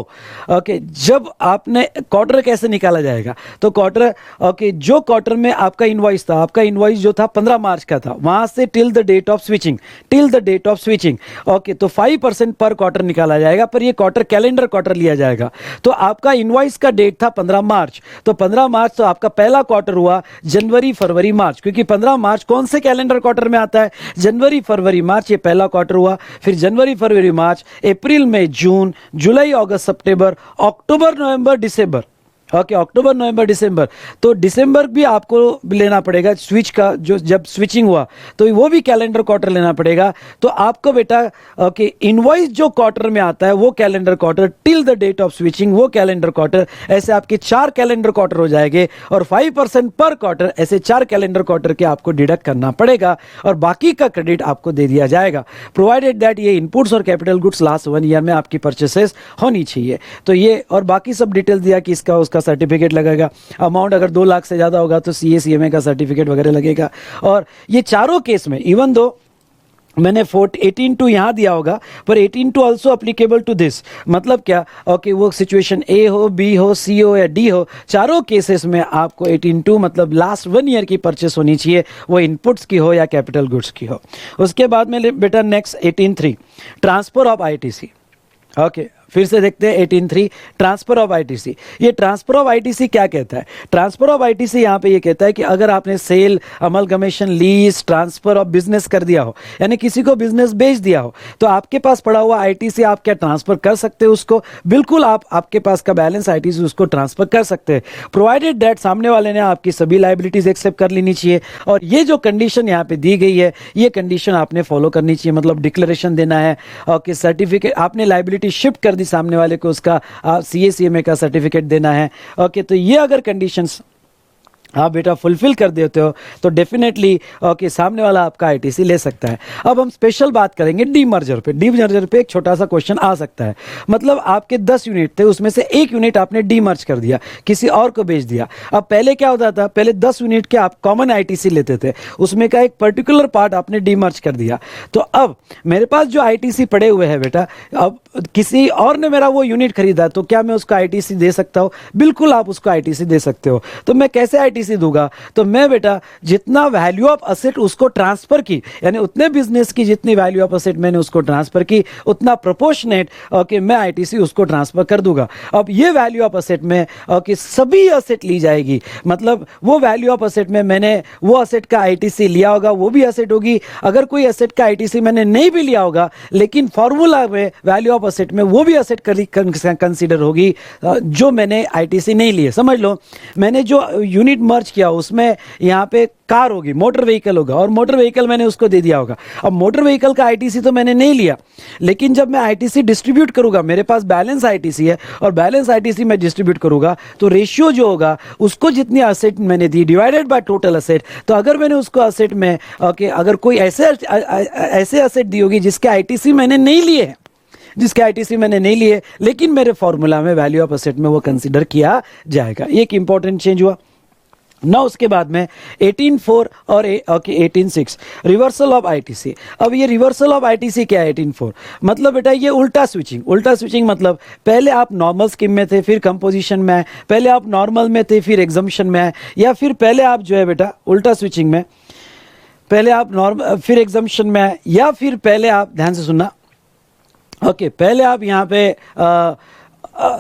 ओके, जब आपने क्वार्टर कैसे निकाला जाएगा? तो क्वार्टर, ओके, जो क्वार्टर में आपका इनवॉइस था, आपका इनवॉइस जो था 15 मार्च का था, वहां से till the date of switching, till the date of switching, okay, तो 5% पर क्वार्टर निकाला जाएगा, पर ये क्वार्टर कैलेंडर क्वार्टर लिया जाएगा। तो आपका इनवॉइस का डेट था 15 मार्च, तो 15 मार्च तो आपका पहला क्वार्टर हुआ जनवरी फरवरी मार्च, क्योंकि 15 मार्च कौन से कैलेंडर क्वार्टर में आता है? जनवरी फरवरी मार्च, ये पहला क्वार्टर हुआ। फिर जनवरी फरवरी मार्च, अप्रैल मई जून, जुलाई अगस्त सितंबर, अक्टूबर नवंबर दिसंबर, ओके, अक्टूबर नवंबर दिसंबर, तो दिसंबर भी आपको लेना पड़ेगा स्विच का, जो जब स्विचिंग हुआ तो वो भी कैलेंडर क्वार्टर लेना पड़ेगा। तो आपको बेटा ओके इनवॉइस जो क्वार्टर में आता है वो calendar quarter, till the date of switching वो कैलेंडर क्वार्टर, ऐसे आपके 4 कैलेंडर क्वार्टर हो जाएंगे, और 5% पर क्वार्टर, ऐसे 4 कैलेंडर क्वार्टर के आपको डिडक्ट करना पड़ेगा, और बाकी का क्रेडिट आपको दे दिया जाएगा, प्रोवाइडेड दैट ये इनपुट्स और कैपिटल गुड्स लास्ट 1 ईयर में आपकी परचेसेस होनी चाहिए। तो ये और बाकी सब डिटेल दिया कि इसका उसका सर्टिफिकेट लगेगा, अमाउंट अगर 2 लाख से ज्यादा होगा तो CA-CMA का सर्टिफिकेट वगैरह लगेगा। और ये चारों केस में इवन दो मैंने 18(2) यहां दिया होगा, पर 18(2) ऑल्सो अप्लीकेबल टू दिस, मतलब क्या? ओके, वो सिचुएशन ए हो, बी हो, सी हो या डी हो, चारों केसेस में आपको 18(2) मतलब लास्ट 1 ईयर की परचेस होनी चाहिए, वो इनपुट्स की हो या कैपिटल गुड्स की हो। उसके बाद में बेटा next 18(3) transfer of ITC, okay, फिर से देखते हैं 18(3) ट्रांसफर ऑफ आईटीसी। ये ट्रांसफर ऑफ आईटीसी क्या कहता है? ट्रांसफर ऑफ आईटीसी यहां पे ये कहता है कि अगर आपने sale, amalgamation, lease, transfer of business कर दिया हो, यानी किसी को बिजनेस बेच दिया हो, तो आपके पास पड़ा हुआ आईटीसी आप क्या ट्रांसफर कर सकते हो उसको? बिल्कुल, आप आपके पास का बैलेंस आईटीसी उसको ट्रांसफर कर सकते हैं, प्रोवाइडेड दैट सामने वाले ने आपकी सभी लाइबिलिटीज एक्सेप्ट कर लेनी चाहिए। और ये जो कंडीशन यहाँ पे दी गई है, ये कंडीशन आपने फॉलो करनी चाहिए, मतलब डिक्लेरेशन देना है, ओके, सर्टिफिकेट आपने लाइबिलिटी शिफ्ट कर दी सामने वाले को, उसका CA-CMA का सर्टिफिकेट देना है, ओके। तो ये अगर कंडीशंस आप बेटा फुलफिल कर देते हो तो डेफिनेटली ओके सामने वाला आपका आईटीसी ले सकता है। अब हम स्पेशल बात करेंगे डीमर्जर पे। डीमर्जर पे एक छोटा सा क्वेश्चन आ सकता है, मतलब आपके 10 यूनिट थे, उसमें से एक यूनिट आपने डीमर्ज कर दिया, किसी और को बेच दिया। अब पहले क्या होता था, पहले 10 यूनिट के आप कॉमन आईटीसी लेते थे, उसमें का एक पर्टिकुलर पार्ट आपने डीमर्ज कर दिया। तो अब मेरे पास जो आईटीसी पड़े हुए हैं बेटा, अब किसी और ने मेरा वो यूनिट खरीदा तो क्या मैं उसको आईटीसी दे सकता हूँ? बिल्कुल आप उसको आईटीसी दे सकते हो। तो मैं कैसे आईटीसी दूंगा? तो मैं बेटा जितना वैल्यू ऑफ असेट उसको ट्रांसफर की, यानी उतने बिजनेस की जितनी वैल्यू ऑफ असेट मैंने उसको ट्रांसफर की, उतना प्रोपोर्शनेट ओके मैं आईटीसी उसको ट्रांसफर कर दूंगा। अब ये वैल्यू ऑफ असेट में ओके सभी असेट ली जाएगी, मतलब वो वैल्यू ऑफ असेट में मैंने वो असेट का आईटीसी लिया होगा वो भी असेट होगी, अगर कोई असेट का आईटीसी मैंने नहीं भी लिया होगा लेकिन फॉर्मूला में वैल्यू ऑफ असेट में वो भी असेट कंसीडर होगी जो मैंने आईटीसी नहीं लिए। समझ लो मैंने जो यूनिट मर्ज किया उसमें यहाँ पे कार होगी, मोटर व्हीकल होगा, और मोटर व्हीकल मैंने उसको दे दिया होगा। अब मोटर व्हीकल का आईटीसी तो मैंने नहीं लिया, लेकिन जब मैं आईटीसी डिस्ट्रीब्यूट करूंगा, मेरे पास बैलेंस आईटीसी है और बैलेंस आईटीसी मैं डिस्ट्रीब्यूट करूंगा, तो रेशियो जो होगा उसको जितनी असेट मैंने दी डिवाइडेड बाय टोटल असेट, तो अगर मैंने उसको असेट में ओके अगर कोई ऐसे असेट दी होगी जिसके आईटीसी मैंने नहीं लिए हैं, जिसके आईटीसी मैंने नहीं लिए लेकिन मेरे फॉर्मूला में वैल्यू ऑफ असेट में वो कंसीडर किया जाएगा। एक इंपॉर्टेंट चेंज हुआ ना। उसके बाद में 18.4 और 18.6 रिवर्सल ऑफ आईटीसी। अब ये रिवर्सल ऑफ आईटीसी क्या है? 18.4 मतलब बेटा ये उल्टा स्विचिंग। उल्टा स्विचिंग मतलब पहले आप नॉर्मल स्कीम में थे फिर कंपोजिशन में आए, पहले आप नॉर्मल में थे फिर एग्जम्पशन में आए, या फिर पहले आप जो है बेटा उल्टा स्विचिंग में पहले आप नॉर्मल फिर एग्जम्पशन में आए, या फिर पहले आप ध्यान से सुनना ओके पहले आप यहाँ पे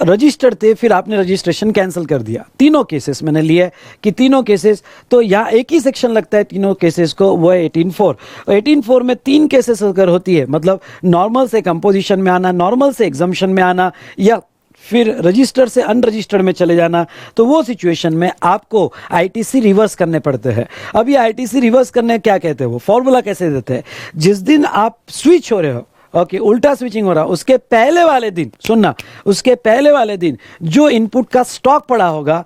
रजिस्टर्ड थे फिर आपने रजिस्ट्रेशन कैंसिल कर दिया। तीनों केसेस मैंने लिए कि तीनों केसेस, तो यहाँ एक ही सेक्शन लगता है तीनों केसेस को, वो है 18.4। 18.4 में 3 केसेस अगर होती है, मतलब नॉर्मल से कंपोजिशन में आना, नॉर्मल से एग्जम्पशन में आना, या फिर रजिस्टर से अनरजिस्टर्ड में चले जाना, तो वो सिचुएशन में आपको आईटीसी रिवर्स करने पड़ते हैं। अब ये आईटीसी रिवर्स करने क्या कहते हैं, वो फॉर्मूला कैसे देते हैं? जिस दिन आप स्विच हो रहे हो ओके उल्टा स्विचिंग हो रहा, उसके पहले वाले दिन सुनना, उसके पहले वाले दिन जो इनपुट का स्टॉक पड़ा होगा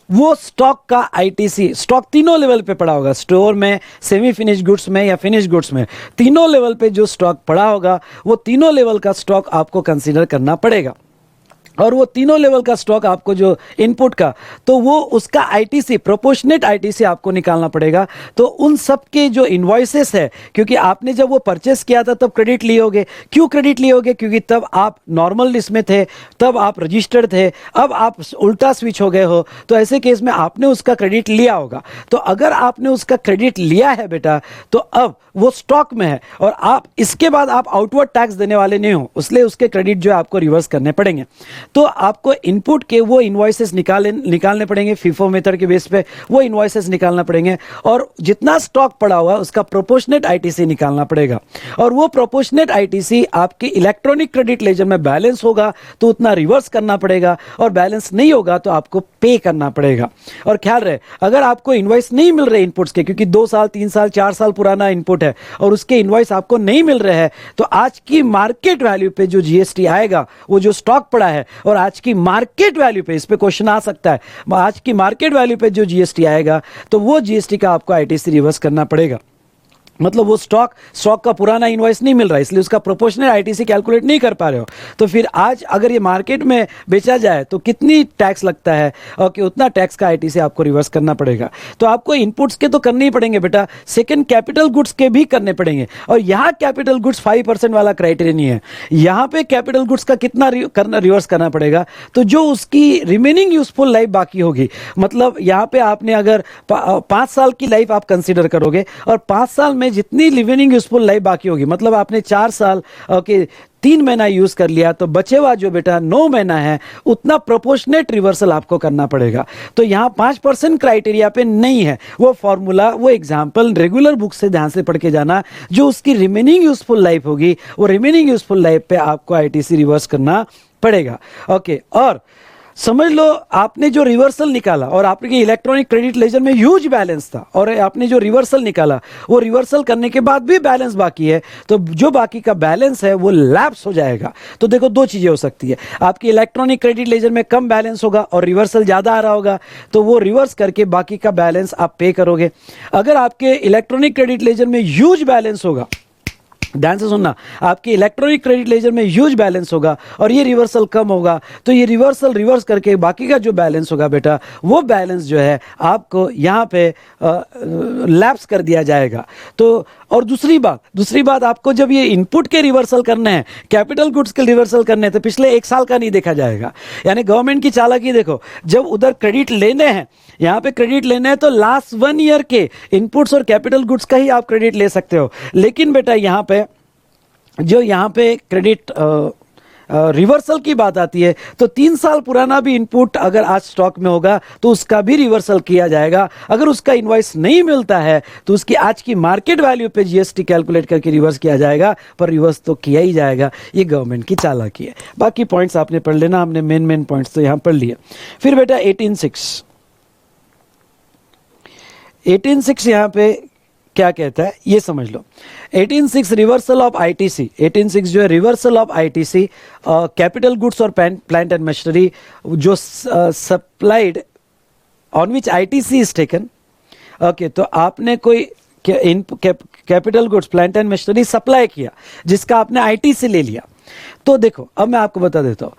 वो स्टॉक का आईटीसी, स्टॉक तीनों लेवल पे पड़ा होगा, स्टोर में, सेमी फिनिश गुड्स में या फिनिश गुड्स में, तीनों लेवल पे जो स्टॉक पड़ा होगा वो तीनों लेवल का स्टॉक आपको कंसीडर करना पड़ेगा। और वो तीनों लेवल का स्टॉक आपको जो इनपुट का, तो वो उसका आईटीसी प्रोपोर्शनेट आईटीसी आपको निकालना पड़ेगा। तो उन सब के जो इनवॉइसेस है, क्योंकि आपने जब वो परचेस किया था तब क्रेडिट लिए होगे। क्यों क्रेडिट लिए होगे? क्योंकि तब आप नॉर्मल लिस्ट में थे, तब आप रजिस्टर्ड थे, अब आप उल्टा स्विच हो गए हो, तो ऐसे केस में आपने उसका क्रेडिट लिया होगा। तो अगर आपने उसका क्रेडिट लिया है बेटा, तो अब वो स्टॉक में है और आप इसके बाद आप आउटवर्ड टैक्स देने वाले नहीं हो, इसलिए उसके क्रेडिट जो है आपको रिवर्स करने पड़ेंगे। तो आपको इनपुट के वो इनवॉइसेस निकालने पड़ेंगे, फीफो मेथड के बेस पे वो इनवॉइसेस निकालना पड़ेंगे, और जितना स्टॉक पड़ा हुआ उसका प्रोपोर्शनेट आईटीसी निकालना पड़ेगा। और वो प्रोपोर्शनेट आईटीसी आपके इलेक्ट्रॉनिक क्रेडिट लेजर में बैलेंस होगा तो उतना रिवर्स करना पड़ेगा, और बैलेंस नहीं होगा तो आपको पे करना पड़ेगा। और ख्याल रहे, अगर आपको इनवॉइस नहीं मिल रहे इनपुट्स के, क्योंकि 2 साल 3 साल 4 साल पुराना इनपुट है और उसके इनवॉइस आपको नहीं मिल रहे हैं, तो आज की मार्केट वैल्यू पे जो जीएसटी आएगा, वो जो स्टॉक पड़ा है और आज की मार्केट वैल्यू पे, इस पे क्वेश्चन आ सकता है, आज की मार्केट वैल्यू पे जो जीएसटी आएगा तो वो जीएसटी का आपको आईटीसी रिवर्स करना पड़ेगा। मतलब वो स्टॉक का पुराना इनवॉइस नहीं मिल रहा है, इसलिए उसका प्रोपोर्शनल आईटीसी कैलकुलेट नहीं कर पा रहे हो। तो फिर आज अगर ये मार्केट में बेचा जाए तो कितनी टैक्स लगता है, और उतना टैक्स का आईटीसी आपको रिवर्स करना पड़ेगा। तो आपको इनपुट्स के तो करने ही पड़ेंगे बेटा, सेकंड कैपिटल गुड्स के भी करने पड़ेंगे। और यहाँ कैपिटल गुड्स 5% वाला क्राइटेरिया नहीं है, यहाँ पे कैपिटल गुड्स का कितना रिवर्स करना पड़ेगा, तो जो उसकी रिमेनिंग यूजफुल लाइफ बाकी होगी, मतलब यहाँ पे आपने अगर 5 साल की लाइफ आप कंसिडर करोगे और 5 साल में जितनी लिविंग यूजफुल लाइफ बाकी होगी, मतलब आपने 4 साल ओके 3 महीना यूज कर लिया, तो बचे हुआ जो बेटा 9 महीना है उतना प्रोपोर्शनेट रिवर्सल आपको करना पड़ेगा। तो यहाँ 5% क्राइटेरिया पे नहीं है, वो फॉर्मूला, वो एग्जाम्पल रेगुलर बुक से ध्यान से पढ़ के जाना, जो उसकी रिमेनिंग यूजफुल लाइफ होगी वो रिमेनिंग यूजफुल लाइफ पे आपको आईटीसी रिवर्स करना पड़ेगा। ओके, और समझ लो आपने जो रिवर्सल निकाला और आपके इलेक्ट्रॉनिक क्रेडिट लेजर में ह्यूज बैलेंस था और आपने जो रिवर्सल निकाला वो रिवर्सल करने के बाद भी बैलेंस बाकी है, तो जो बाकी का बैलेंस है वो लैप्स हो जाएगा। तो देखो दो चीजें हो सकती है, आपकी इलेक्ट्रॉनिक क्रेडिट लेजर में कम बैलेंस होगा और रिवर्सल ज्यादा आ रहा होगा, तो वो रिवर्स करके बाकी का बैलेंस आप पे करोगे। अगर आपके इलेक्ट्रॉनिक क्रेडिट लेजर में ह्यूज बैलेंस होगा, ध्यान से सुनना, आपकी इलेक्ट्रॉनिक क्रेडिट लेजर में ह्यूज बैलेंस होगा और ये रिवर्सल कम होगा, तो ये रिवर्सल रिवर्स करके बाकी का जो बैलेंस होगा बेटा, वो बैलेंस जो है आपको यहाँ पे लैप्स कर दिया जाएगा। तो और दूसरी बात आपको जब ये इनपुट के रिवर्सल करने हैं, कैपिटल गुड्स के रिवर्सल करने हैं, तो पिछले 1 साल का नहीं देखा जाएगा। यानी गवर्नमेंट की चालाकी देखो, जब उधर क्रेडिट लेने हैं, यहाँ पे क्रेडिट लेने हैं, तो लास्ट 1 ईयर के इनपुट्स और कैपिटल गुड्स का ही आप क्रेडिट ले सकते हो। लेकिन बेटा यहाँ पे जो यहाँ पे क्रेडिट रिवर्सल की बात आती है, तो 3 साल पुराना भी इनपुट अगर आज स्टॉक में होगा तो उसका भी रिवर्सल किया जाएगा। अगर उसका इनवॉइस नहीं मिलता है तो उसकी आज की मार्केट वैल्यू पे जीएसटी कैलकुलेट करके रिवर्स किया जाएगा, पर रिवर्स तो किया ही जाएगा। ये गवर्नमेंट की चालाकी है। बाकी पॉइंट्स आपने पढ़ लेना, हमने मेन पॉइंट्स तो यहाँ पढ़ लिए। फिर बेटा 18.6 यहाँ पे क्या कहता है ये समझ लो। 18.6 रिवर्सल ऑफ आईटीसी, 18.6 जो है reversal of ITC, capital goods और प्लांट एंड मशीनरी जो supplied on which ITC is taken. Okay, तो आपने कोई capital goods plant and machinery supply किया जिसका आपने आईटीसी ले लिया। तो देखो अब मैं आपको बता देता हूँ,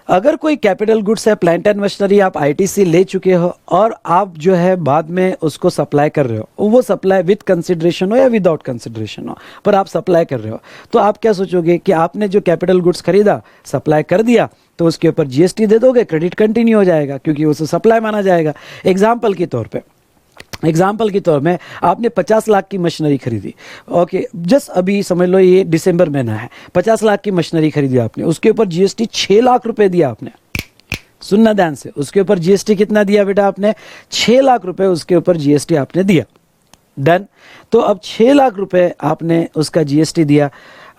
अगर कोई कैपिटल गुड्स है, प्लांट एंड मशीनरी आप आईटीसी ले चुके हो और आप जो है बाद में उसको सप्लाई कर रहे हो, वो सप्लाई विद कंसिडरेशन हो या विदाउट कंसिडरेशन हो, पर आप सप्लाई कर रहे हो, तो आप क्या सोचोगे कि आपने जो कैपिटल गुड्स खरीदा, सप्लाई कर दिया, तो उसके ऊपर जीएसटी दे दोगे, क्रेडिट कंटिन्यू हो जाएगा क्योंकि उसे सप्लाई माना जाएगा। एग्जाम्पल के तौर में आपने 50 लाख की मशीनरी खरीदी। ओके, जस्ट अभी समझ लो ये दिसंबर महीना है, 50 लाख की मशीनरी खरीदी आपने, उसके ऊपर जीएसटी 6 लाख रुपए दिया आपने। सुनना ध्यान से, उसके ऊपर जीएसटी कितना दिया बेटा आपने? 6 लाख रुपए उसके ऊपर जीएसटी आपने दिया। डन। तो अब 6 लाख रुपए आपने उसका जीएसटी दिया,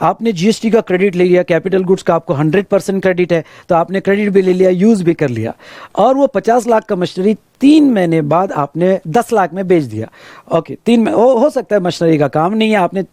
आपने जीएसटी का क्रेडिट ले लिया, कैपिटल गुड्स का आपको 100% क्रेडिट है, तो आपने क्रेडिट भी ले लिया, यूज भी कर लिया, और वो 50 लाख का मशीनरी 3 महीने बाद आपने 10 लाख में बेच दिया। ओके, 3 में हो सकता है मशीनरी का काम नहीं है, आपने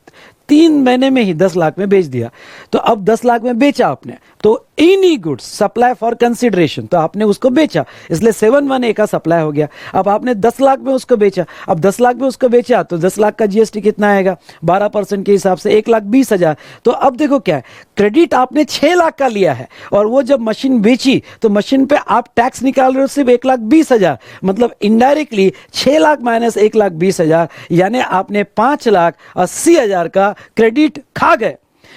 3 महीने में ही 10 लाख में बेच दिया। तो अब 10 लाख में बेचा आपने, तो any goods supply for consideration, तो आपने उसको बेचा, इसलिए 7(1)(a) का सप्लाई हो गया। अब आपने 10 लाख में उसको बेचा, अब 10 लाख में उसको बेचा तो 10 लाख का जीएसटी कितना आएगा? 12% के हिसाब से 1,20,000। तो अब देखो क्या है, क्रेडिट आपने 6 लाख का लिया है और वो जब मशीन बेची तो मशीन पे आप टैक्स निकाल रहे हो सिर्फ 1,20,000, मतलब इनडायरेक्टली 6 लाख माइनस 1,20,000, यानी आपने 5,80,000 का क्रेडिट खा गए।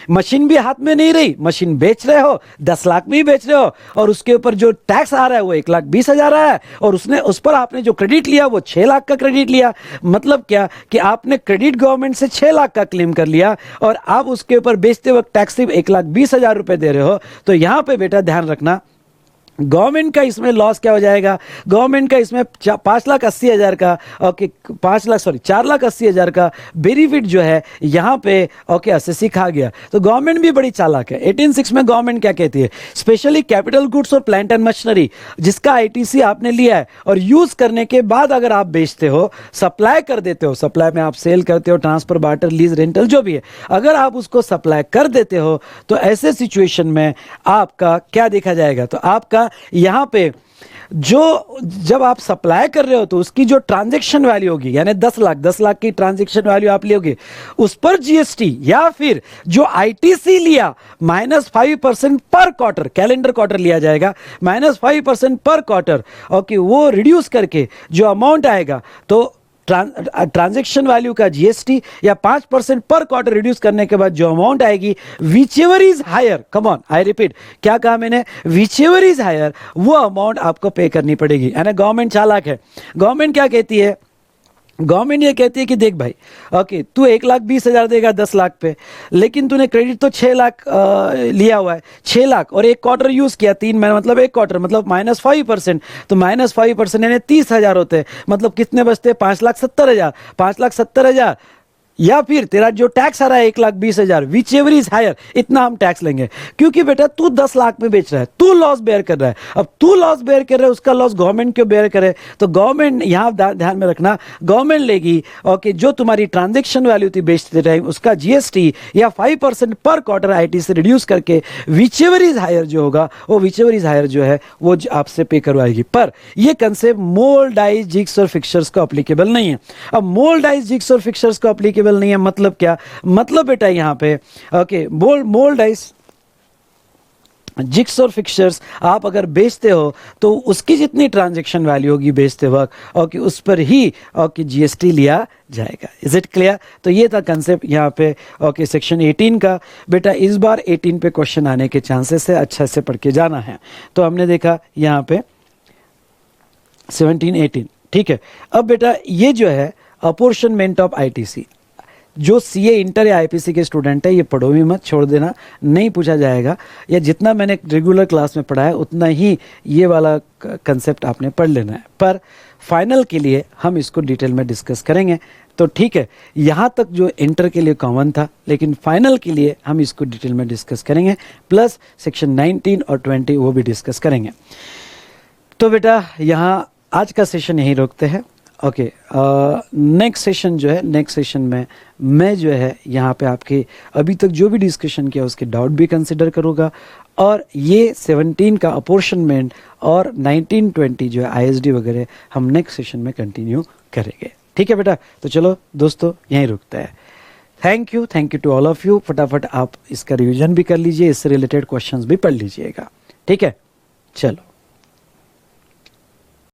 मशीन भी हाथ में नहीं रही, मशीन बेच रहे हो, 10 लाख में ही बेच रहे हो, और उसके ऊपर जो टैक्स आ रहा है वो 1,20,000 आ है, और उस पर आपने जो क्रेडिट लिया वो 6 लाख का क्रेडिट लिया। मतलब क्या कि आपने क्रेडिट गवर्नमेंट से 6 लाख का क्लेम कर लिया और आप उसके ऊपर बेचते वक्त टैक्स सिर्फ 1,20,000 रुपए दे रहे हो। तो यहां पे बेटा ध्यान रखना, गवर्नमेंट का इसमें लॉस क्या हो जाएगा? गवर्नमेंट का इसमें 5,80,000 का, ओके 4,80,000 का बेनिफिट जो है यहाँ पे ओके एसएससी खा गया। तो गवर्नमेंट भी बड़ी चालाक है। 18(6) में गवर्नमेंट क्या कहती है? स्पेशली कैपिटल गुड्स और प्लांट एंड मशीनरी जिसका आईटीसी आपने लिया है और यूज करने के बाद अगर आप बेचते हो, सप्लाई कर देते हो, सप्लाई में आप सेल करते हो, ट्रांसफर, बार्टर, लीज, रेंटल जो भी है, अगर आप उसको सप्लाई कर देते हो तो ऐसे सिचुएशन में आपका क्या देखा जाएगा? तो आपका यहां पे जो जब आप सप्लाई कर रहे हो तो उसकी जो ट्रांजैक्शन वैल्यू होगी, यानी 10 लाख की ट्रांजैक्शन वैल्यू आप लोगे, उस पर जीएसटी या फिर जो आईटीसी लिया -5% पर क्वार्टर, कैलेंडर क्वार्टर लिया जाएगा, -5% पर क्वार्टर, ओके, वो रिड्यूस करके जो अमाउंट आएगा, तो ट्रांजैक्शन वैल्यू का जीएसटी या 5% पर क्वार्टर रिड्यूस करने के बाद जो अमाउंट आएगी, whichever is higher, come on, I repeat, क्या कहा मैंने? विचएवर इज हायर, वो अमाउंट आपको पे करनी पड़ेगी। यानी गवर्नमेंट चालाक है। गवर्नमेंट क्या कहती है? गवर्नमेंट ये कहती है कि देख भाई, ओके, तू 1,20,000 देगा 10 लाख पे, लेकिन तूने क्रेडिट तो 6 लाख लिया हुआ है, 6 लाख और एक क्वार्टर यूज किया, 3 महीने, मतलब एक क्वार्टर, मतलब -5%, तो -5% यानी 30,000 होते हैं, मतलब कितने बचते हैं? 5,70,000। 5,70,000 या फिर तेरा जो टैक्स आ रहा है 1,20,000, विच एवर इज हायर, इतना हम टैक्स लेंगे। क्योंकि बेटा तू 10 लाख में बेच रहा है, तू लॉस बेयर कर रहा है। अब तू लॉस बेयर कर रहा है, उसका लॉस गवर्नमेंट क्यों बेयर करे? तो गवर्नमेंट, यहां ध्यान में रखना, गवर्नमेंट लेगी ओके जो तुम्हारी ट्रांजेक्शन वैल्यू थी बेचते टाइम, उसका जीएसटी या 5% पर क्वार्टर आईटी से रिड्यूस करके विच एवर इज हायर जो होगा, वो विच एवर इज हायर जो है वो आपसे पे करवाएगी। पर ये कंसेप्ट मोल, डाइस, जिग्स और फिक्सर्स को अप्लीकेबल नहीं है। अब मोल, डाइस, जिग्स और फिक्सर्स को अप्लीकेबल नहीं है मतलब क्या? मतलब बेटा यहां पे ओके मोल, डाइस, जिग्स और फिक्सर्स आप अगर बेचते हो तो उसकी जितनी ट्रांजैक्शन वैल्यू होगी बेचते वक्त ओके उस पर ही ओके जीएसटी लिया जाएगा। Is it clear? तो ये था कंसेप्ट यहाँ पे ओके सेक्शन 18 का। बेटा इस बार 18 पे क्वेश्चन आने के चांसेस है, अच्छा से पढ़ के जाना है। तो हमने देखा यहाँ पे 17, 18, ठीक है। अब बेटा ये जो है अपॉर्शनमेंट ऑफ आईटीसी, जो सीए इंटर या आईपीसी के स्टूडेंट है ये पढ़ो भी मत, छोड़ देना, नहीं पूछा जाएगा। या जितना मैंने रेगुलर क्लास में पढ़ा है उतना ही ये वाला कंसेप्ट आपने पढ़ लेना है। पर फाइनल के लिए हम इसको डिटेल में डिस्कस करेंगे। तो ठीक है, यहाँ तक जो इंटर के लिए कॉमन था, लेकिन फाइनल के लिए हम इसको डिटेल में डिस्कस करेंगे, प्लस सेक्शन 19 और 20 वो भी डिस्कस करेंगे। तो बेटा यहाँ आज का सेशन यहीं रोकते हैं। ओके, नेक्स्ट सेशन जो है, नेक्स्ट सेशन में मैं जो है यहाँ पे आपके अभी तक जो भी डिस्कशन किया उसके डाउट भी कंसिडर करूँगा, और ये 17 का अपॉर्शनमेंट और 19-20 जो है आईएसडी वगैरह हम नेक्स्ट सेशन में कंटिन्यू करेंगे। ठीक है बेटा, तो चलो दोस्तों यहीं रुकता है। Thank you to all of you. फटाफट आप इसका रिवीजन भी कर लीजिए, इससे रिलेटेड क्वेश्चंस भी पढ़ लीजिएगा। ठीक है, चलो।